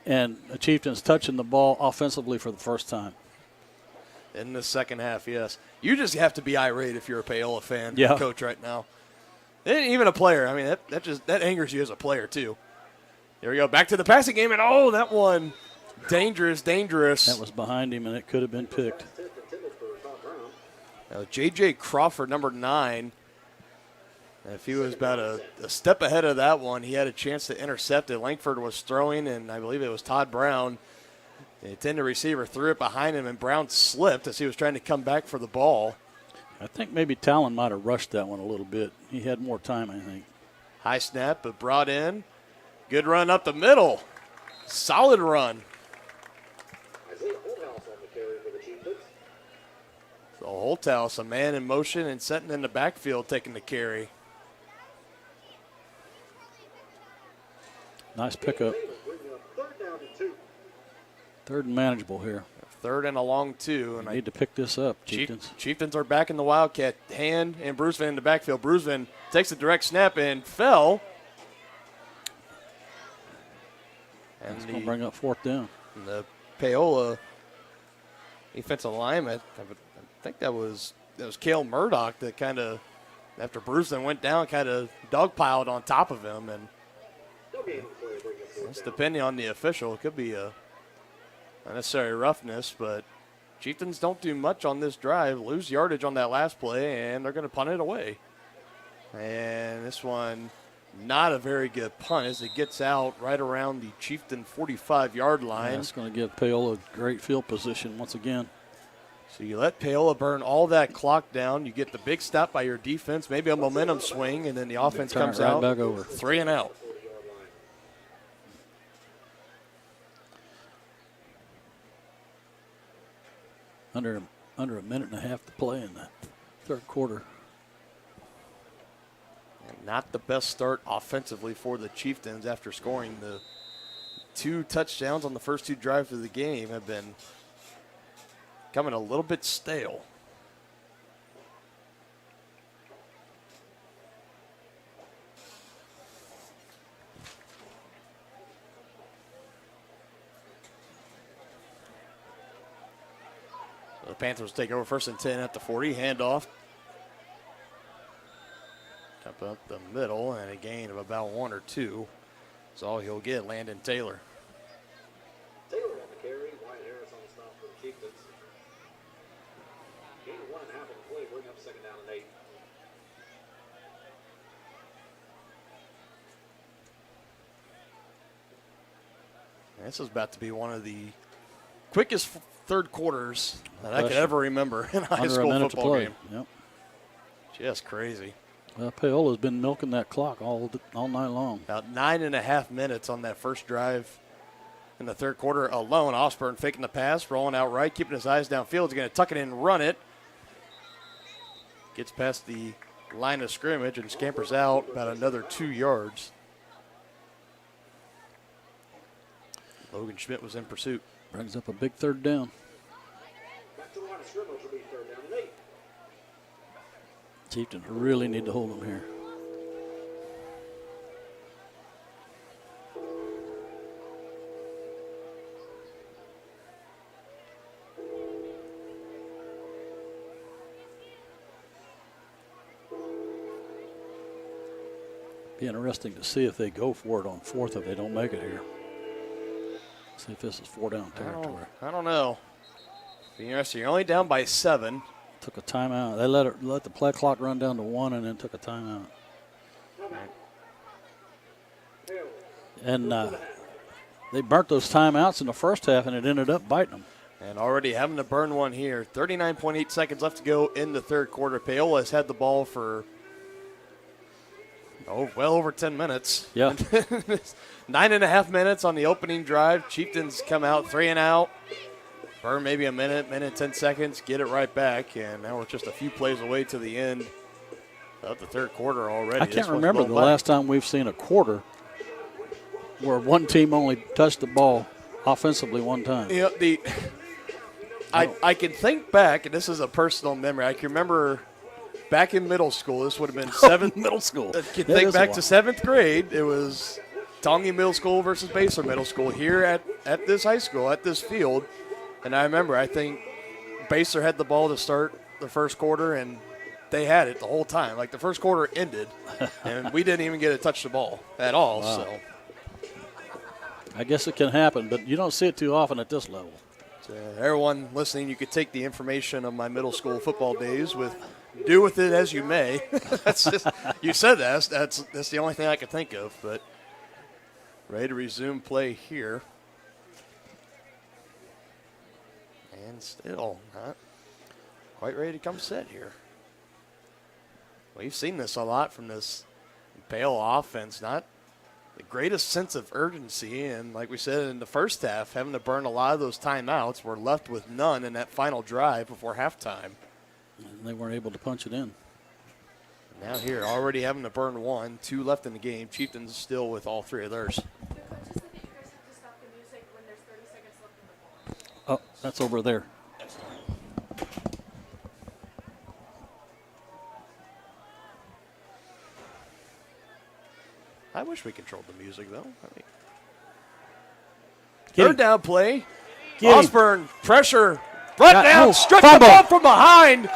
And the Chieftains touching the ball offensively for the first time. In the second half, yes. You just have to be irate if you're a Paola fan, coach, right now. And even a player. I mean, that angers you as a player, too. There we go. Back to the passing game, and that one. Dangerous. That was behind him, and it could have been picked. Now, J.J. Crawford, number 9, if he was about a step ahead of that one, he had a chance to intercept it. Langford was throwing, and I believe it was Todd Brown. The intended receiver threw it behind him, and Brown slipped as he was trying to come back for the ball. I think maybe Talon might have rushed that one a little bit. He had more time, I think. High snap, but brought in. Good run up the middle. Solid run. So Holthouse, a man in motion and setting in the backfield, taking the carry. Nice pickup. 3rd and manageable here. 3rd and a long 2. And I need to pick this up, Chieftains. Chieftains are back in the Wildcat. Hand and Bruceman in the backfield. Bruceman takes a direct snap and fell. And it's going to bring up 4th down. The Paola defensive lineman, I think that was Cale Murdoch that kind of, after Bruceman went down, kind of dogpiled on top of him. And it's depending on the official, it could be a unnecessary roughness, but Chieftains don't do much on this drive, lose yardage on that last play, and they're going to punt it away. And this one, not a very good punt as it gets out right around the Chieftain 45-yard line. Yeah, that's going to give Paola great field position once again. So you let Paola burn all that clock down. You get the big stop by your defense, maybe a momentum swing, and then the offense comes out. Back over. 3 and out. Under a minute and a half to play in the 3rd quarter. And not the best start offensively for the Chieftains after scoring the 2 touchdowns on the first 2 drives of the game. Have been coming a little bit stale. The Panthers take over 1st and 10 at the 40. Handoff. Up the middle, and a gain of about 1 or 2. That's all he'll get, Landon Taylor. Taylor on the carry. Wyatt Harris on the stop for the Chieftains. Gain of 1.5 on the play, bring up 2nd down and 8. This is about to be one of the quickest 3rd quarters that I could ever remember in a high school football game. Yep. Just crazy. Well, Paola's been milking that clock all night long. About 9.5 minutes on that first drive in the 3rd quarter alone. Osborne faking the pass, rolling out right, keeping his eyes downfield. He's going to tuck it in and run it. Gets past the line of scrimmage and scampers out about another 2 yards. Logan Schmidt was in pursuit. Brings up a big 3rd down. Back to the line of scrimmage will be 3rd down and 8. Chieftains really need to hold them here. Be interesting to see if they go for it on fourth if they don't make it here. See if this is 4-down territory. I don't know. Be interesting. You're only down by 7. Took a timeout. They let the play clock run down to 1 and then took a timeout. And they burnt those timeouts in the first half, and it ended up biting them. And already having to burn one here. 39.8 seconds left to go in the third quarter. Paola has had the ball for well over 10 minutes. Yeah. 9.5 minutes on the opening drive. Chieftains come out 3 and out. Burn maybe a minute, 10 seconds, get it right back. And now we're just a few plays away to the end of the third quarter already. I can't remember the last time we've seen a quarter where one team only touched the ball offensively one time. You know, I can think back, and this is a personal memory. I can remember back in middle school, this would have been middle school. I can think back to 7th grade. It was Tongi Middle School versus Basler Middle School here at this high school, at this field. And I remember, I think Basler had the ball to start the first quarter, and they had it the whole time. Like, the first quarter ended, and we didn't even get to touch the ball at all. Wow. So I guess it can happen, but you don't see it too often at this level. So everyone listening, you could take the information of my middle school football days do with it as you may. That's just, you said that. That's the only thing I could think of. But ready to resume play here. And still not quite ready to come set here. We've seen this a lot from this Paola offense. Not the greatest sense of urgency. And like we said in the first half, having to burn a lot of those timeouts. We're left with none in that final drive before halftime. And they weren't able to punch it in. Now here, already having to burn 1, 2 left in the game. Chieftains still with all 3 of theirs. Oh, that's over there. I wish we controlled the music, though. Third down play. Osborne, pressure. Brought down, struck the ball from behind.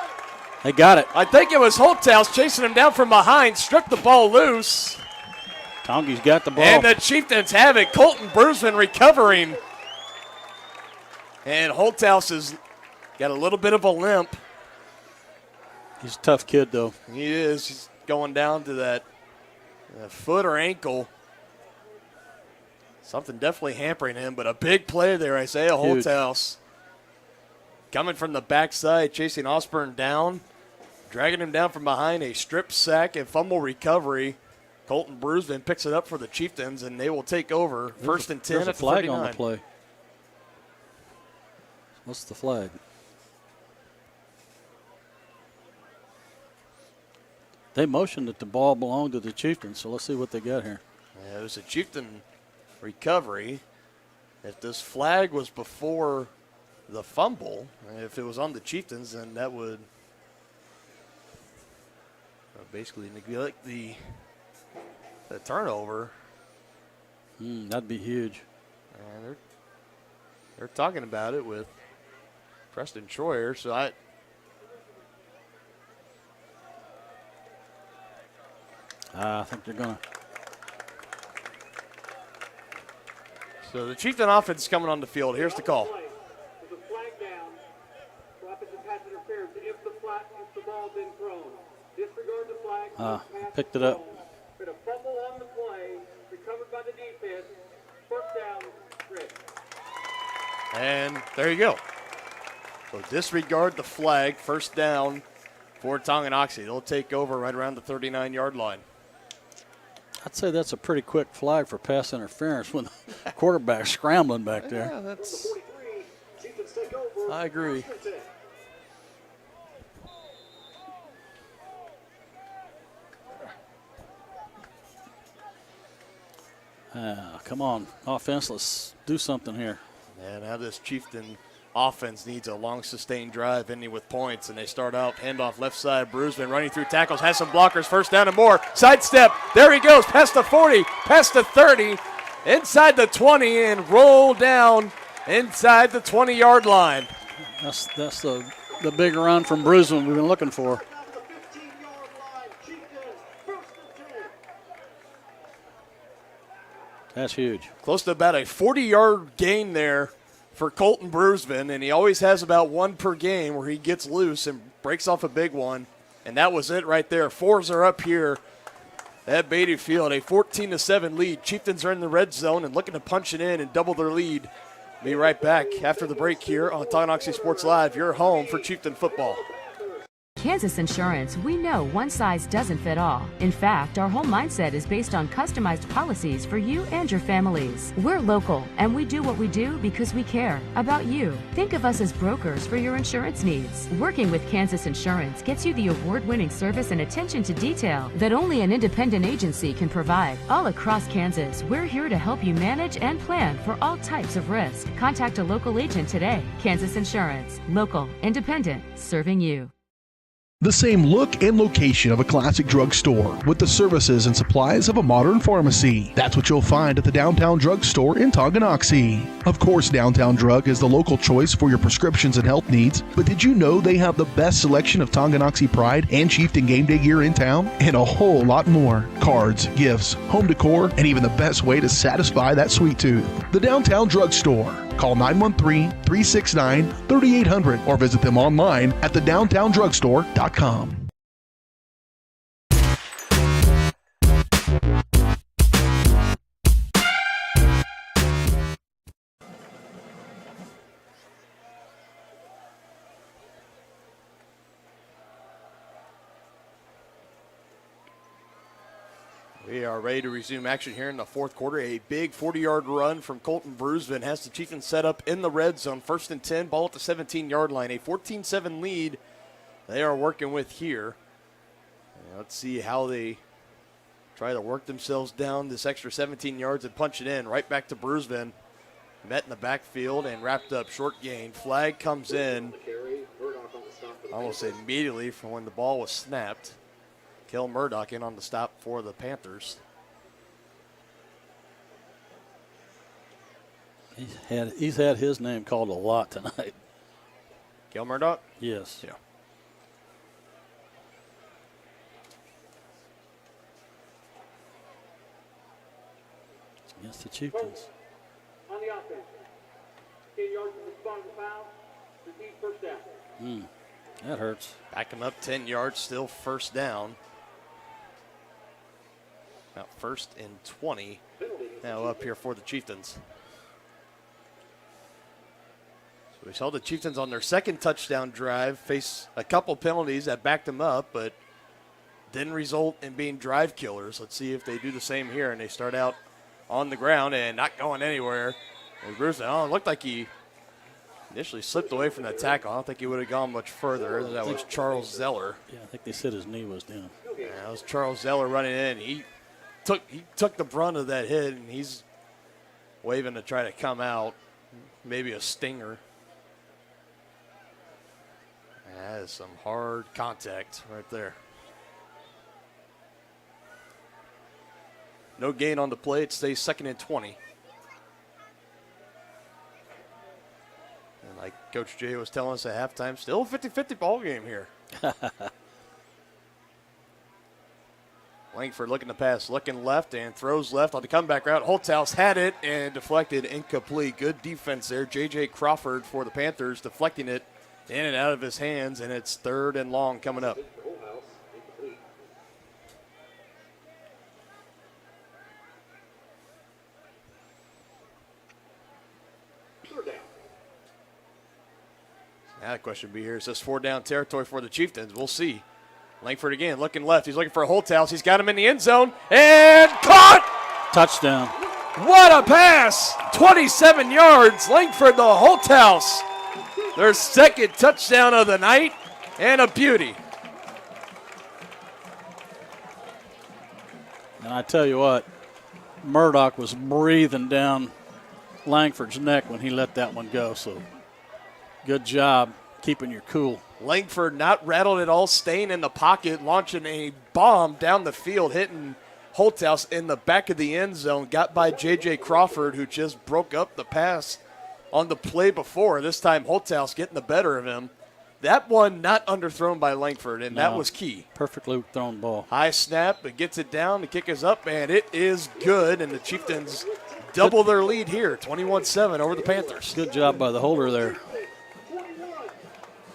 They got it. I think it was Holthouse chasing him down from behind, struck the ball loose. Tongi's got the ball. And the Chieftains have it. Colton Bruceman recovering. And Holthouse has got a little bit of a limp. He's a tough kid, though. He is. He's going down to that foot or ankle. Something definitely hampering him, but a big play there, Isaiah Holthouse. Coming from the backside, chasing Osborne down, dragging him down from behind, a strip sack and fumble recovery. Colton Bruceman picks it up for the Chieftains, and they will take over. First and 10 There's a at the flag 39. on the play. What's the flag? They motioned that the ball belonged to the Chieftains, so let's see what they got here. Yeah, it was a Chieftain recovery. If this flag was before the fumble, if it was on the Chieftains, then that would basically neglect the turnover. That'd be huge. And they're talking about it with Preston Troyer, so I think they're going to. So the Chieftain offense is coming on the field. Here's the call. With the flag down, offensive pass interference if the ball's been thrown. Disregard the flag. Picked it up. Been a fumble on the play, recovered by the defense. First down, Chris. And there you go. So disregard the flag. First down for Tonganoxie. They'll take over right around the 39-yard line. I'd say that's a pretty quick flag for pass interference when the quarterback's scrambling back there. Yeah, I agree. Come on, offense, let's do something here. And now this Chieftain offense needs a long, sustained drive ending with points, and they start out handoff left side. Bruisman running through tackles, has some blockers, first down and more. Sidestep, there he goes, past the 40, past the 30, inside the 20, and roll down inside the 20-yard line. That's the big run from Bruisman we've been looking for. That's huge. Close to about a 40-yard gain there for Colton Bruisman, and he always has about one per game where he gets loose and breaks off a big one, and that was it right there. Fours are up here at Beatty Field, a 14-7 lead. Chieftains are in the red zone and looking to punch it in and double their lead. Be right back after the break here on Tonganoxie Sports Live, your home for Chieftain football. Kansas Insurance, we know one size doesn't fit all. In fact, our whole mindset is based on customized policies for you and your families. We're local, and we do what we do because we care about you. Think of us as brokers for your insurance needs. Working with Kansas Insurance gets you the award-winning service and attention to detail that only an independent agency can provide. All across Kansas, we're here to help you manage and plan for all types of risk. Contact a local agent today. Kansas Insurance, local, independent, serving you. The same look and location of a classic drugstore with the services and supplies of a modern pharmacy. That's what you'll find at the Downtown Drug Store in Tonganoxie. Of course, Downtown Drug is the local choice for your prescriptions and health needs, but did you know they have the best selection of Tonganoxie Pride and Chieftain Game Day gear in town? And a whole lot more. Cards, gifts, home decor, and even the best way to satisfy that sweet tooth. The Downtown Drug Store. Call 913-369-3800 or visit them online at thedowntowndrugstore.com. We are ready to resume action here in the fourth quarter. A big 40-yard run from Colton Bruisman has the Chieftains set up in the red zone. 1st and 10, ball at the 17-yard line. A 14-7 lead they are working with here. And let's see how they try to work themselves down this extra 17 yards and punch it in. Right back to Bruisman. Met in the backfield and wrapped up short gain. Flag comes in almost immediately from when the ball was snapped. Kel Murdoch in on the stop for the Panthers. He's had his name called a lot tonight. Kel Murdoch? Yes. Yeah. Against the Chieftains. On the offense. 10 yards from the spot of the foul. Repeat first down. That hurts. Back him up 10 yards, still first down. Now 1st and 20. Now up here for the Chieftains. So we saw the Chieftains on their second touchdown drive face a couple penalties that backed them up, but didn't result in being drive killers. Let's see if they do the same here, and they start out on the ground and not going anywhere. And Bruce, it looked like he initially slipped away from that tackle. I don't think he would have gone much further. That was Charles Zeller. Yeah, I think they said his knee was down. Yeah, that was Charles Zeller running in. He took the brunt of that hit, and he's waving to try to come out. Maybe a stinger. That is some hard contact right there. No gain on the play. It stays 2nd and 20. And like Coach Jay was telling us at halftime, still a 50-50 ball game here. Langford looking to pass, looking left and throws left on the comeback route. Holthouse had it and deflected, incomplete. Good defense there. J.J. Crawford for the Panthers deflecting it in and out of his hands, and it's 3rd and long coming up. Now the question will be here, is this 4-down territory for the Chieftains? We'll see. Langford again, looking left. He's looking for a Holthouse. He's got him in the end zone. And caught! Touchdown. What a pass! 27 yards. Langford the Holthouse. Their second touchdown of the night, and a beauty. And I tell you what, Murdoch was breathing down Langford's neck when he let that one go. So Good job keeping your cool. Langford not rattled at all, staying in the pocket, launching a bomb down the field, hitting Holthouse in the back of the end zone. Got by J.J. Crawford, who just broke up the pass on the play before. This time Holthouse getting the better of him. That one not underthrown by Langford, and that was key. Perfectly thrown ball. High snap, it gets it down, the kick is up, and it is good, and the Chieftains double their lead here, 21-7 over the Panthers. Good job by the holder there.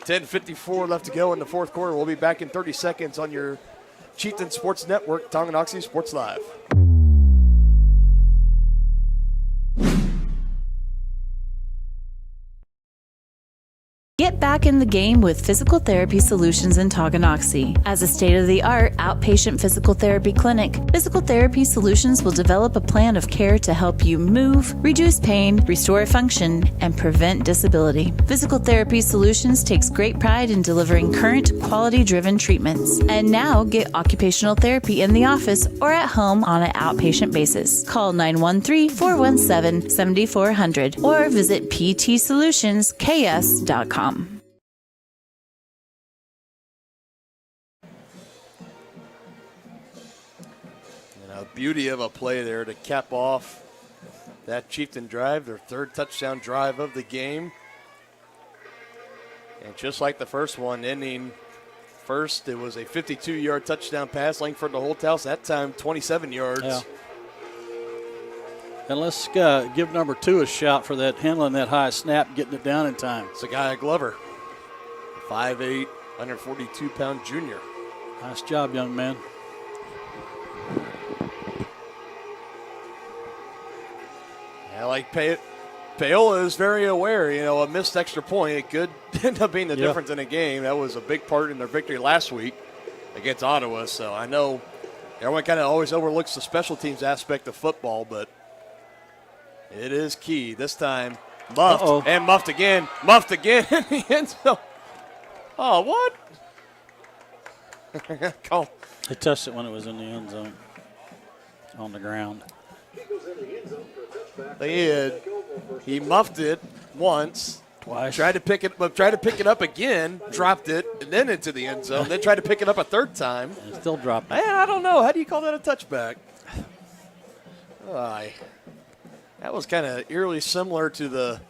10:54 left to go in the fourth quarter. We'll be back in 30 seconds on your Chieftain Sports Network, Tonganoxie Sports Live. Get back in the game with Physical Therapy Solutions in Tonganoxie. As a state-of-the-art outpatient physical therapy clinic, Physical Therapy Solutions will develop a plan of care to help you move, reduce pain, restore function, and prevent disability. Physical Therapy Solutions takes great pride in delivering current, quality-driven treatments. And now get occupational therapy in the office or at home on an outpatient basis. Call 913-417-7400 or visit ptsolutionsks.com. Beauty of a play there to cap off that Chieftain drive, their third touchdown drive of the game. And just like the first one, ending first, it was a 52-yard touchdown pass, Langford to Holthouse, that time 27 yards. Yeah. And let's give number 2 a shout for that handling that high snap, getting it down in time. It's a guy, Glover, 5'8", 142-pound junior. Nice job, young man. Yeah, like Paola is very aware, a missed extra point, it could end up being the difference in a game. That was a big part in their victory last week against Ottawa. So I know everyone kind of always overlooks the special teams aspect of football, but it is key. This time, muffed and muffed again in the end zone. Oh, what? Call. They touched it when it was in the end zone on the ground. He muffed it once, twice, tried to pick it up again, dropped it, and then into the end zone. Then tried to pick it up a third time, and still dropped it. I don't know. How do you call that a touchback? That was kind of eerily similar to the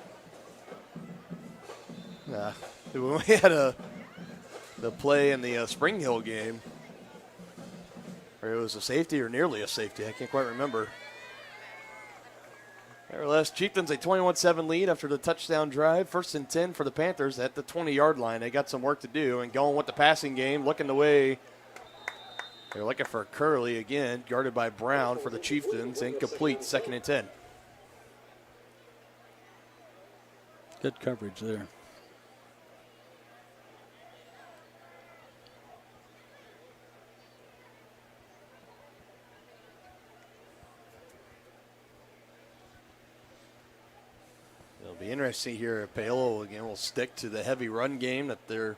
when we had the play in the Spring Hill game, where it was a safety or nearly a safety. I can't quite remember. Nevertheless, Chieftains a 21-7 lead after the touchdown drive. 1st and 10 for the Panthers at the 20-yard line. They got some work to do and going with the passing game, looking the way. They're looking for Curley again, guarded by Brown for the Chieftains. Incomplete, 2nd and 10. Good coverage there. It'll be interesting here if Paola again will stick to the heavy run game that they're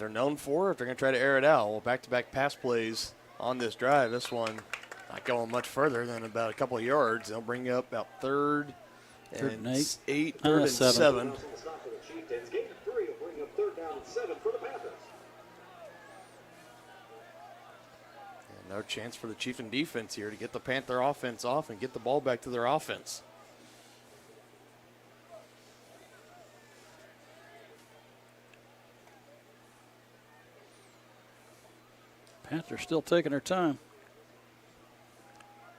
known for. If they're going to try to air it out, well, back-to-back pass plays on this drive. This one not going much further than about a couple of yards. They'll bring up about third and 8, third and 7. No chance for the Chieftain defense here to get the Panther offense off and get the ball back to their offense. Panthers still taking their time.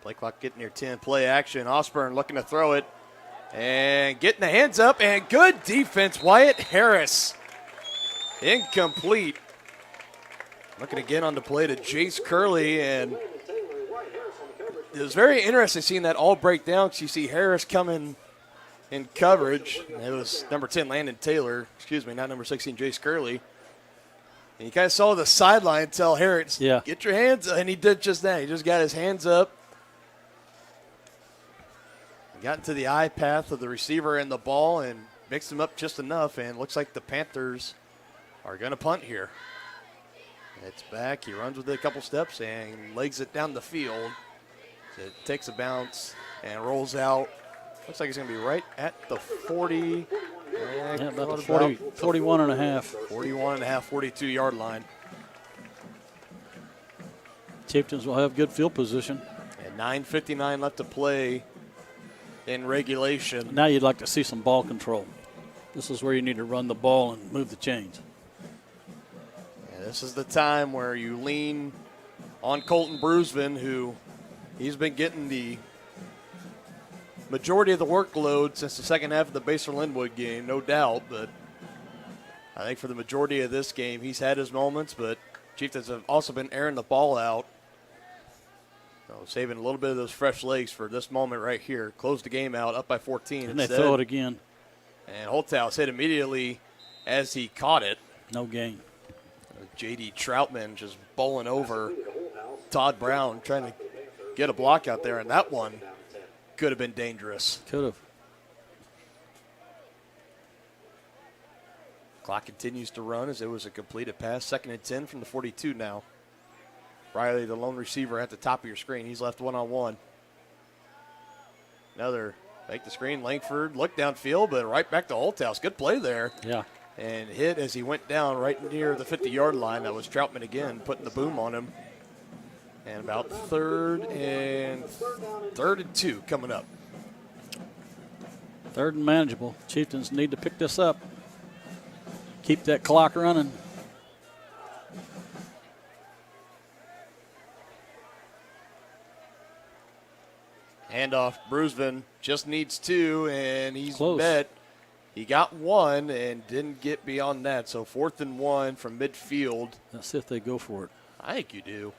Play clock getting near 10. Play action. Osborne looking to throw it and getting the hands up, and good defense. Wyatt Harris. Incomplete. Looking again on the play to Jace Curley, and it was very interesting seeing that all break down because you see Harris coming in coverage. It was number 10, Landon Taylor. Excuse me, not number 16, Jace Curley. And you kind of saw the sideline tell Harris, get your hands up, and he did just that. He just got his hands up. Got into the eye path of the receiver and the ball and mixed him up just enough, and looks like the Panthers are going to punt here. It's back. He runs with it a couple steps and legs it down the field. It takes a bounce and rolls out. Looks like it's going to be right at the 40. Yeah, about the 41 and a half. 41 and a half, 42-yard line. Chieftains will have good field position. And 9:59 left to play in regulation. Now you'd like to see some ball control. This is where you need to run the ball and move the chains. And this is the time where you lean on Colton Brusvin, who he's been getting the majority of the workload since the second half of the Baser-Linwood game, no doubt. But I think for the majority of this game, he's had his moments, but Chieftains have also been airing the ball out. So saving a little bit of those fresh legs for this moment right here. Close the game out, up by 14. And they throw it again. And Holthaus hit immediately as he caught it. No gain. J.D. Troutman just bowling over Todd Brown, trying to get a block out there, and that one could have been dangerous. Could have. Clock continues to run as it was a completed pass. 2nd and 10 from the 42 now. Riley, the lone receiver at the top of your screen. He's left one-on-one. Another make the screen. Langford looked downfield, but right back to Holthaus. Good play there. Yeah. And hit as he went down right near the 50-yard line. That was Troutman again, putting the boom on him. And about third and 2 coming up. 3rd and manageable. Chieftains need to pick this up. Keep that clock running. Handoff. Brusvin just needs 2, and he's close. met. He got 1 and didn't get beyond that. So 4th and 1 from midfield. Let's see if they go for it. I think you do.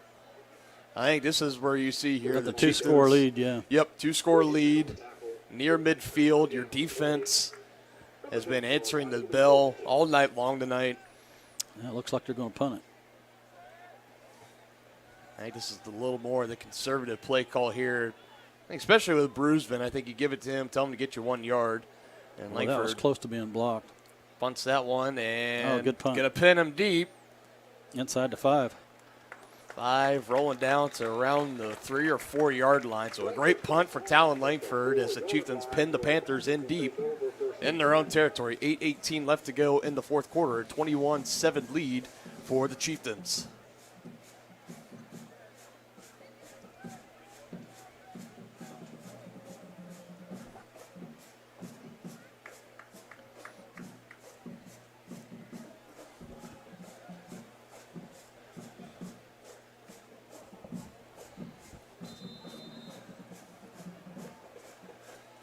I think this is where you see here the 2-score lead, yeah. Yep, 2-score lead near midfield. Your defense has been answering the bell all night long tonight. Yeah, it looks like they're going to punt it. I think this is a little more of the conservative play call here, I think especially with Brusvin. I think you give it to him, tell him to get you 1 yard. And Well, that was close to being blocked. Punts that one, and good punt. going to pin him deep. Inside the 5. 5 rolling down to around the 3 or 4 yard line. So a great punt for Talon Langford as the Chieftains pin the Panthers in deep in their own territory. 8:18 left to go in the fourth quarter. A 21-7 lead for the Chieftains.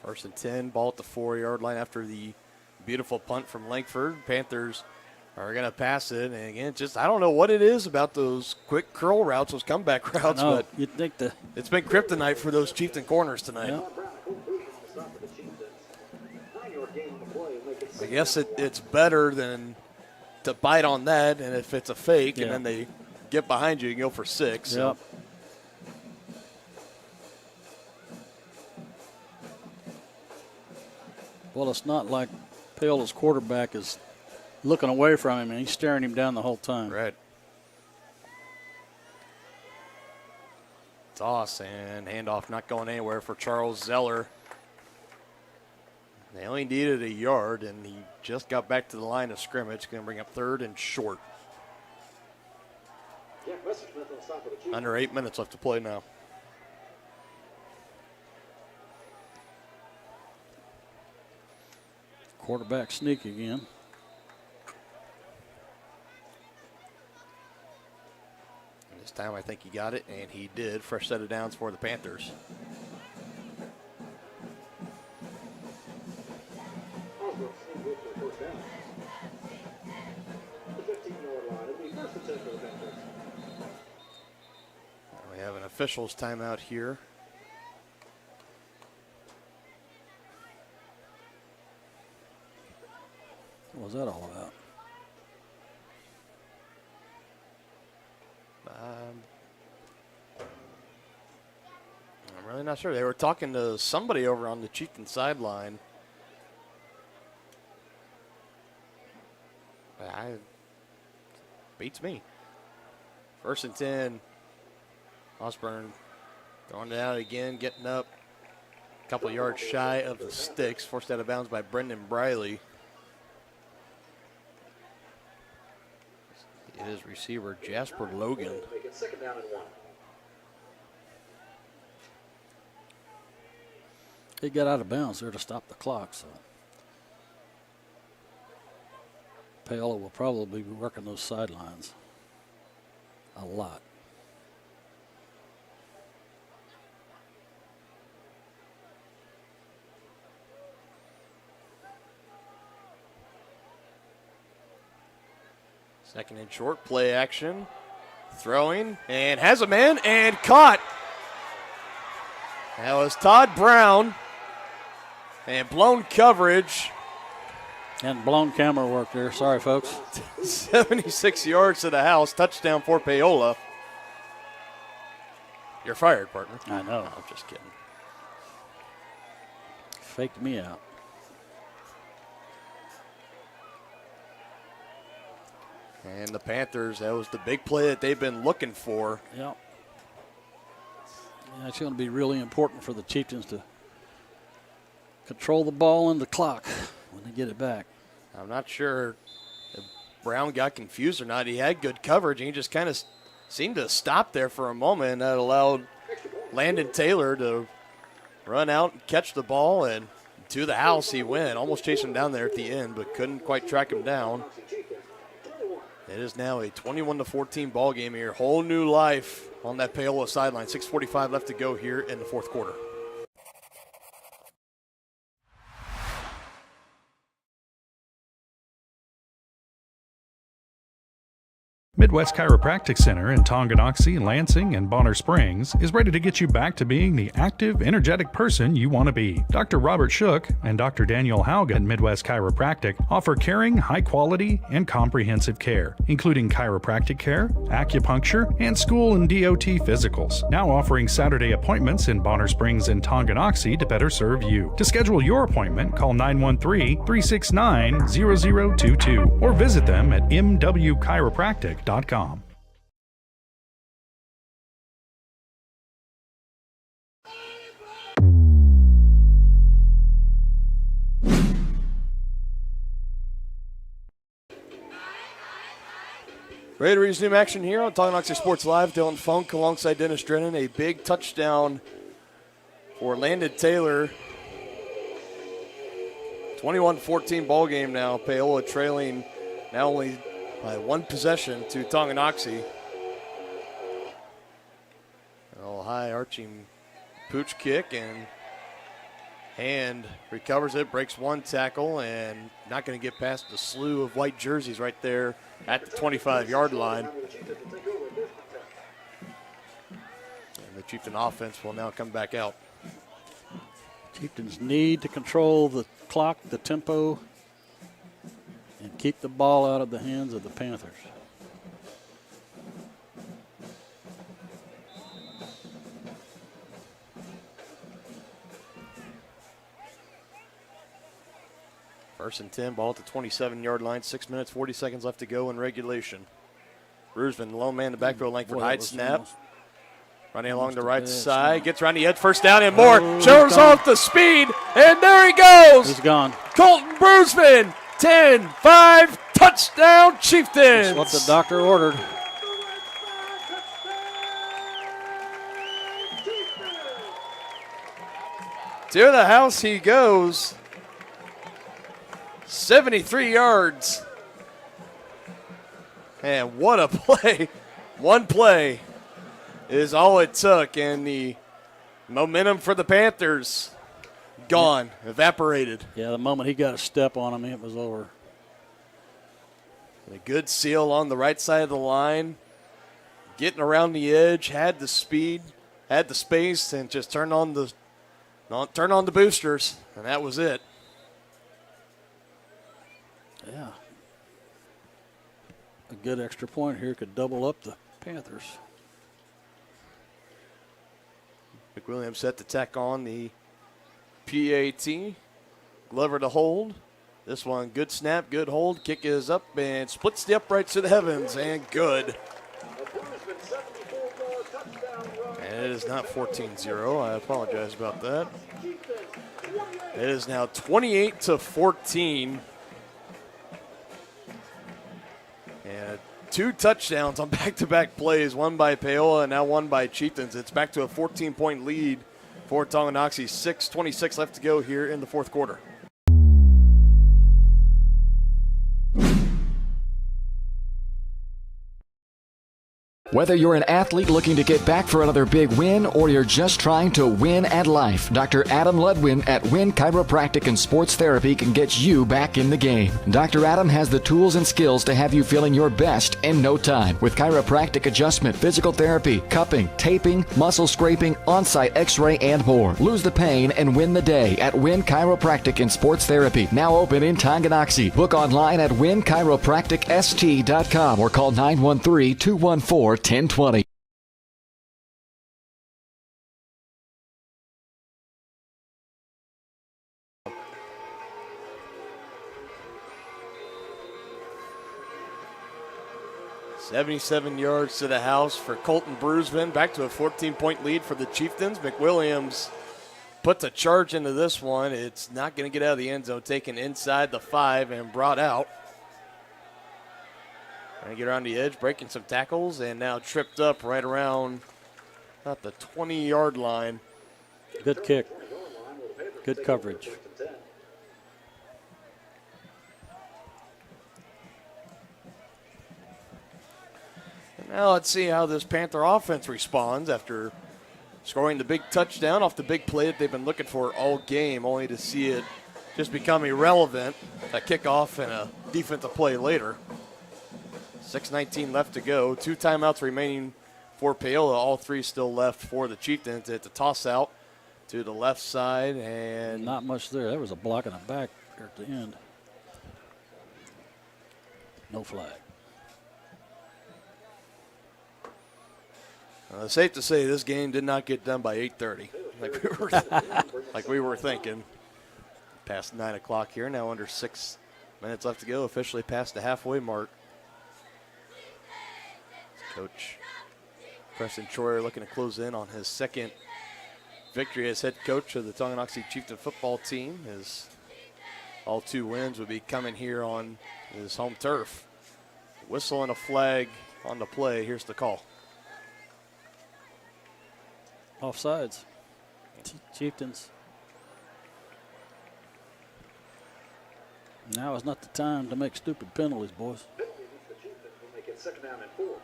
First and 10, ball at the 4 yard line after the beautiful punt from Langford. Panthers are going to pass it. And again, I don't know what it is about those quick curl routes, those comeback routes, but you'd think it's been kryptonite for those Chieftain corners tonight. Yeah. I guess it's better than to bite on that, and if it's a fake and then they get behind you and go for 6. So. Yep. Well, it's not like Paola's quarterback is looking away from him, and he's staring him down the whole time. Right. Toss and handoff not going anywhere for Charles Zeller. They only needed a yard, and he just got back to the line of scrimmage. Going to bring up 3rd and short. Under 8 minutes left to play now. Quarterback sneak again. And this time I think he got it, and he did. Fresh set of downs for the Panthers. We have an officials timeout here. What was that all about? I'm really not sure. They were talking to somebody over on the Chieftain sideline. Beats me. 1st and 10. Osborne throwing it out again, getting up. A couple yards shy of the sticks. Forced out of bounds by Brendan Briley. his receiver, Jasper Logan. Make it 2nd down and 1. He got out of bounds there to stop the clock, so Paola will probably be working those sidelines a lot. Second and short, play action, throwing, and has a man, and caught. That was Todd Brown, and blown coverage. And blown camera work there. Sorry, folks. 76 yards to the house, touchdown for Paola. You're fired, partner. I know. No, I'm just kidding. Faked me out. And the Panthers, that was the big play that they've been looking for. Yep. Yeah, it's going to be really important for the Chieftains to control the ball and the clock when they get it back. I'm not sure if Brown got confused or not. He had good coverage, and he just kind of seemed to stop there for a moment. That allowed Landon Taylor to run out and catch the ball, and to the house he went. Almost chased him down there at the end, but couldn't quite track him down. It is now a 21-14 ball game here. Whole new life on that Paola sideline. 6:45 left to go here in the fourth quarter. Midwest Chiropractic Center in Tonganoxie, Lansing, and Bonner Springs is ready to get you back to being the active, energetic person you want to be. Dr. Robert Shook and Dr. Daniel Haugen at Midwest Chiropractic offer caring, high quality, and comprehensive care, including chiropractic care, acupuncture, and school and DOT physicals. Now offering Saturday appointments in Bonner Springs and Tonganoxie to better serve you. To schedule your appointment, call 913-369-0022 or visit them at mwchiropractic.com. Ready to resume action here on Tonganoxie Sports Live. Dylan Funk alongside Dennis Drennan. A big touchdown for Landon Taylor. 21-14 ball game now. Paola trailing now only by one possession to Tonganoxie. Oh, high arching pooch kick, and Hand recovers it, breaks one tackle, and not going to get past the slew of white jerseys right there at the 25-yard line. And the Chieftain offense will now come back out. Chieftains need to control the clock, the tempo, and keep the ball out of the hands of the Panthers. First and 10, ball at the 27-yard line. 6 minutes, 40 seconds left to go in regulation. Bruisman, lone man in the backfield, Langford hide snap. Running along the right side, gets around the edge, first down and more. Shows off the speed, and there he goes. He's gone. Colton Bruisman, 10-5, touchdown Chieftains. That's what the doctor ordered. To the house he goes. 73 yards. And what a play. One play is all it took, and the momentum for the Panthers gone, evaporated. Yeah, the moment he got a step on him, it was over. A good seal on the right side of the line, getting around the edge, had the speed, had the space, and just turned on the boosters, and that was it. Yeah. A good extra point here could double up the Panthers. McWilliams set to tack on the PAT. Glover to hold. This one, good snap, good hold. Kick is up and splits the uprights to the heavens, and good. And it is not 14-0. I apologize about that. It is now 28-14. And 2 touchdowns on back-to-back plays, one by Paola and now one by Chieftains. It's back to a 14-point lead for Tonganoxie. 6:26 left to go here in the fourth quarter. Whether you're an athlete looking to get back for another big win or you're just trying to win at life, Dr. Adam Ludwin at Win Chiropractic and Sports Therapy can get you back in the game. Dr. Adam has the tools and skills to have you feeling your best in no time with chiropractic adjustment, physical therapy, cupping, taping, muscle scraping, on-site x-ray, and more. Lose the pain and win the day at Win Chiropractic and Sports Therapy, now open in Tonganoxie. Book online at winchiropracticst.com or call 913-214-1020. 77 yards to the house for Colton Bruisman. Back to a 14-point lead for the Chieftains. McWilliams puts a charge into this one. It's not going to get out of the end zone. Taken inside the 5 and brought out. Trying to get around the edge, breaking some tackles, and now tripped up right around about the 20-yard line. Good kick. Good coverage. And now let's see how this Panther offense responds after scoring the big touchdown off the big play that they've been looking for all game, only to see it just become irrelevant. A kickoff and a defensive play later. 6:19 left to go. 2 timeouts remaining for Paola. All 3 still left for the Chieftains. It's a toss out to the left side, and not much there. That was a block in the back there at the end. No flag. Safe to say this game did not get done by 8:30, like we were thinking. Past 9 o'clock here. Now under 6 minutes left to go. Officially past the halfway mark. Coach Preston Troyer looking to close in on his second victory as head coach of the Tonganoxie Chieftain football team. His all 2 wins would be coming here on his home turf. Whistle and a flag on the play. Here's the call. Offsides. Chieftains. Now is not the time to make stupid penalties, boys. The Chieftains will make it 2nd down and 4.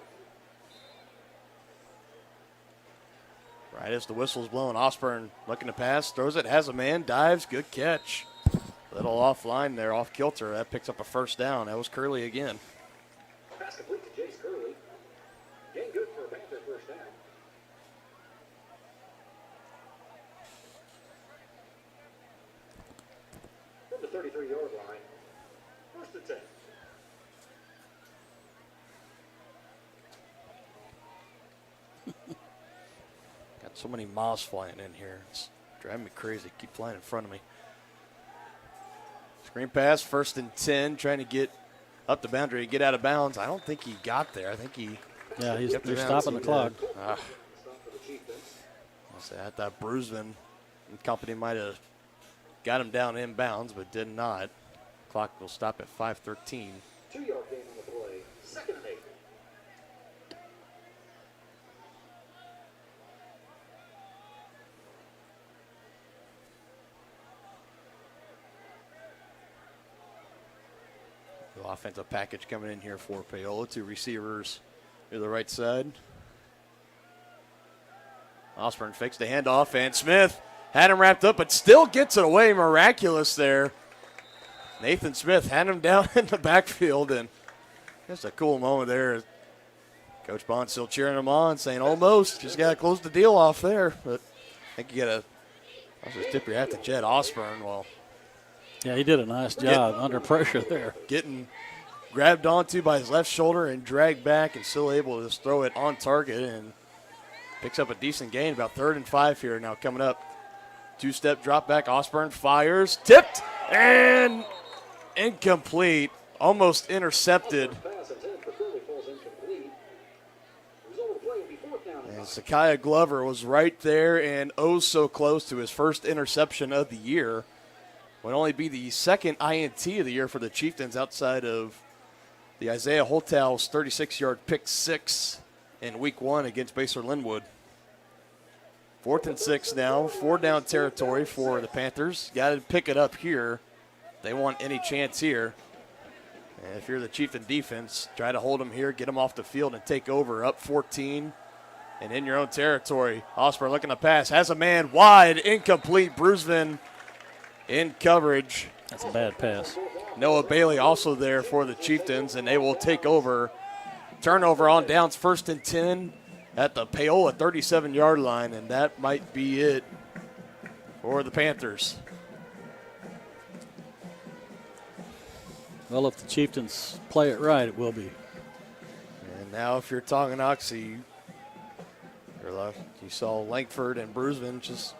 Right as the whistle's blowing, Osborne looking to pass, throws it, has a man, dives, good catch. Little offline there, off kilter. That picks up a first down. That was Curley again. Pass complete to Jace Curley. Gain good for a Panther first down. From the 33-yard line, 1st and 10. Got so many moths flying in here. It's driving me crazy. Keep flying in front of me. Screen pass, 1st and 10, trying to get up the boundary, get out of bounds. I don't think he got there. I think he. Yeah, they're stopping the clock. I thought Bruisman and company might have got him down inbounds, but did not. Clock will stop at 5:13. 2-yard gain on the play. 2nd and 8. The offensive package coming in here for Paola. 2 receivers to the right side. Osborne fakes the handoff, and Smith had him wrapped up, but still gets it away. Miraculous there. Nathan Smith had him down in the backfield, and just a cool moment there. Coach Bond still cheering him on, saying almost. Just got to close the deal off there. But I think you got to just tip your hat to Jed Osborne. Well, yeah, he did a nice job under pressure there. Getting grabbed onto by his left shoulder and dragged back, and still able to just throw it on target and picks up a decent gain. About 3rd and 5 here now coming up. 2-step drop back. Osborne fires, tipped, and incomplete. Almost intercepted. And Sakiah Glover was right there and oh so close to his first interception of the year. Would only be the 2nd INT of the year for the Chieftains outside of the Isaiah Holthaus 36-yard pick six in week 1 against Basler Linwood. 4th and 6 now, 4-down territory for the Panthers. Got to pick it up here. They want any chance here. And if you're the Chieftain defense, try to hold them here, get them off the field, and take over. Up 14 and in your own territory. Osborne looking to pass, has a man wide, incomplete. Bruisevin in coverage. That's a bad pass. Noah Bailey also there for the Chieftains, and they will take over. Turnover on downs, 1st and 10 at the Paola 37-yard line, and that might be it for the Panthers. Well, if the Chieftains play it right, it will be. And now if you're Tonganoxie, you saw Langford and Bruisevin just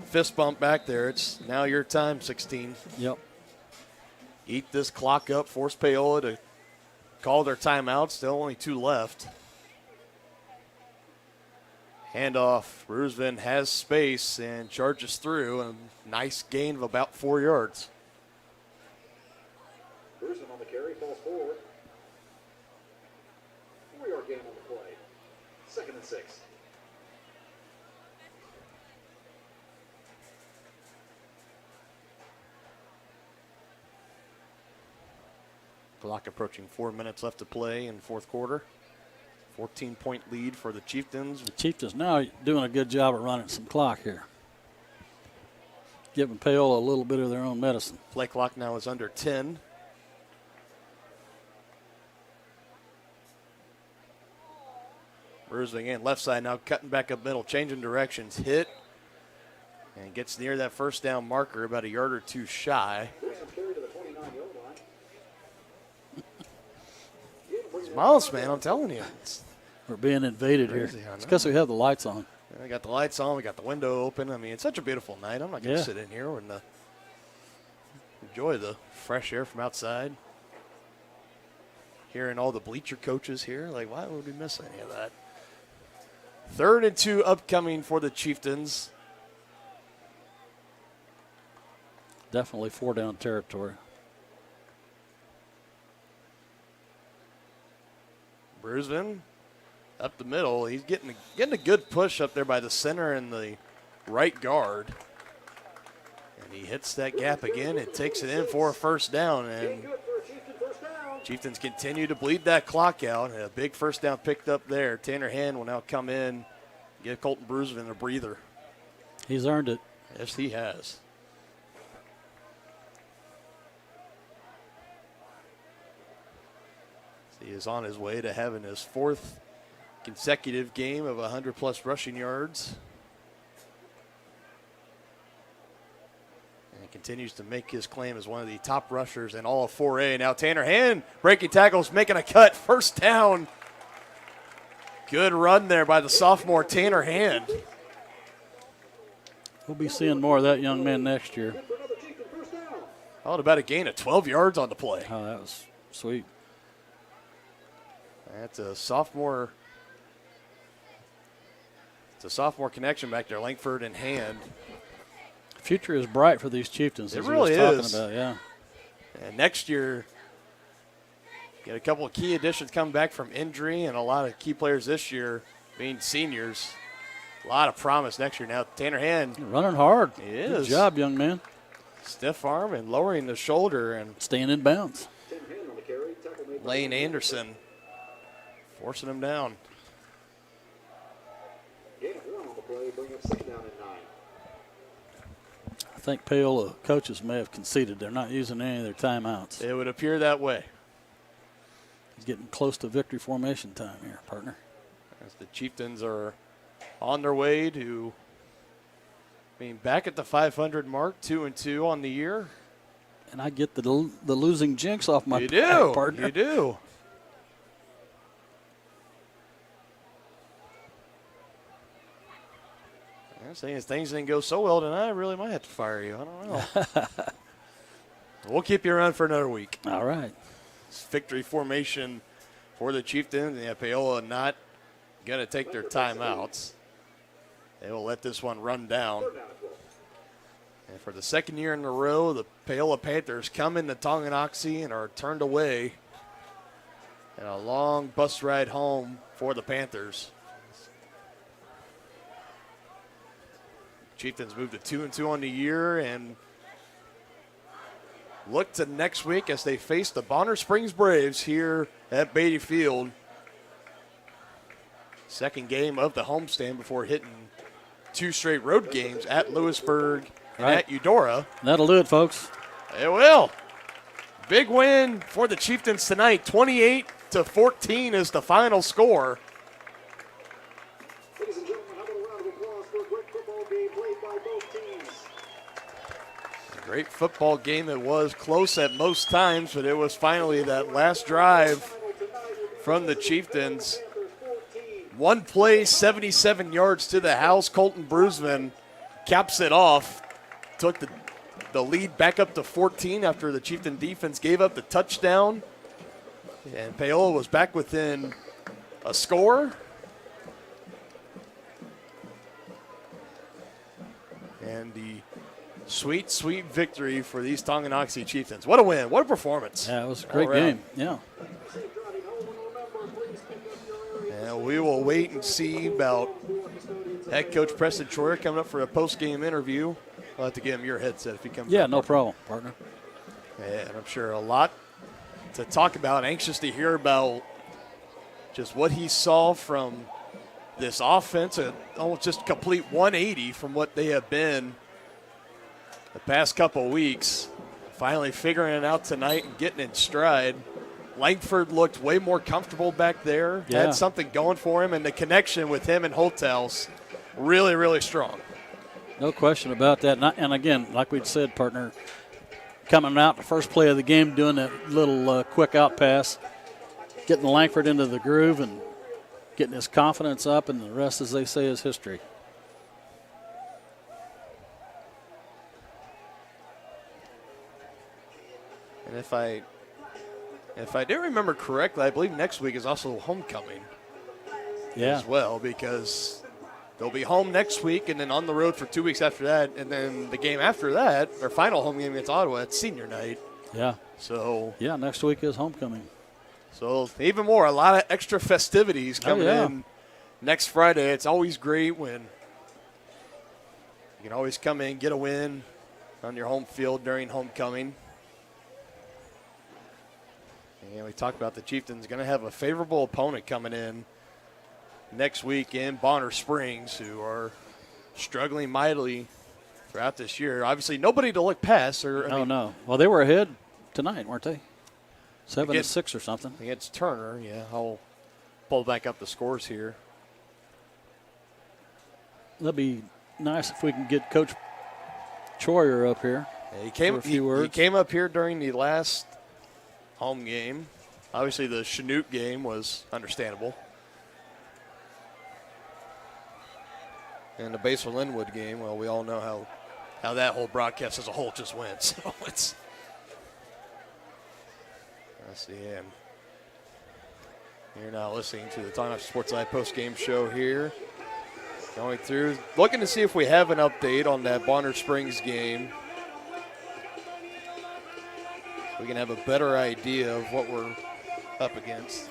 fist bump back there. It's now your time, 16. Yep. Eat this clock up, force Paola to call their timeout. Still only 2 left. Handoff. Bruisevin has space and charges through. A nice gain of about 4 yards. Bruisevin on the carry, falls forward. 4-yard gain on the play. 2nd and 6. Clock approaching 4 minutes left to play in 4th quarter. 14-point lead for the Chieftains. The Chieftains now doing a good job of running some clock here. Giving Paola a little bit of their own medicine. Play clock now is under 10. Bruising in left side now, cutting back up middle, changing directions, hit, and gets near that 1st down marker, about a yard or 2 shy. Miles, man, I'm telling you. We're being invaded here. It's because we have the lights on. Yeah, we got the lights on. We got the window open. I mean, it's such a beautiful night. I'm not going to sit in here and enjoy the fresh air from outside. Hearing all the bleacher coaches here. Like, why would we miss any of that? 3rd and 2 upcoming for the Chieftains. Definitely 4-down territory. Bruisevin up the middle. He's getting a good push up there by the center and the right guard. And he hits that gap again and takes it in for a 1st down. And Chieftains continue to bleed that clock out. And a big 1st down picked up there. Tanner Hand will now come in, give Colton Bruisevin a breather. He's earned it. Yes, he has. He is on his way to having his 4th consecutive game of 100-plus rushing yards. And he continues to make his claim as one of the top rushers in all of 4A. Now Tanner Hand breaking tackles, making a cut, 1st down. Good run there by the sophomore Tanner Hand. We'll be seeing more of that young man next year. Oh, about a gain of 12 yards on the play. Oh, that was sweet. That's a sophomore. It's a sophomore connection back there, Langford and Hand. The future is bright for these Chieftains. It as really he was talking is. About, yeah. And next year, get a couple of key additions coming back from injury, and a lot of key players this year being seniors. A lot of promise next year. Now Tanner Hand running hard. He is. Good job, young man. Stiff arm and lowering the shoulder and staying in bounds. Lane Anderson forcing him down. I think Paola coaches may have conceded. They're not using any of their timeouts. It would appear that way. He's getting close to victory formation time here, partner. As the Chieftains are on their way to being back at the 500 mark, 2-2 on the year. And I get the losing jinx off my partner. You do. I'm saying things didn't go so well tonight, I really might have to fire you. I don't know. We'll keep you around for another week. All right. It's victory formation for the Chieftains. And Paola not going to take their timeouts. They will let this one run down. And for the 2nd year in a row, the Paola Panthers come into Tonganoxie and are turned away And a long bus ride home for the Panthers. Chieftains moved to 2-2 on the year and look to next week as they face the Bonner Springs Braves here at Beatty Field. Second game of the homestand before hitting 2 straight road games at Lewisburg and at Eudora. That'll do it, folks. It will. Big win for the Chieftains tonight. 28-14 is the final score. Ladies and gentlemen, how about a round of applause for a great football game played by both teams? A great football game it was. Close at most times, but it was finally that last drive from the Chieftains. One play, 77 yards to the house. Colton Brusman caps it off. Took the lead back up to 14 after the Chieftain defense gave up the touchdown. And Paola was back within a score. And the sweet, sweet victory for these Tonganoxie Chieftains. What a win. What a performance. Yeah, it was a great game. Yeah. And we will wait and see about head coach Preston Troyer coming up for a post-game interview. We'll have to give him your headset if he comes. Yeah, no problem, partner. And I'm sure a lot to talk about. Anxious to hear about just what he saw from this offense. Almost just complete 180 from what they have been the past couple of weeks. Finally figuring it out tonight and getting in stride. Langford looked way more comfortable back there. Yeah. Had something going for him, and the connection with him and Hotels really, really strong. No question about that. And again, like we'd said, partner, coming out the first play of the game, doing that little quick out pass, getting Langford into the groove and getting his confidence up, and the rest, as they say, is history. And if I didn't remember correctly, I believe next week is also homecoming as well, because they'll be home next week and then on the road for 2 weeks after that. And then the game after that, their final home game against Ottawa, it's senior night. Yeah. So. Yeah, next week is homecoming. So even more, a lot of extra festivities coming in next Friday. It's always great when you can always come in, get a win on your home field during homecoming. And we talked about the Chieftains going to have a favorable opponent coming in next week in Bonner Springs, who are struggling mightily throughout this year. Obviously, nobody to look past. No. Well, they were ahead tonight, weren't they? 7-6 or something. Against Turner, yeah. I'll pull back up the scores here. That'd be nice if we can get Coach Troyer up here. Yeah, he came up here during the last home game. Obviously, the Chinook game was understandable. And the Basel Linwood game, well, we all know how that whole broadcast as a whole just went. So it's. Let's see. And you're now listening to the Tonganoxie Sports Live post-game show here. Going through, looking to see if we have an update on that Bonner Springs game. We can have a better idea of what we're up against.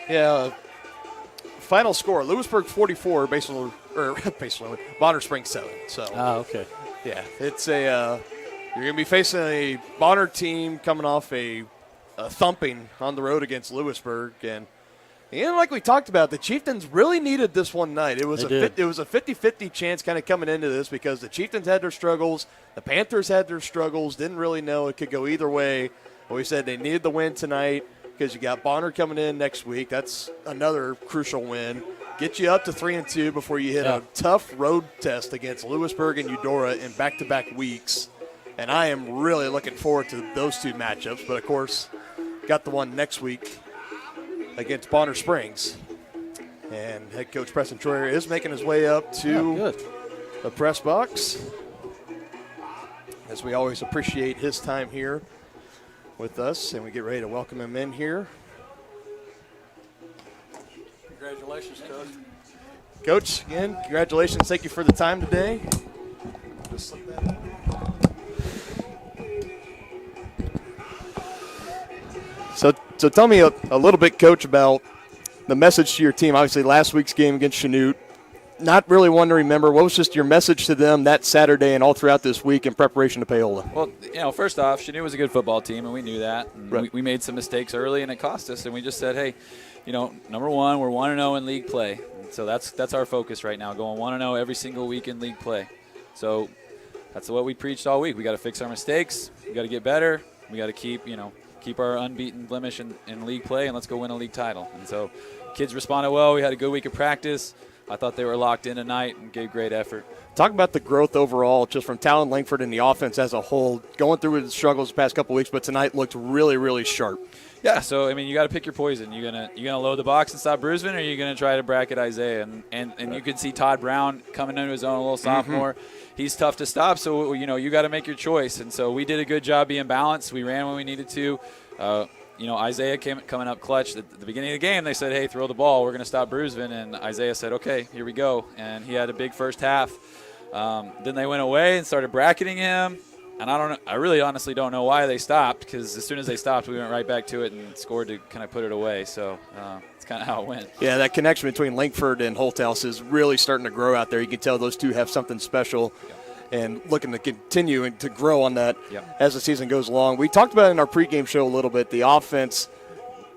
And final score: Lewisburg 44, Bonner Springs 7. So. Okay. Yeah, it's you're going to be facing a Bonner team coming off a thumping on the road against Lewisburg, and like we talked about, the Chieftains really needed this one night. It was a 50-50 chance kind of coming into this because the Chieftains had their struggles, the Panthers had their struggles, didn't really know it could go either way. But we said they needed the win tonight because you got Bonner coming in next week. That's another crucial win. Get you up to 3-2 before you hit a tough road test against Lewisburg and Eudora in back-to-back weeks. And I am really looking forward to those two matchups. But, of course, got the one next week against Bonner Springs. And head coach Preston Troyer is making his way up to the press box, as we always appreciate his time here with us, and we get ready to welcome him in here. Congratulations, Coach. Coach, again, congratulations. Thank you for the time today. So tell me a little bit, Coach, about the message to your team. Obviously, last week's game against Chanute, not really one to remember. What was just your message to them that Saturday and all throughout this week in preparation to Paola? Well, first off, Chanute was a good football team, and we knew that. And we made some mistakes early, and it cost us. And we just said, hey, number one, we're 1-0 in league play. And so that's our focus right now, going 1-0 every single week in league play. So that's what we preached all week. We got to fix our mistakes. We got to get better. We got to keep our unbeaten blemish in league play, and let's go win a league title. And so kids responded well. We had a good week of practice. I thought they were locked in tonight and gave great effort. Talk about the growth overall, just from Talon Langford and the offense as a whole, going through the struggles the past couple of weeks, but tonight looked really, really sharp. Yeah, so you got to pick your poison. You're gonna load the box and stop Bruisman, or you're gonna try to bracket Isaiah. And you can see Todd Brown coming into his own, a little sophomore. He's tough to stop, so you got to make your choice. And so we did a good job being balanced. We ran when we needed to. Isaiah coming up clutch at the beginning of the game. They said, hey, throw the ball. We're going to stop Bruisman. And Isaiah said, okay, here we go. And he had a big first half. Then they went away and started bracketing him. And I really honestly don't know why they stopped, because as soon as they stopped, we went right back to it and scored to kind of put it away. So it's kind of how it went. Yeah, that connection between Langford and Holthouse is really starting to grow out there. You can tell those two have something special. Yeah. And looking to continue and to grow on that as the season goes along. We talked about it in our pregame show a little bit. The offense,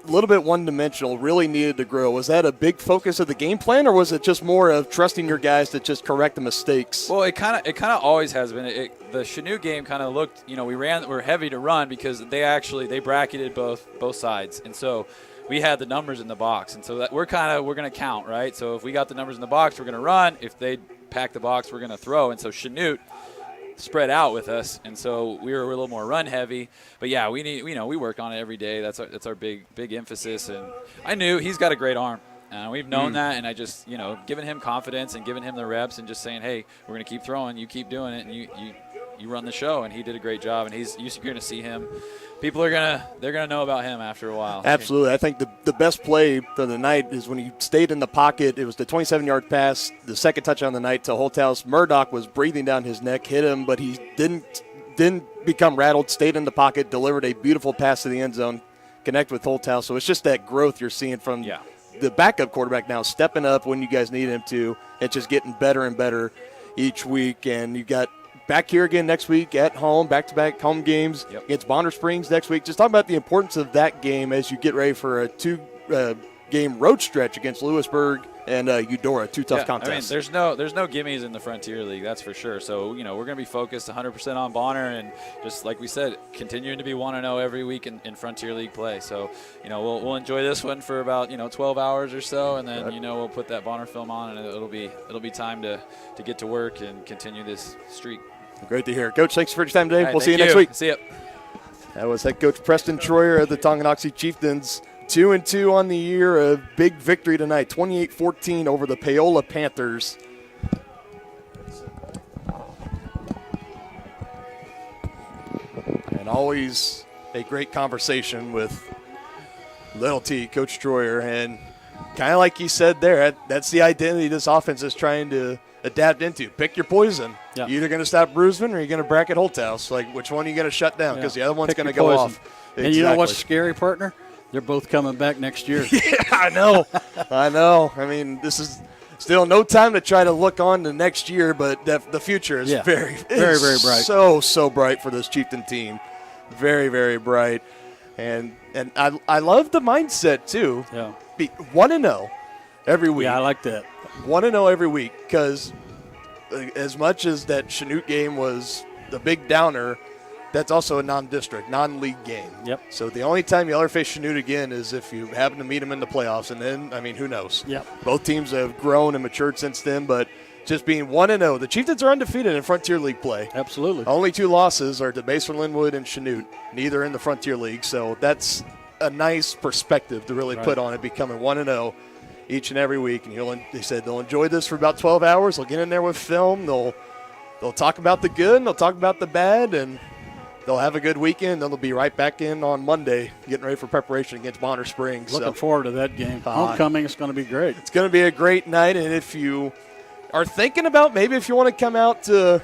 a little bit one-dimensional, really needed to grow. Was that a big focus of the game plan, or was it just more of trusting your guys to just correct the mistakes? Well, it kind of always has been. The Chanute game kind of looked, we're heavy to run because they bracketed both sides, and so we had the numbers in the box, and so that we're going to count, right? So if we got the numbers in the box, we're going to run. If they pack the box, we're going to throw. And so Chanute spread out with us, and so we were a little more run heavy. But yeah, we work on it every day. That's our big emphasis. And I knew he's got a great arm. We've known that, and I just giving him confidence and giving him the reps and just saying, hey, we're going to keep throwing. You keep doing it, and you run the show. And he did a great job. And you're going to see him. People are gonna know about him after a while. Absolutely. I think the best play of the night is when he stayed in the pocket. It was the 27-yard pass, the second touchdown of the night to Holthouse. Murdoch was breathing down his neck, hit him, but he didn't become rattled, stayed in the pocket, delivered a beautiful pass to the end zone, connect with Holthouse. So it's just that growth you're seeing from the backup quarterback now, stepping up when you guys need him to, and just getting better and better each week. And you got back here again next week at home, back-to-back home games against Bonner Springs next week. Just talk about the importance of that game as you get ready for a two-game road stretch against Lewisburg and Eudora, two tough contests. There's no gimmies in the Frontier League, that's for sure. So, we're going to be focused 100% on Bonner, and just like we said, continuing to be 1-0 every week in Frontier League play. So, we'll enjoy this one for about 12 hours or so, and then we'll put that Bonner film on, and it'll be time to get to work and continue this streak. Great to hear. Coach, thanks for your time today. Right, we'll see you next week. See you. That was head coach Preston Troyer of the Tonganoxie Chieftains. 2-2 on the year. A big victory tonight, 28-14 over the Paola Panthers. And always a great conversation with Little T, Coach Troyer. And kind of like you said there, that's the identity this offense is trying to adapt into. Pick your poison. You're either going to stop Bruisman or you're going to bracket Holthouse. Like, which one are you going to shut down? Because the other one's going to go off. And you know what's scary, partner? They're both coming back next year. Yeah, I know. I mean, this is still no time to try to look on to next year, but the future is very bright. So bright for this Chieftain team. Very, very bright. And I love the mindset, too. Yeah. 1-0 every week. Yeah, I like that. 1-0 every week, because as much as that Chanute game was the big downer, that's also a non-district, non-league game. Yep. So the only time you'll ever face Chanute again is if you happen to meet them in the playoffs, and then, who knows? Yep. Both teams have grown and matured since then, but just being 1-0, the Chieftains are undefeated in Frontier League play. Absolutely. Only two losses are to Mason Linwood and Chanute, neither in the Frontier League. So that's a nice perspective to really put on it, becoming 1-0 each and every week. And they said they'll enjoy this for about 12 hours. They'll get in there with film. They'll talk about the good and they'll talk about the bad, and they'll have a good weekend. Then they'll be right back in on Monday getting ready for preparation against Bonner Springs. Looking forward to that game. Homecoming is going to be great. It's going to be a great night, and if you are thinking about maybe if you want to come out to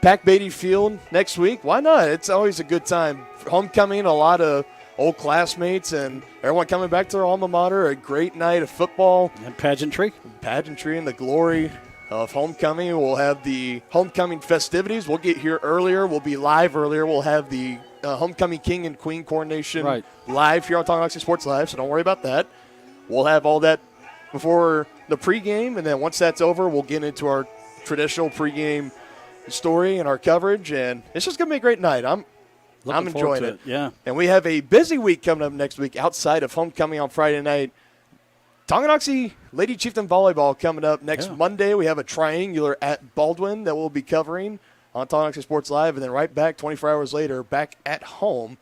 Pack Beatty Field next week. Why not? It's always a good time. Homecoming, a lot of old classmates, and everyone coming back to their alma mater. A great night of football. And pageantry. Pageantry and the glory of homecoming. We'll have the homecoming festivities. We'll get here earlier. We'll be live earlier. We'll have the homecoming king and queen coronation live here on Tonganoxie Sports Live, so don't worry about that. We'll have all that before the pregame, and then once that's over, we'll get into our traditional pregame story and our coverage, and it's just going to be a great night. I'm enjoying it. Yeah. And we have a busy week coming up next week outside of homecoming on Friday night. Tonganoxie Lady Chieftain Volleyball coming up next Monday. We have a triangular at Baldwin that we'll be covering on Tonganoxie Sports Live, and then right back 24 hours later, back at home,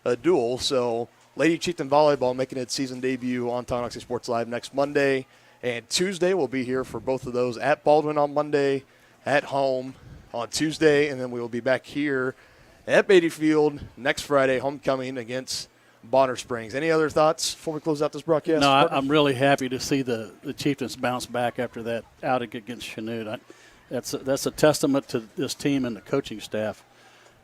a duel. So Lady Chieftain Volleyball making its season debut on Tonganoxie Sports Live next Monday. And Tuesday we'll be here for both of those at Baldwin on Monday, at home on Tuesday, and then we will be back here at Beatty Field next Friday, homecoming against Bonner Springs. Any other thoughts before we close out this broadcast? No, I'm really happy to see the Chieftains bounce back after that outing against Chanute. That's a testament to this team and the coaching staff.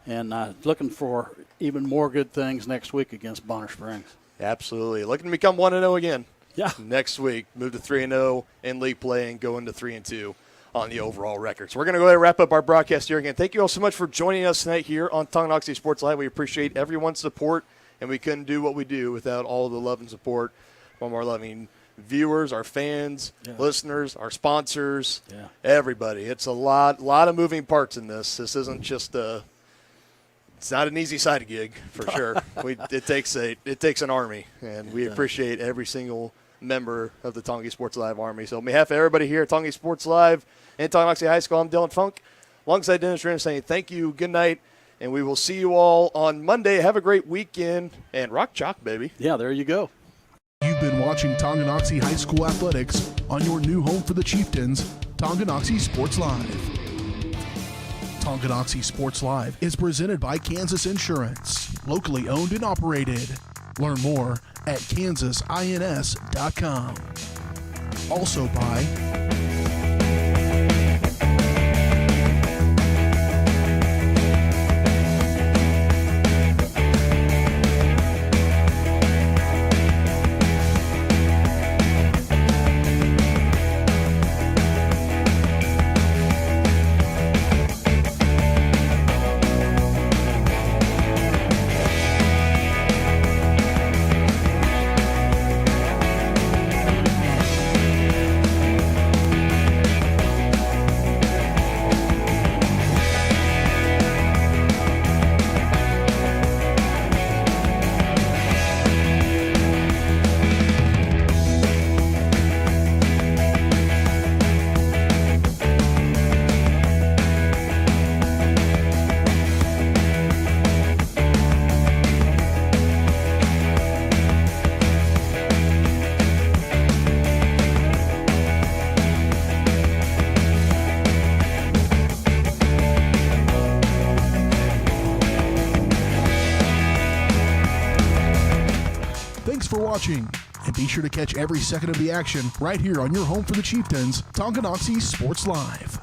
And looking for even more good things next week against Bonner Springs. Absolutely. Looking to become 1-0 again. Yeah. Next week, move to 3-0 in league play and go into 3-2 on the overall record. So we're going to go ahead and wrap up our broadcast here again. Thank you all so much for joining us tonight here on Tonganoxie Sports Live. We appreciate everyone's support, and we couldn't do what we do without all of the love and support from our loving viewers, our fans, listeners, our sponsors, everybody. It's a lot of moving parts in this. This isn't just it's not an easy side gig for sure. It takes an army, and we appreciate every single member of the Tonganoxie Sports Live Army. So on behalf of everybody here at Tonganoxie Sports Live and Tonganoxie High School, I'm Dylan Funk, alongside Dennis Renner, saying thank you, good night, and we will see you all on Monday. Have a great weekend, and rock chalk, baby. Yeah, there you go. You've been watching Tonganoxie High School Athletics on your new home for the Chieftains, Tonganoxie Sports Live. Tonganoxie Sports Live is presented by Kansas Insurance, locally owned and operated. Learn more at kansasins.com. Also by watching, and be sure to catch every second of the action right here on your home for the Chieftains, Tonganoxie Sports Live.